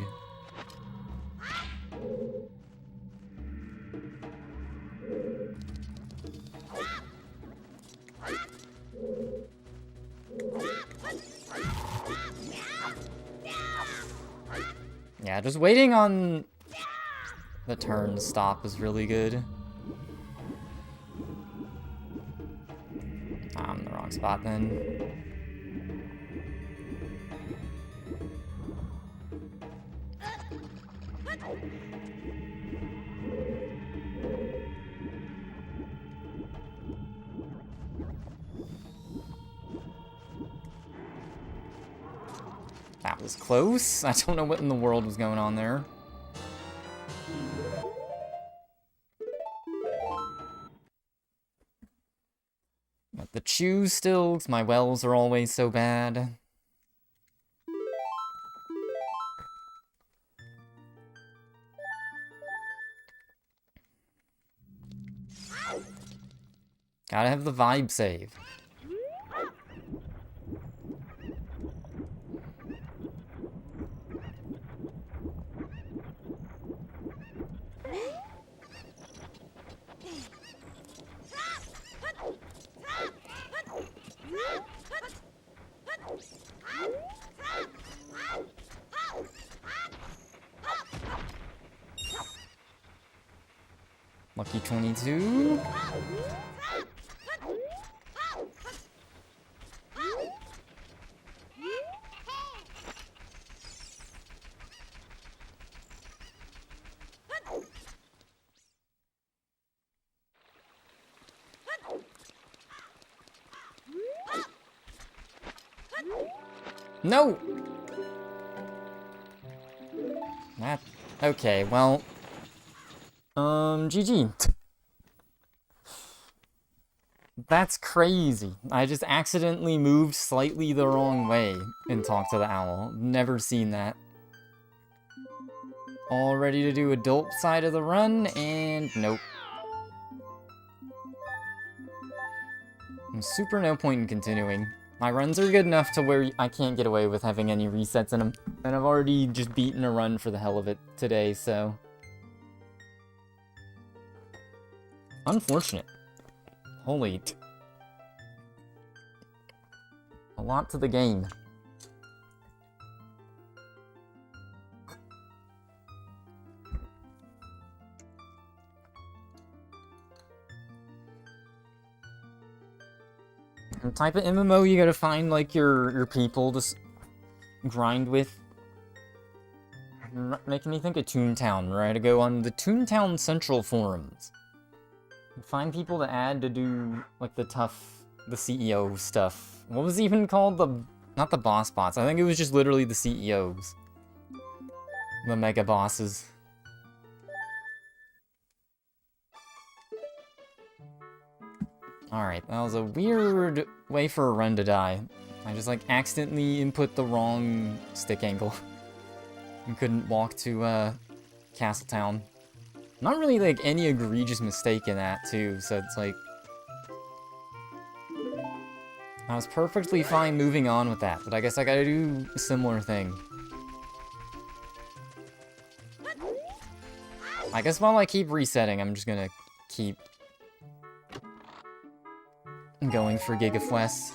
Yeah, just waiting on the turn stop is really good. I'm in the wrong spot then. That was close. I don't know what in the world was going on there. Got the chew still, 'cause my wells are always so bad. Gotta have the vibe save. Lucky 22. No! That... Okay, well... GG. That's crazy. I just accidentally moved slightly the wrong way and talked to the owl. Never seen that. All ready to do adult side of the run, and nope. Super no point in continuing. My runs are good enough to where I can't get away with having any resets in them. And I've already just beaten a run for the hell of it today, so... Unfortunate. Holy... A lot to the game. The type of MMO you gotta find, like, your people to grind with. Making me think of Toontown, where I had to go on the Toontown Central forums. Find people to add to do, like, the CEO stuff. What was it even called? Not the boss bots. I think it was just literally the CEOs. The mega bosses. Alright, that was a weird way for a run to die. I just, like, accidentally input the wrong stick angle. And couldn't walk to, Castletown. Not really, like, any egregious mistake in that, too, so it's like... I was perfectly fine moving on with that, but I guess I gotta do a similar thing. I guess while I keep resetting, I'm just gonna keep... going for Gigafwest.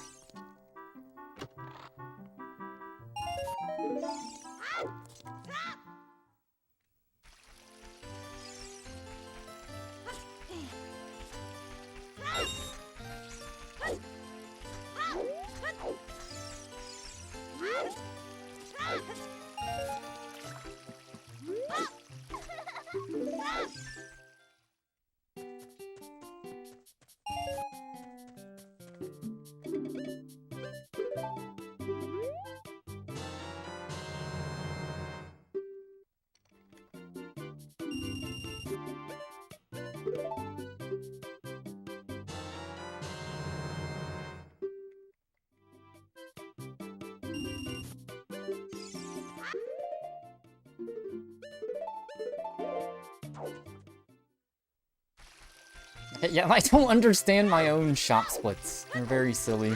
Yeah, I don't understand my own shop splits. They're very silly.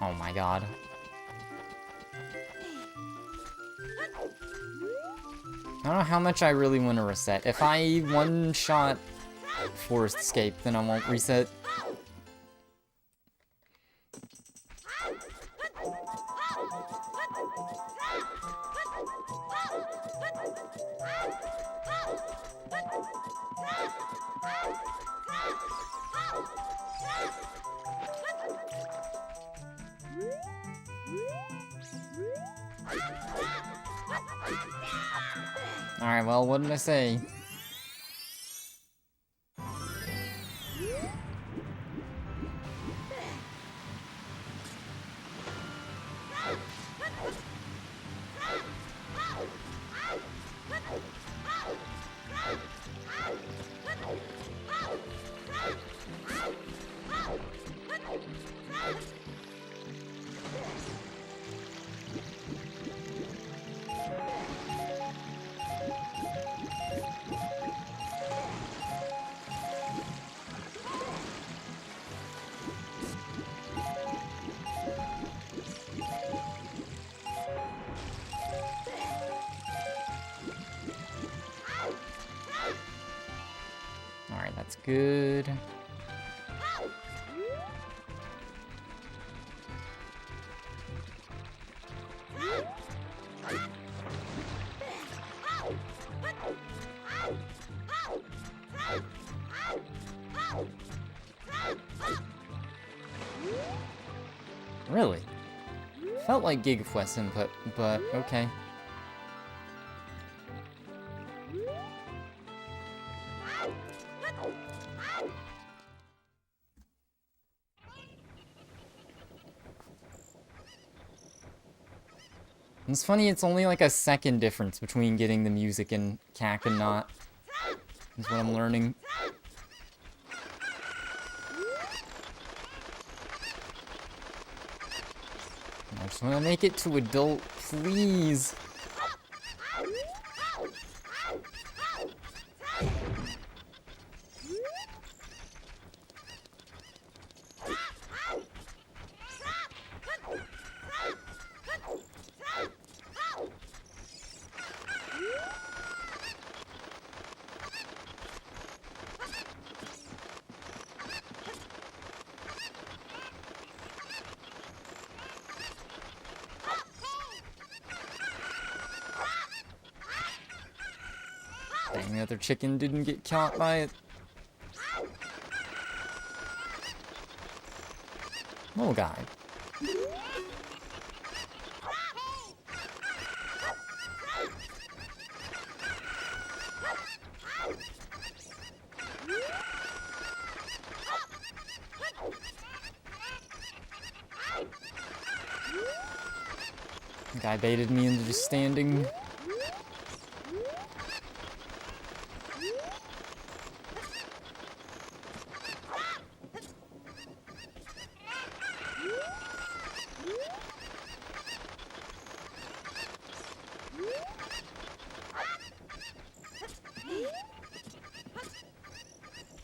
Oh my god. I don't know how much I really want to reset. If I one-shot Forest Escape, then I won't reset. Alright, well, what did I say? Alright, that's good. Really? Felt like Gigafwest input, but okay. It's funny, it's only like a second difference between getting the music in CAC and not. Is what I'm learning. just want to make it to adult, please. Dang, the other chicken didn't get caught by it. Little guy. The guy baited me into just standing.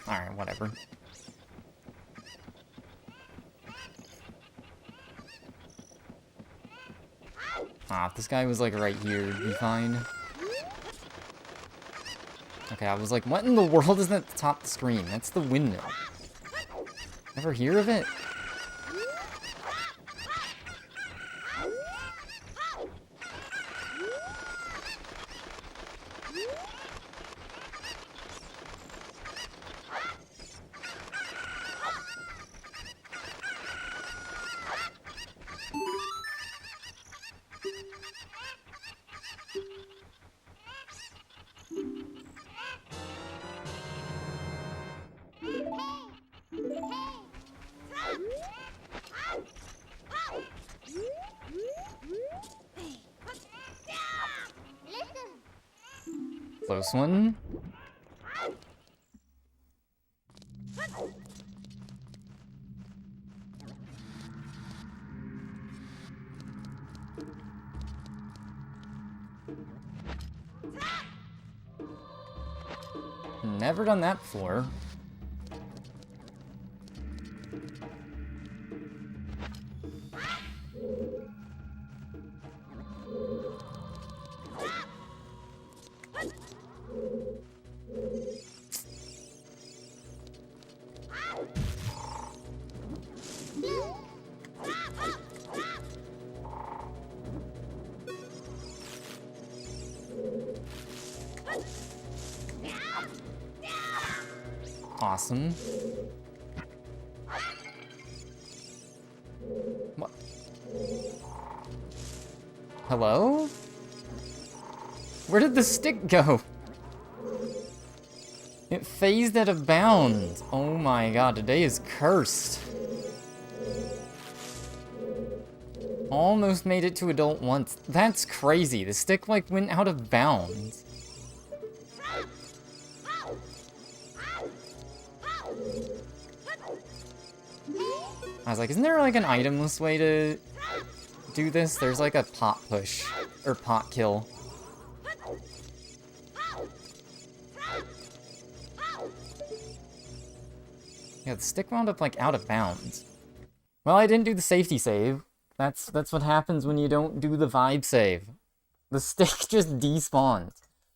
Alright, whatever. Ah, if this guy was like right here, it'd be fine. Okay, I was like, what in the world is that at the top of the screen? That's the windmill. Ever hear of it? Close one. Never done that before. Awesome. What? Hello? Where did the stick go? It phased at a bound. Oh my god, today is cursed. Almost made it to adult once. That's crazy. The stick like went out of bounds. I was like, isn't there like an itemless way to do this? There's like a pot push, or pot kill. Yeah, the stick wound up like out of bounds. Well, I didn't do the safety save. That's what happens when you don't do the vibe save. The stick just despawned.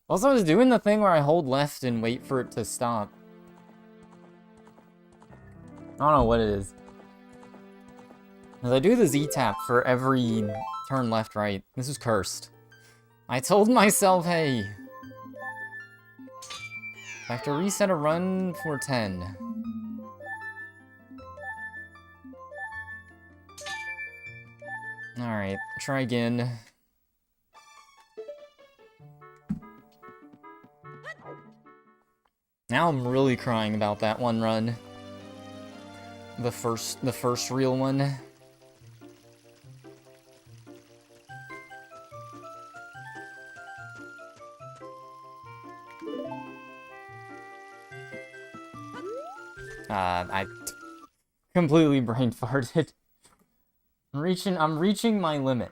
Also, I was doing the thing where I hold left and wait for it to stop. I don't know what it is. As I do the Z-tap for every turn left, right. This is cursed. I told myself, hey. I have to reset a run for 10. Alright, try again. Now I'm really crying about that one run. The first real one. I completely brain farted. reaching my limit.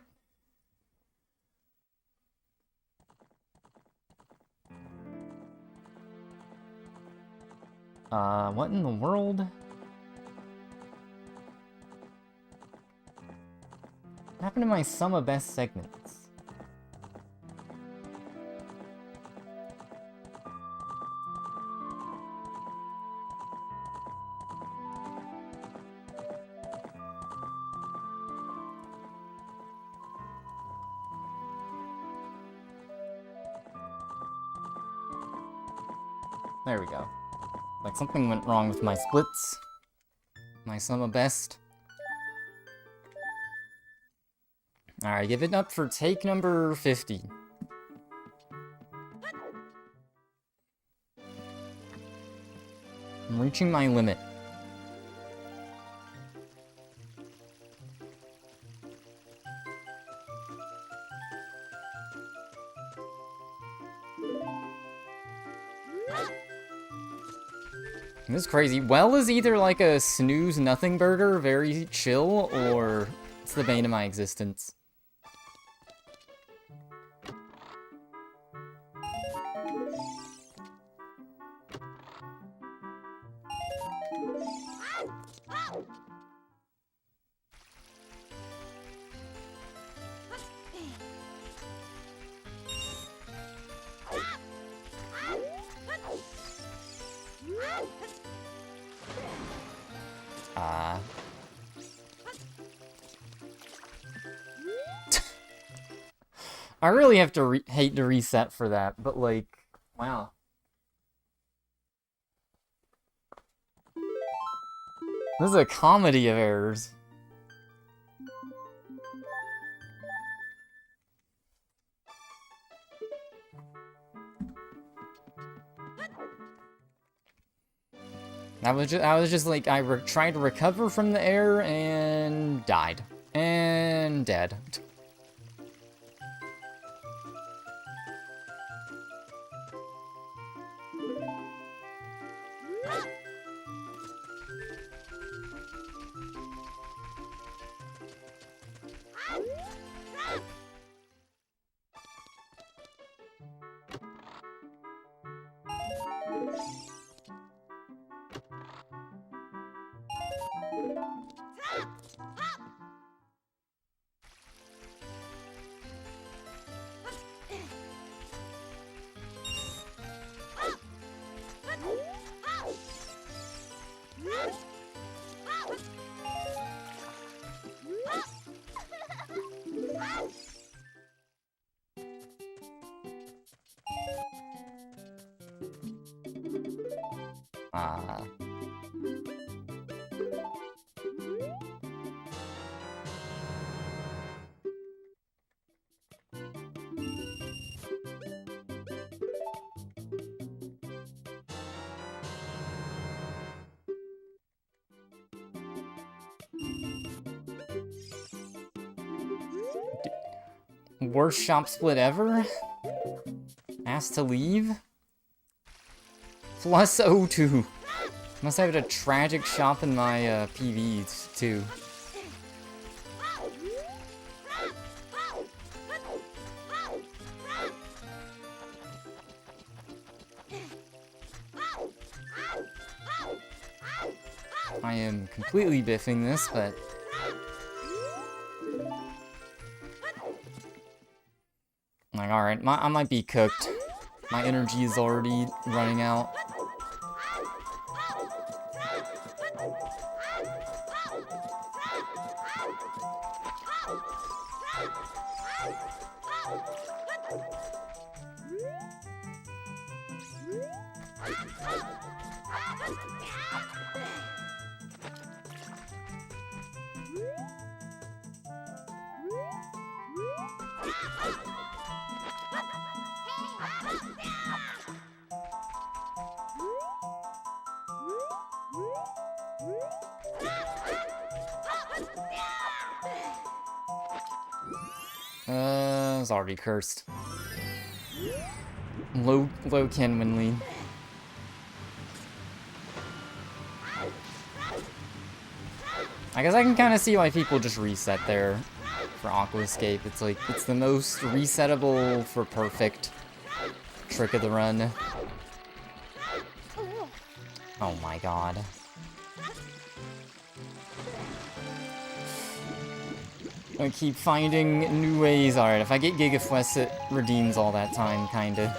What in the world? What happened to my sum of best segments? There we go. Like something went wrong with my splits. My sum of best. Alright, give it up for take number 50. I'm reaching my limit. This is crazy. Well is either like a snooze nothing burger, very chill, or it's the bane of my existence. I really have to hate to reset for that, but like, wow. This is a comedy of errors. I was just like, I tried to recover from the error and died. And dead. Worst shop split ever? Asked to leave? Plus 02. Must have a tragic shop in my PVs, too. I am completely biffing this, but... like, alright, I might be cooked. My energy is already running out. It's already cursed. Low Kenwin lead. I guess I can kind of see why people just reset there for Aqua Escape. It's like, it's the most resettable for perfect trick of the run. Oh my god. I keep finding new ways. Alright, if I get Gigafwest, it redeems all that time, kinda.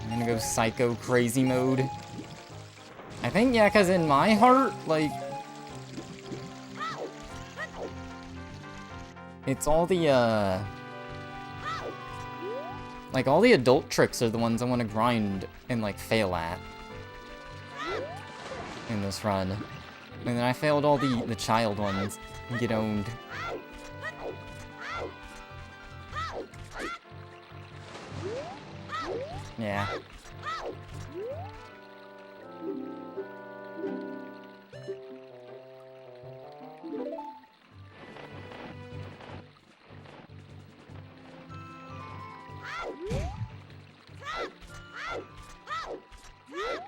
I'm gonna go psycho crazy mode. I think, yeah, because in my heart, like... It's all the, like, all the adult tricks are the ones I want to grind and, like, fail at in this run. And then I failed all the child ones and get owned. Yeah.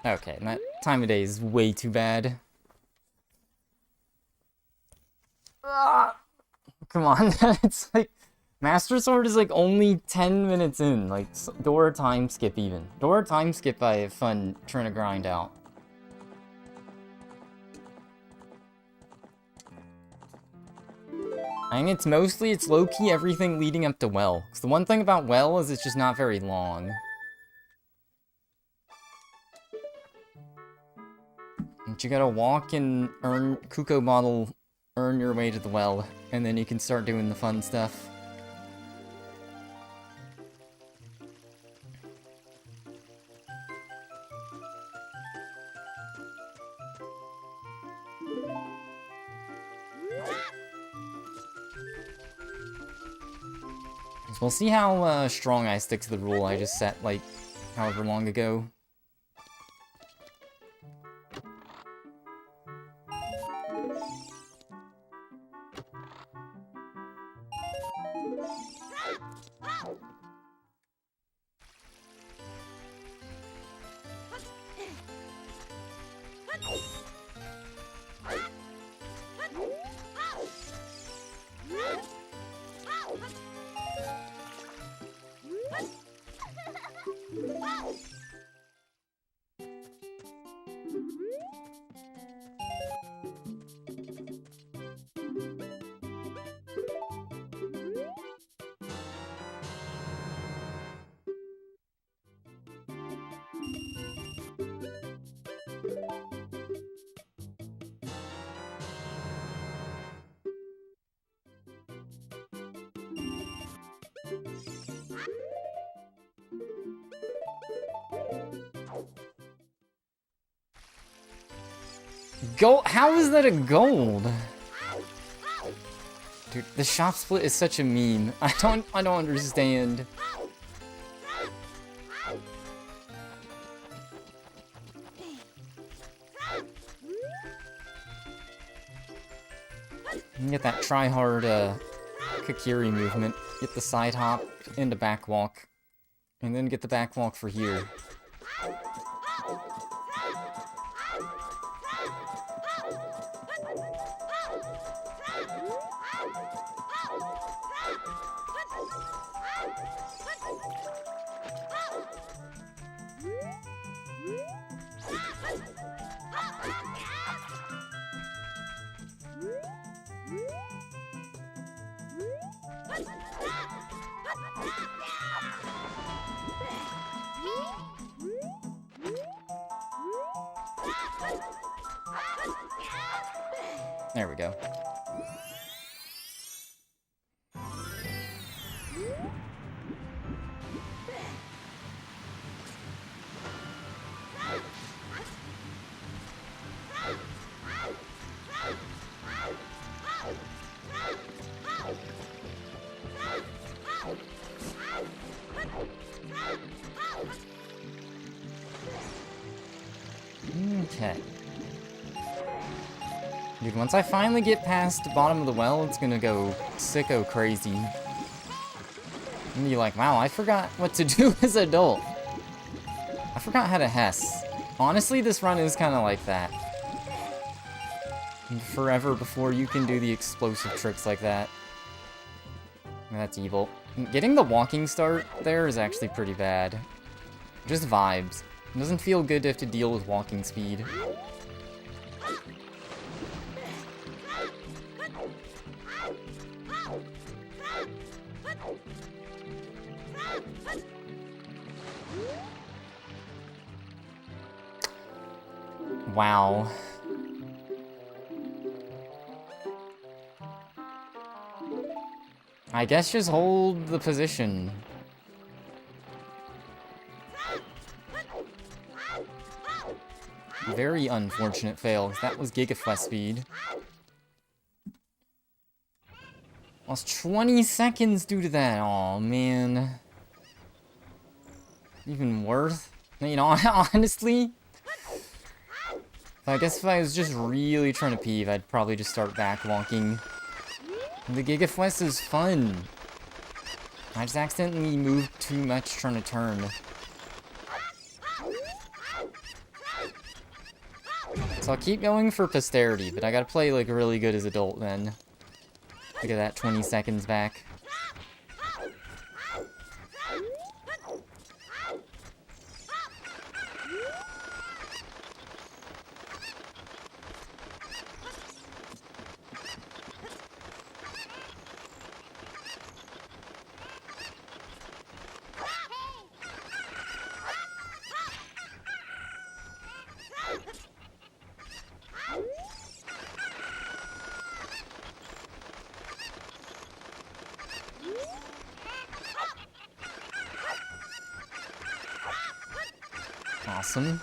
Okay, and that time of day is way too bad. Come on, it's like... Master Sword is like only 10 minutes in, like door time skip even. Door time skip I have fun trying to grind out. I think it's mostly, it's low-key everything leading up to Well. Because the one thing about Well is it's just not very long. But you gotta walk and earn Kuko Bottle, earn your way to the Well, and then you can start doing the fun stuff. So we'll see how strong I stick to the rule I just set, like, however long ago. Gold? How is that a gold? Dude, the shop split is such a meme. I don't understand. You can get that try-hard Kakiri movement. Get the side hop into back walk. And then get the back walk for here. There we go. Okay. Dude, once I finally get past the bottom of the well, it's gonna go sicko crazy. And be like, wow, I forgot what to do as an adult. I forgot how to Hess. Honestly, this run is kind of like that. Forever before you can do the explosive tricks like that. That's evil. Getting the walking start there is actually pretty bad. Just vibes. It doesn't feel good to have to deal with walking speed. Wow. I guess just hold the position. Very unfortunate fail, 'cause that was Gigafest speed. Lost 20 seconds due to that. Aw, man. Even worse? You know, honestly, I guess if I was just really trying to peeve, I'd probably just start backwalking. The Gigafest is fun. I just accidentally moved too much trying to turn. So I'll keep going for posterity, but I gotta play like really good as adult then. Look at that, 20 seconds back. Awesome.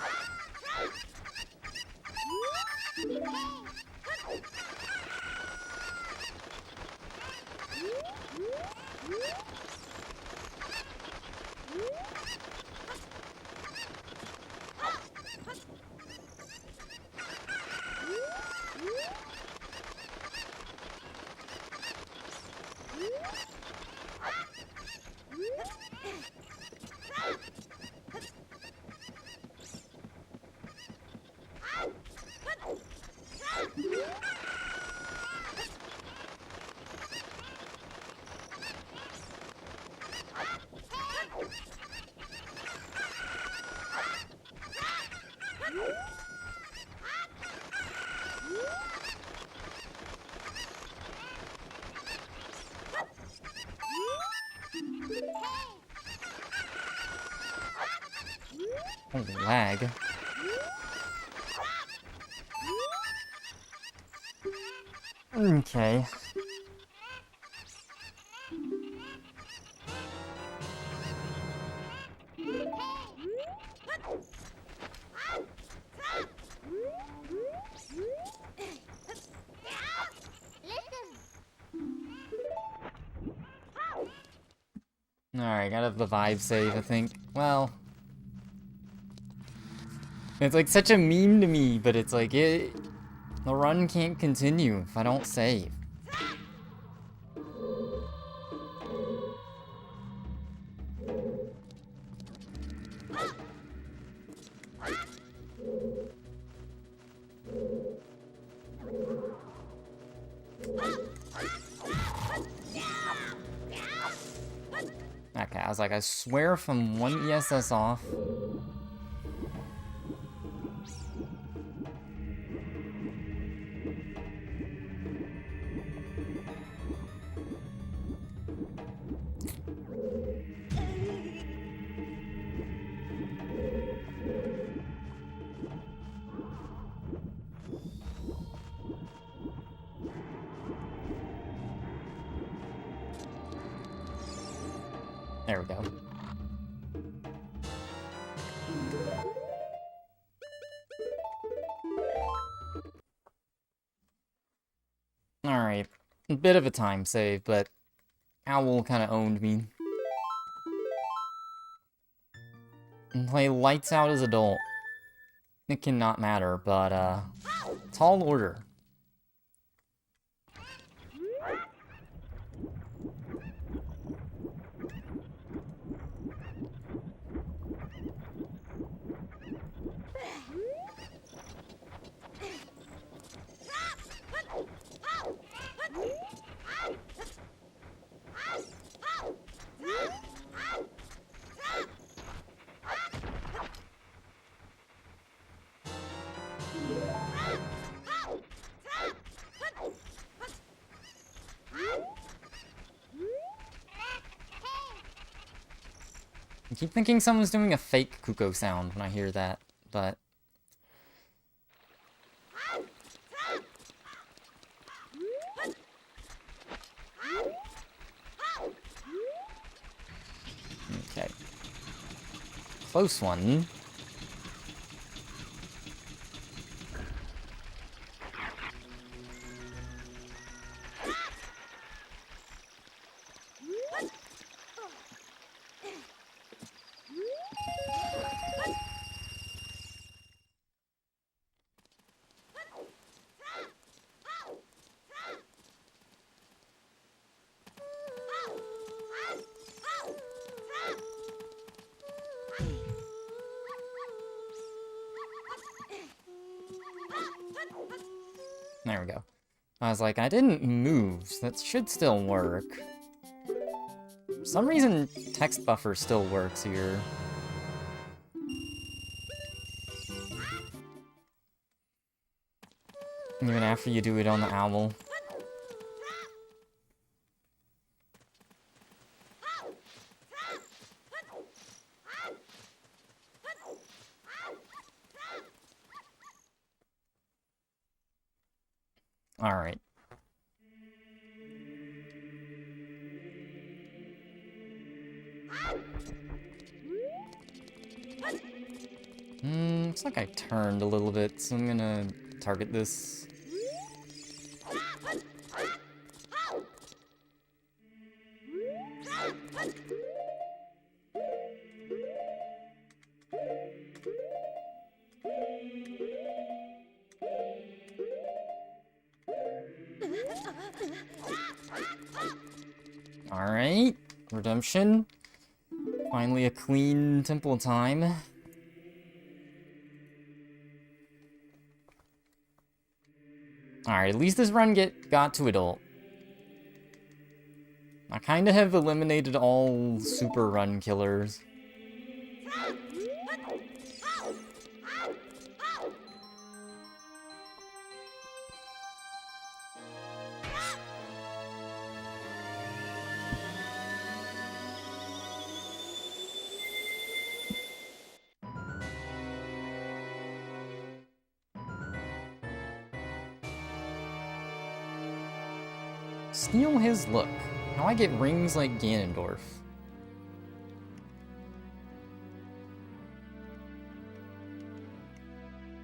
Oh, lag. Okay. Alright, gotta have the vibe save, I think. Well, it's like such a meme to me, but it's like the run can't continue if I don't save. Okay, I was like, I swear if I'm one ESS off. There we go. Alright, a bit of a time save, but Owl kind of owned me. And play lights out as adult. It cannot matter, but tall order. keep thinking someone's doing a fake Kuko sound when I hear that, but... Okay. Close one. There we go. I was like, I didn't move, so that should still work. For some reason, text buffer still works here. Even after you do it on the owl. Alright. Looks like I turned a little bit, so I'm gonna target this. Alright, redemption. Finally a clean temple time. Alright, at least this run got to adult. I kinda have eliminated all super run killers. Steal his look. How I get rings like Ganondorf.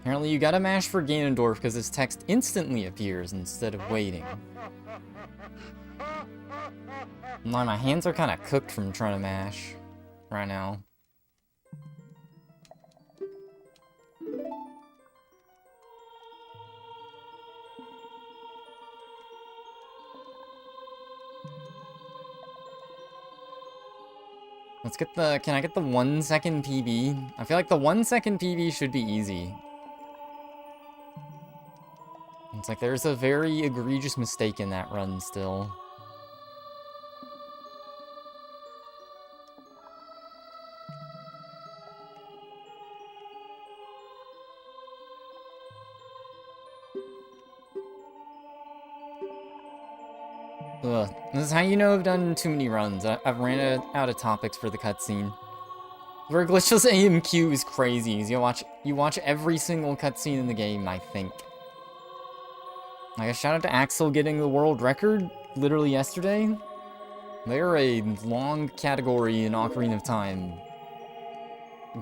Apparently you gotta mash for Ganondorf because his text instantly appears instead of waiting. My hands are kind of cooked from trying to mash right now. Let's get the, can I get the 1 second PB? I feel like the 1 second PB should be easy. It's like there's a very egregious mistake in that run still. Ugh. This is how you know I've done too many runs. I've ran out of topics for the cutscene. Where glitchless AMQ is crazy. You watch every single cutscene in the game, I think. Like, a shout out to Axel getting the world record literally yesterday. They're a long category in Ocarina of Time.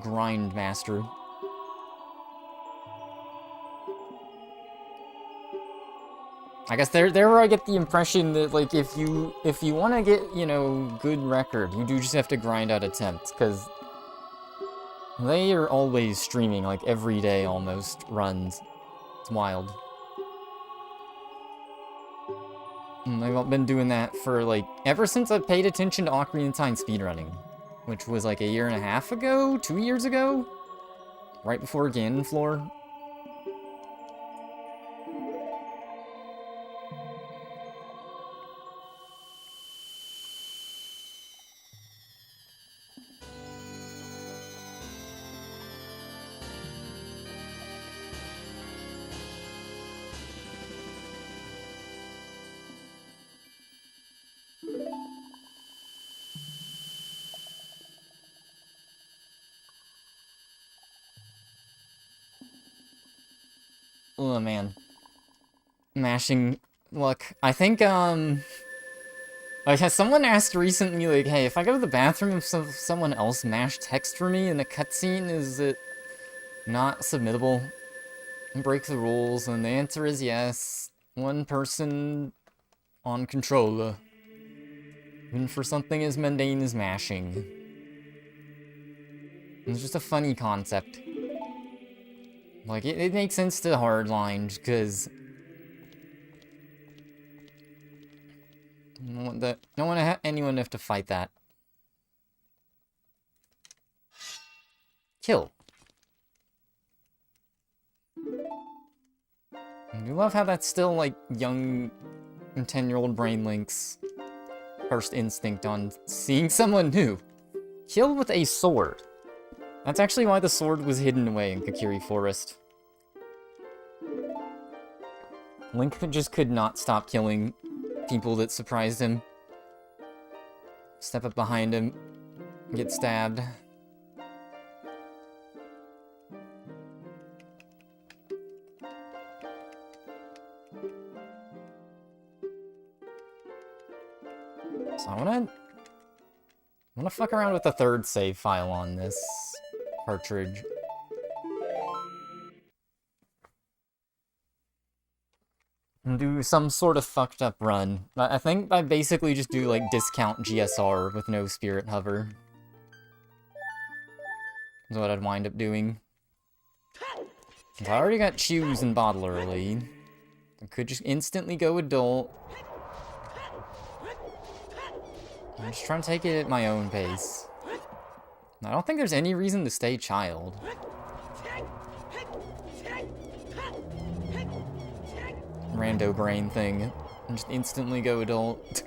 Grind master. I guess there where I get the impression that, like, if you want to get, you know, good record, you do just have to grind out attempts, because they are always streaming, like, every day almost, runs. It's wild. And they've been doing that for, like, ever since I paid attention to Ocarina of Time speedrunning, which was, like, 1.5 years ago? 2 years ago? Right before Ganonflore. Oh, man. Mashing luck. I think, like, has someone asked recently, like, hey, if I go to the bathroom and someone else mashed text for me in a cutscene, is it not submittable? Break the rules? And the answer is yes. One person on controller. Even for something as mundane as mashing. It's just a funny concept. Like, it makes sense to hardline, because don't want anyone have to fight that. Kill. I love how that's still, like, young 10-year-old brain Link's first instinct on seeing someone new. Kill with a sword. That's actually why the sword was hidden away in Kokiri Forest. Link just could not stop killing people that surprised him. Step up behind him, get stabbed. So I wanna fuck around with the third save file on this cartridge. And do some sort of fucked up run. I think I basically just do like discount GSR with no spirit hover. Is what I'd wind up doing. I already got Choose and Bottle early. I could just instantly go adult. I'm just trying to take it at my own pace. I don't think there's any reason to stay child. Rando brain thing. And just instantly go adult.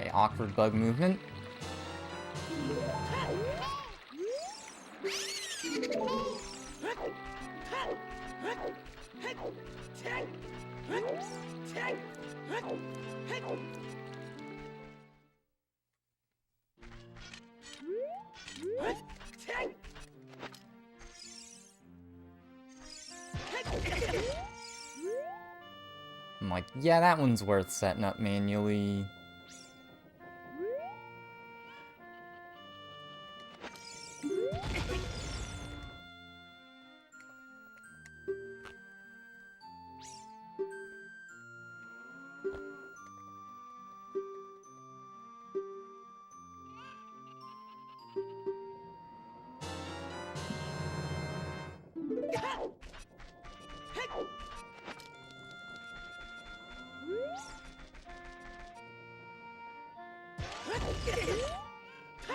Okay, awkward bug movement. I'm like, yeah, that one's worth setting up manually.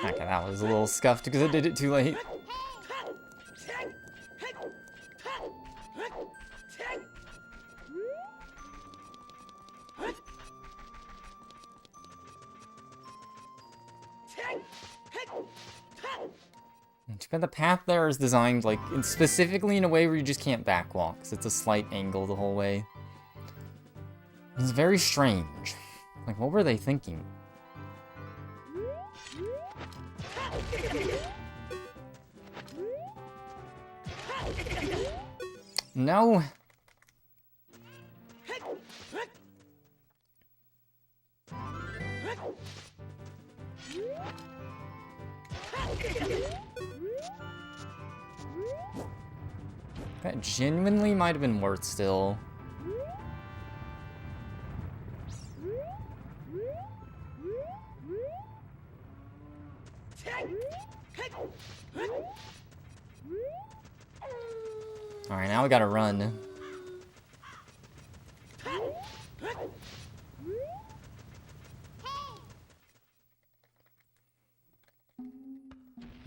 Okay, that was a little scuffed because I did it too late. Too bad the path there is designed, like, specifically in a way where you just can't backwalk, because it's a slight angle the whole way. It's very strange. Like, what were they thinking? No! That genuinely might have been worth still. Alright, now we gotta run.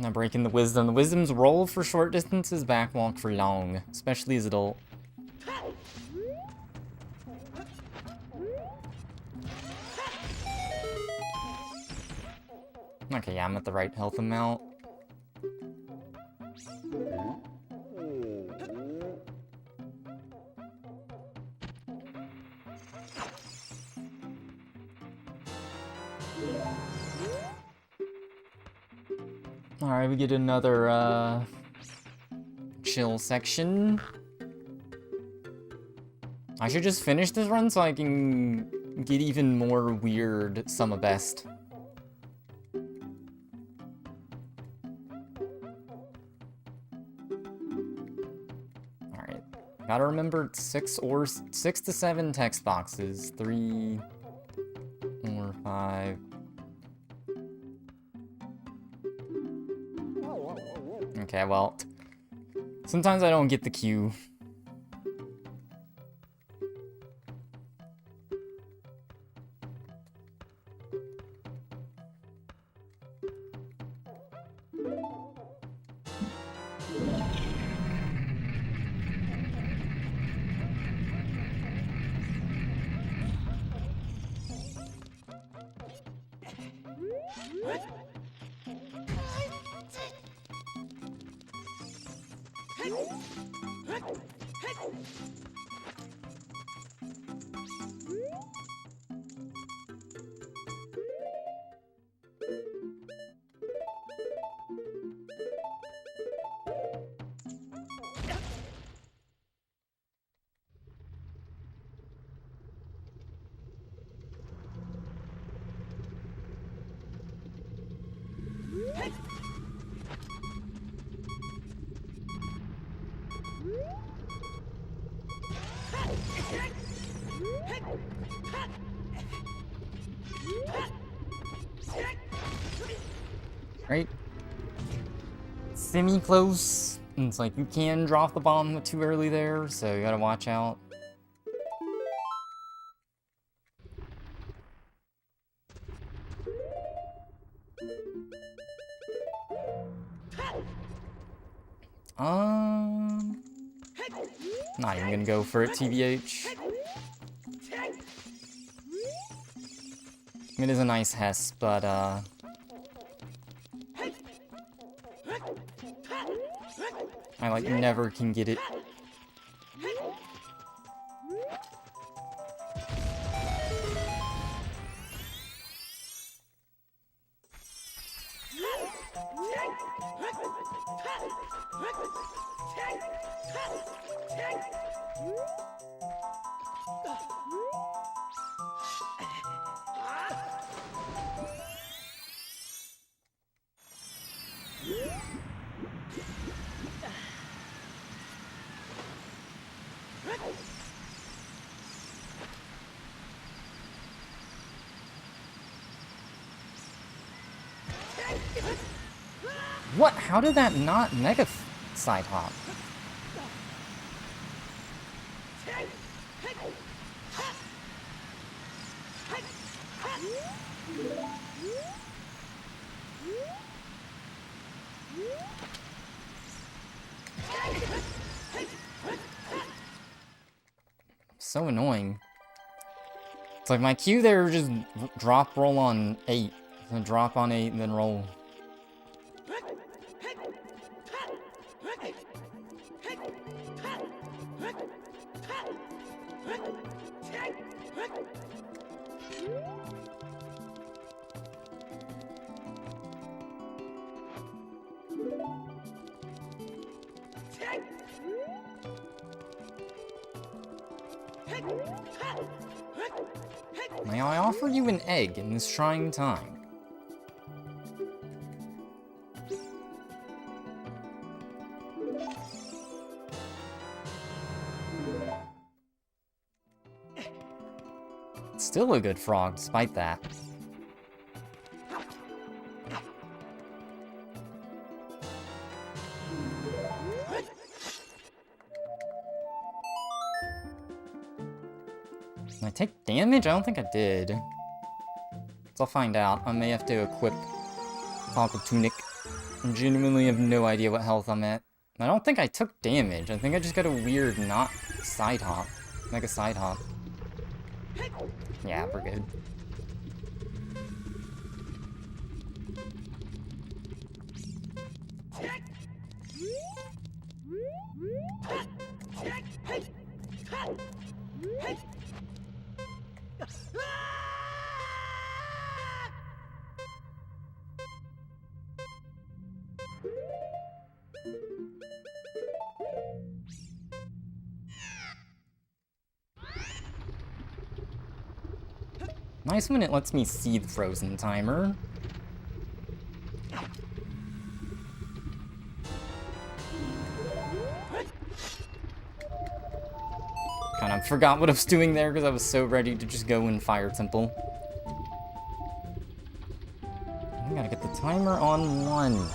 Not breaking the wisdom. The wisdom's roll for short distances, backwalk for long, especially as adult. Okay, yeah, I'm at the right health amount. Alright, we get another, chill section. I should just finish this run so I can get even more weird sum of best. Alright. Gotta remember 6 to 7 text boxes. 3, 4, 5. Okay, well, sometimes I don't get the cue. Right? Semi-close. It's like you can drop the bomb too early there, so you gotta watch out. Not even gonna go for it, TBH. It is a nice Hess, but, I, like, never can get it. What? How did that not mega side hop? So annoying. It's like my Q there just drop roll on 8. Then drop on 8 and then roll. May I offer you an egg in this trying time? Still a good frog, despite that. Did I take damage? I don't think I did. So I'll find out. I may have to equip Toggle Tunic. I genuinely have no idea what health I'm at. I don't think I took damage. I think I just got a weird not side hop. Like a side hop. Yeah, we're good. Nice when it lets me see the frozen timer. Kind of forgot what I was doing there because I was so ready to just go in Fire Temple. I gotta get the timer on 1.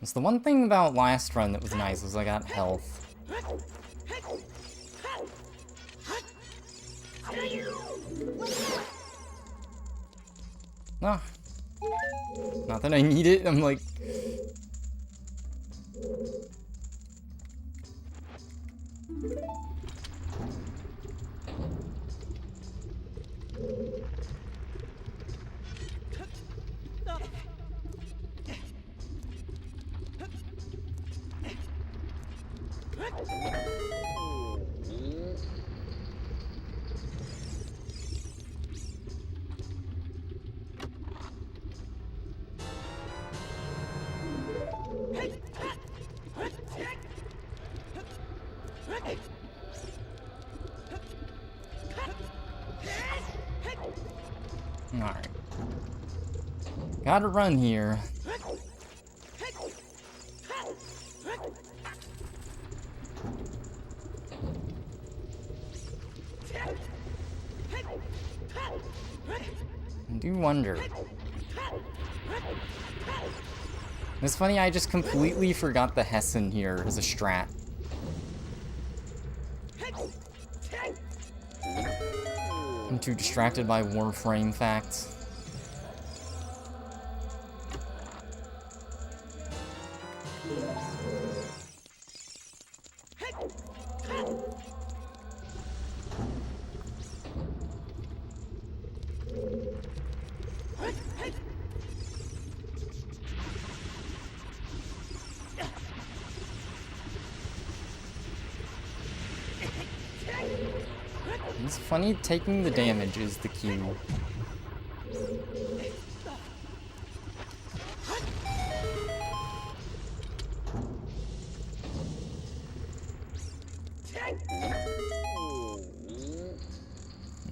It's the one thing about last run that was nice was I got health. Ah. Not that I need it, I'm like... Alright. Gotta run here. I do wonder. It's funny, I just completely forgot the Hessen here as a strat. I'm too distracted by Warframe facts. It's funny, taking the damage is the key.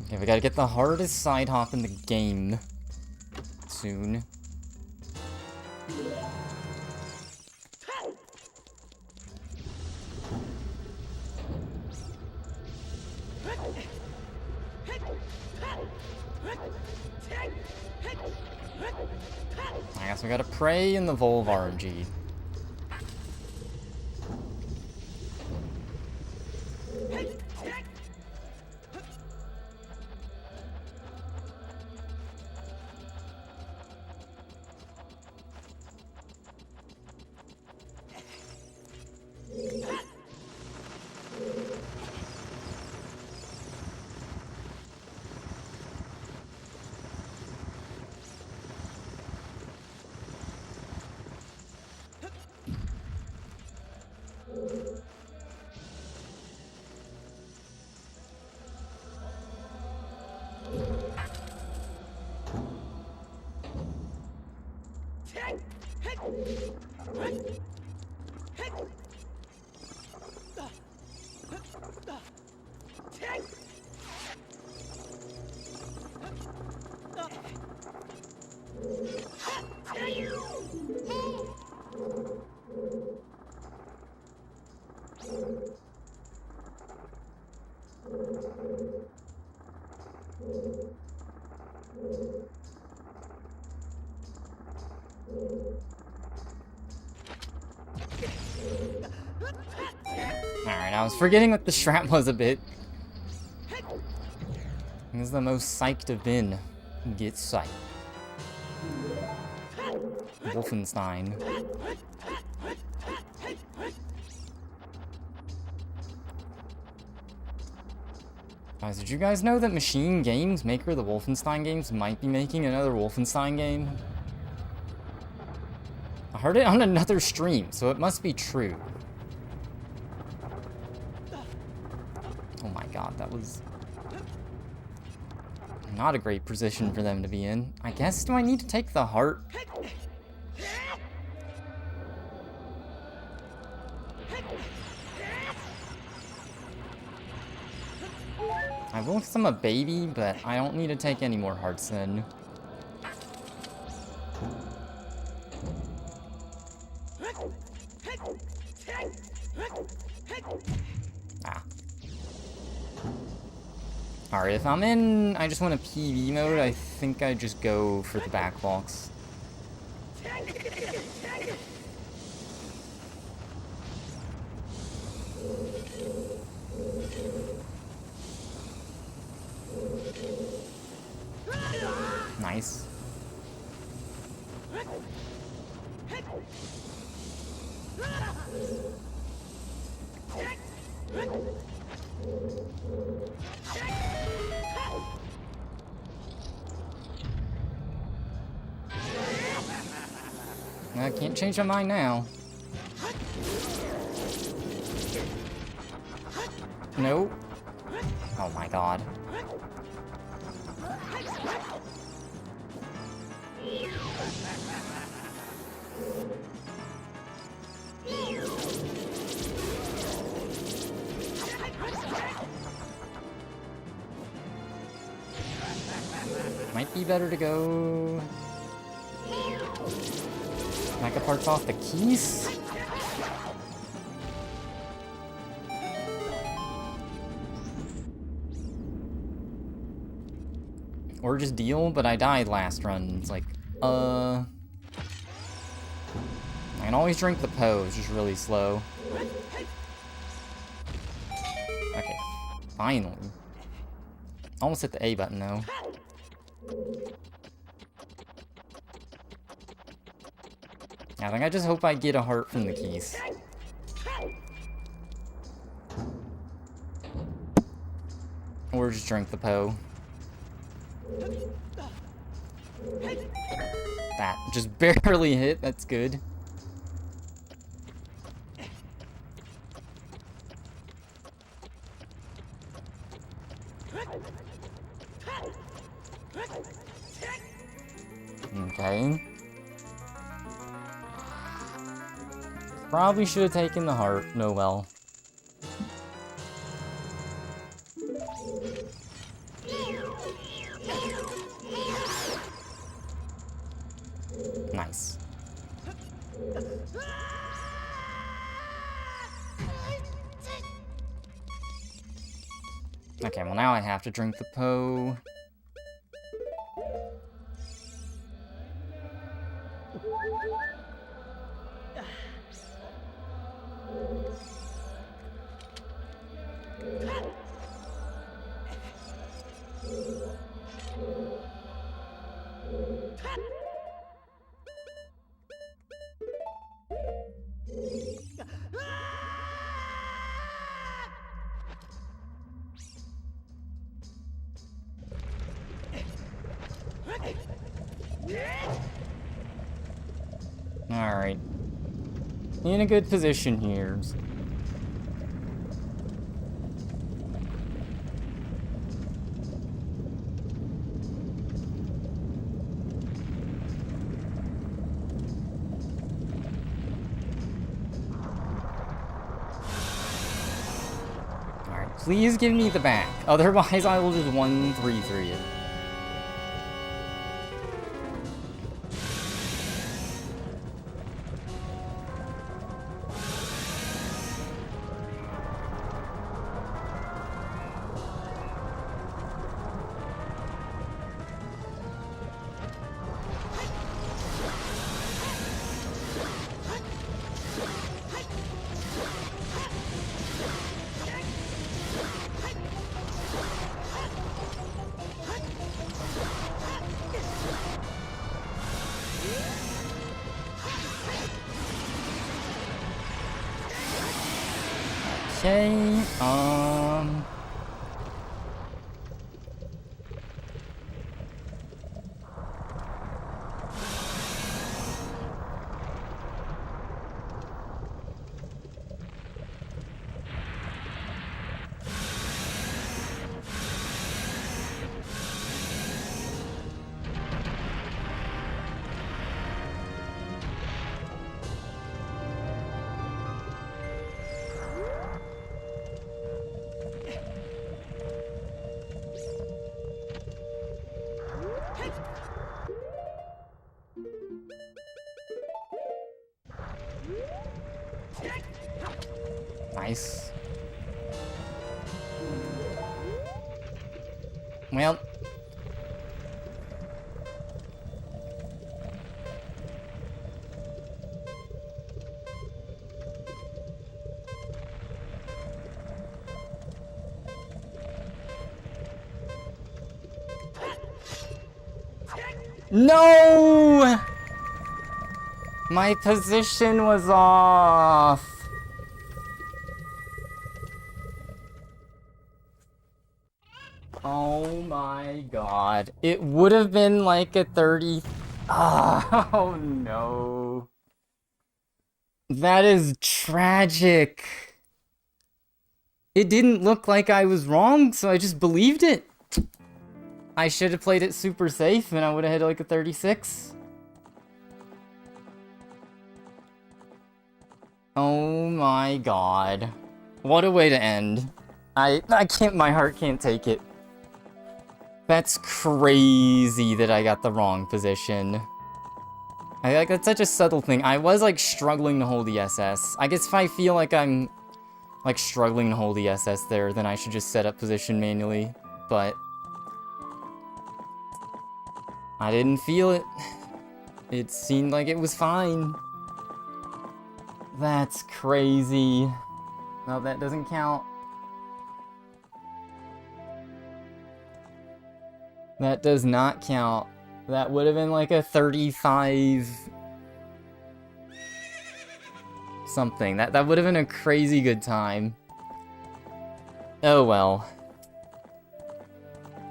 Okay, we gotta get the hardest side hop in the game soon. I guess we gotta pray in the Volv RNG. Alright, I was forgetting what the strat was a bit. This is the most psyched I've been. Get psyched. Wolfenstein. Guys, did you guys know that Machine Games, maker of the Wolfenstein games, might be making another Wolfenstein game? I heard it on another stream, so it must be true. Oh my god, that was not a great position for them to be in. I guess, do I need to take the heart? I will because I'm a baby, but I don't need to take any more hearts then. Ah. Alright, if I'm in, I just want a PV mode, I think I just go for the backbox. Nice. I can't change my mind now. Nope. Oh my god. Might be better to go... Mega parts off the keys? Or just deal, but I died last run. It's like, I can always drink the Po, it's just really slow. Okay, finally. Almost hit the A button though. I think I just hope I get a heart from the keys. Or just drink the Po. That just barely hit, that's good. Okay. Probably should have taken the heart. No, well. Nice. Okay, well now I have to drink the Po. Alright. In a good position here. Alright, please give me the back. Otherwise I will just 1-3-3 it. Okay, nice. Well, no! My position was off. Oh my god. It would have been like a 30... Oh no. That is tragic. It didn't look like I was wrong, so I just believed it. I should have played it super safe and I would have hit like a 36. Oh my god. What a way to end. I can't, my heart can't take it. That's crazy that I got the wrong position. That's such a subtle thing. I was like struggling to hold the SS. I guess if I feel like I'm like struggling to hold the SS there, then I should just set up position manually. But I didn't feel it. It seemed like it was fine. That's crazy. No, that doesn't count. That does not count. That would have been like a 35... something. That would have been a crazy good time. Oh well.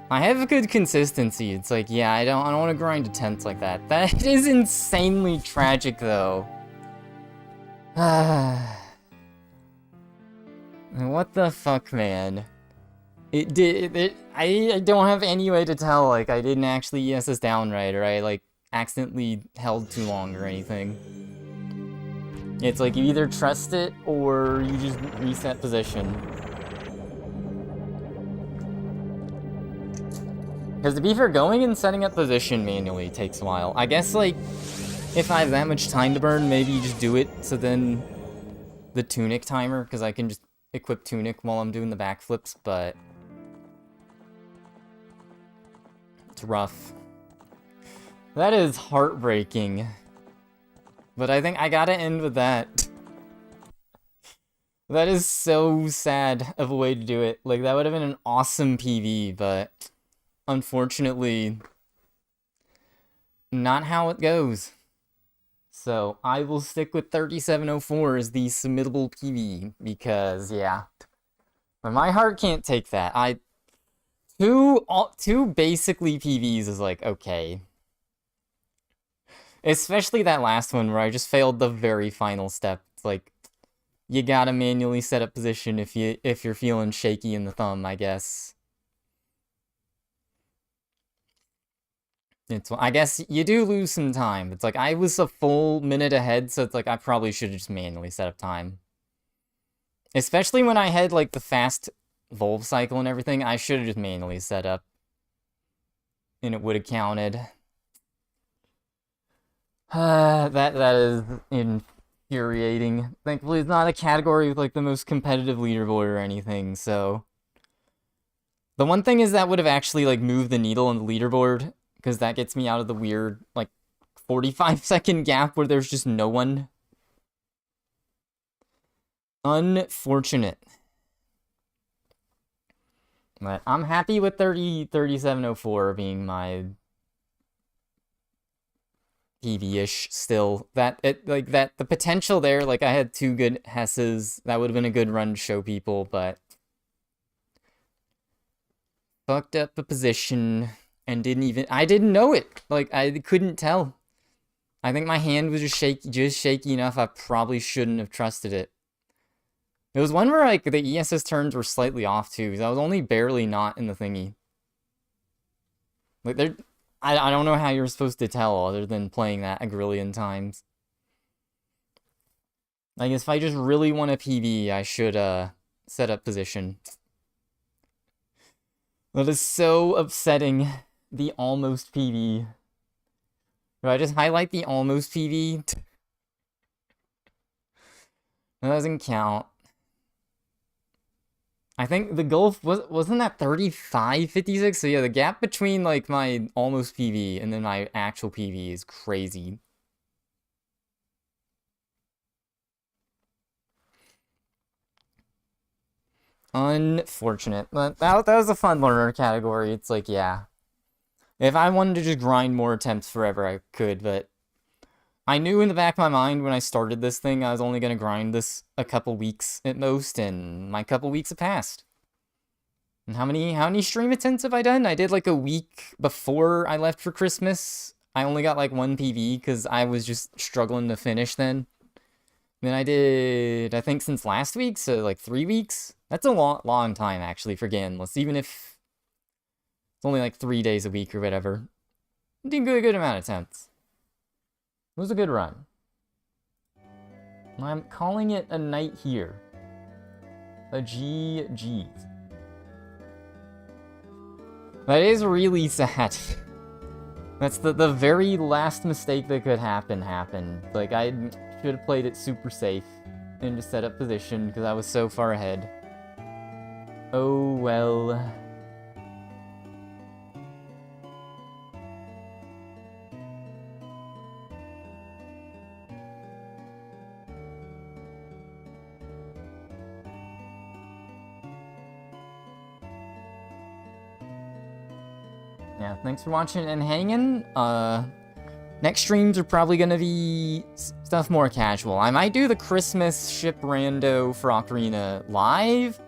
I have good consistency. It's like, yeah, I don't want to grind to 10s like that. That is insanely tragic, though. What the fuck, man? I don't have any way to tell, like, I didn't actually ES this down right, or I, like, accidentally held too long or anything. It's like, you either trust it, or you just reset position. Because to be fair, going and setting up position manually takes a while. I guess, like, if I have that much time to burn, maybe you just do it, so then the tunic timer, because I can just equip tunic while I'm doing the backflips, but it's rough. That is heartbreaking. But I think I gotta end with that. That is so sad of a way to do it. Like, that would have been an awesome PV, but unfortunately, not how it goes. So, I will stick with 3704 as the submittable PV, because, yeah. But my heart can't take that. Two basically PVs is like, okay. Especially that last one where I just failed the very final step. It's like, you gotta manually set up position if you're feeling shaky in the thumb, I guess. I guess you do lose some time. It's like, I was a full minute ahead, so it's like, I probably should have just manually set up time. Especially when I had, like, the fast Volve cycle and everything, I should have just manually set up. And it would have counted. That is infuriating. Thankfully, it's not a category with, like, the most competitive leaderboard or anything, so... The one thing is that would have actually, like, moved the needle on the leaderboard, because that gets me out of the weird, like, 45-second gap where there's just no one. Unfortunate. But I'm happy with 3704 being my PB-ish still. The potential there, like, I had 2 good Hesses. That would have been a good run to show people, but fucked up the position and I didn't know it. Like, I couldn't tell. I think my hand was just shaky enough. I probably shouldn't have trusted it. There was one where, like, the ESS turns were slightly off, too, because I was only barely not in the thingy. Like, I don't know how you're supposed to tell other than playing that a grillion times. I guess if I just really want a PB, I should, set up position. That is so upsetting. The almost PB. Do I just highlight the almost PB? That doesn't count. I think the goal wasn't that 35-56? So yeah, the gap between like my almost PB and then my actual PB is crazy. Unfortunate. But that was a fun learner category. It's like, yeah. If I wanted to just grind more attempts forever, I could, but I knew in the back of my mind when I started this thing, I was only going to grind this a couple weeks at most, and my couple weeks have passed. And how many stream attempts have I done? I did like a week before I left for Christmas. I only got like 1 PB because I was just struggling to finish then. Then I did, I think since last week, so like 3 weeks. That's a long time actually for Ganonless, even if it's only like 3 days a week or whatever. I did a good amount of attempts. It was a good run. I'm calling it a night here. A GG's. That is really sad. That's the very last mistake that could happened. Like, I should have played it super safe and just set up position because I was so far ahead. Oh well. Yeah, thanks for watching and hanging. Next streams are probably gonna be stuff more casual. I might do the Christmas ship rando for Ocarina live.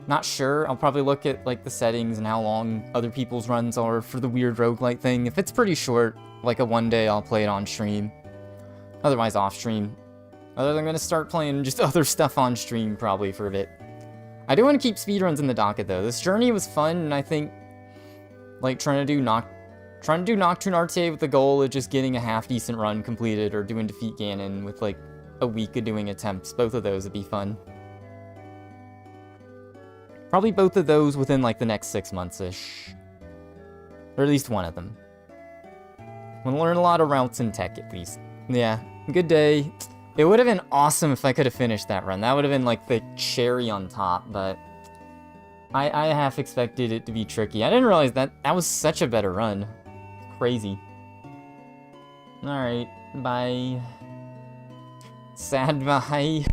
Not sure. I'll probably look at like the settings and how long other people's runs are for the weird roguelite thing. If it's pretty short, like a 1 day, I'll play it on stream. Otherwise off stream. Otherwise, I'm gonna start playing just other stuff on stream probably for a bit. I do want to keep speedruns in the docket though. This journey was fun, and I think like trying to do Nocturne RTA with the goal of just getting a half-decent run completed, or doing Defeat Ganon with like a week of doing attempts. Both of those would be fun. Probably both of those within like the next 6 months-ish. Or at least one of them. Want to learn a lot of routes in tech at least. Yeah, good day. It would have been awesome if I could have finished that run. That would have been like the cherry on top, but I half expected it to be tricky. I didn't realize that was such a better run. Crazy. Alright, bye. Sad bye.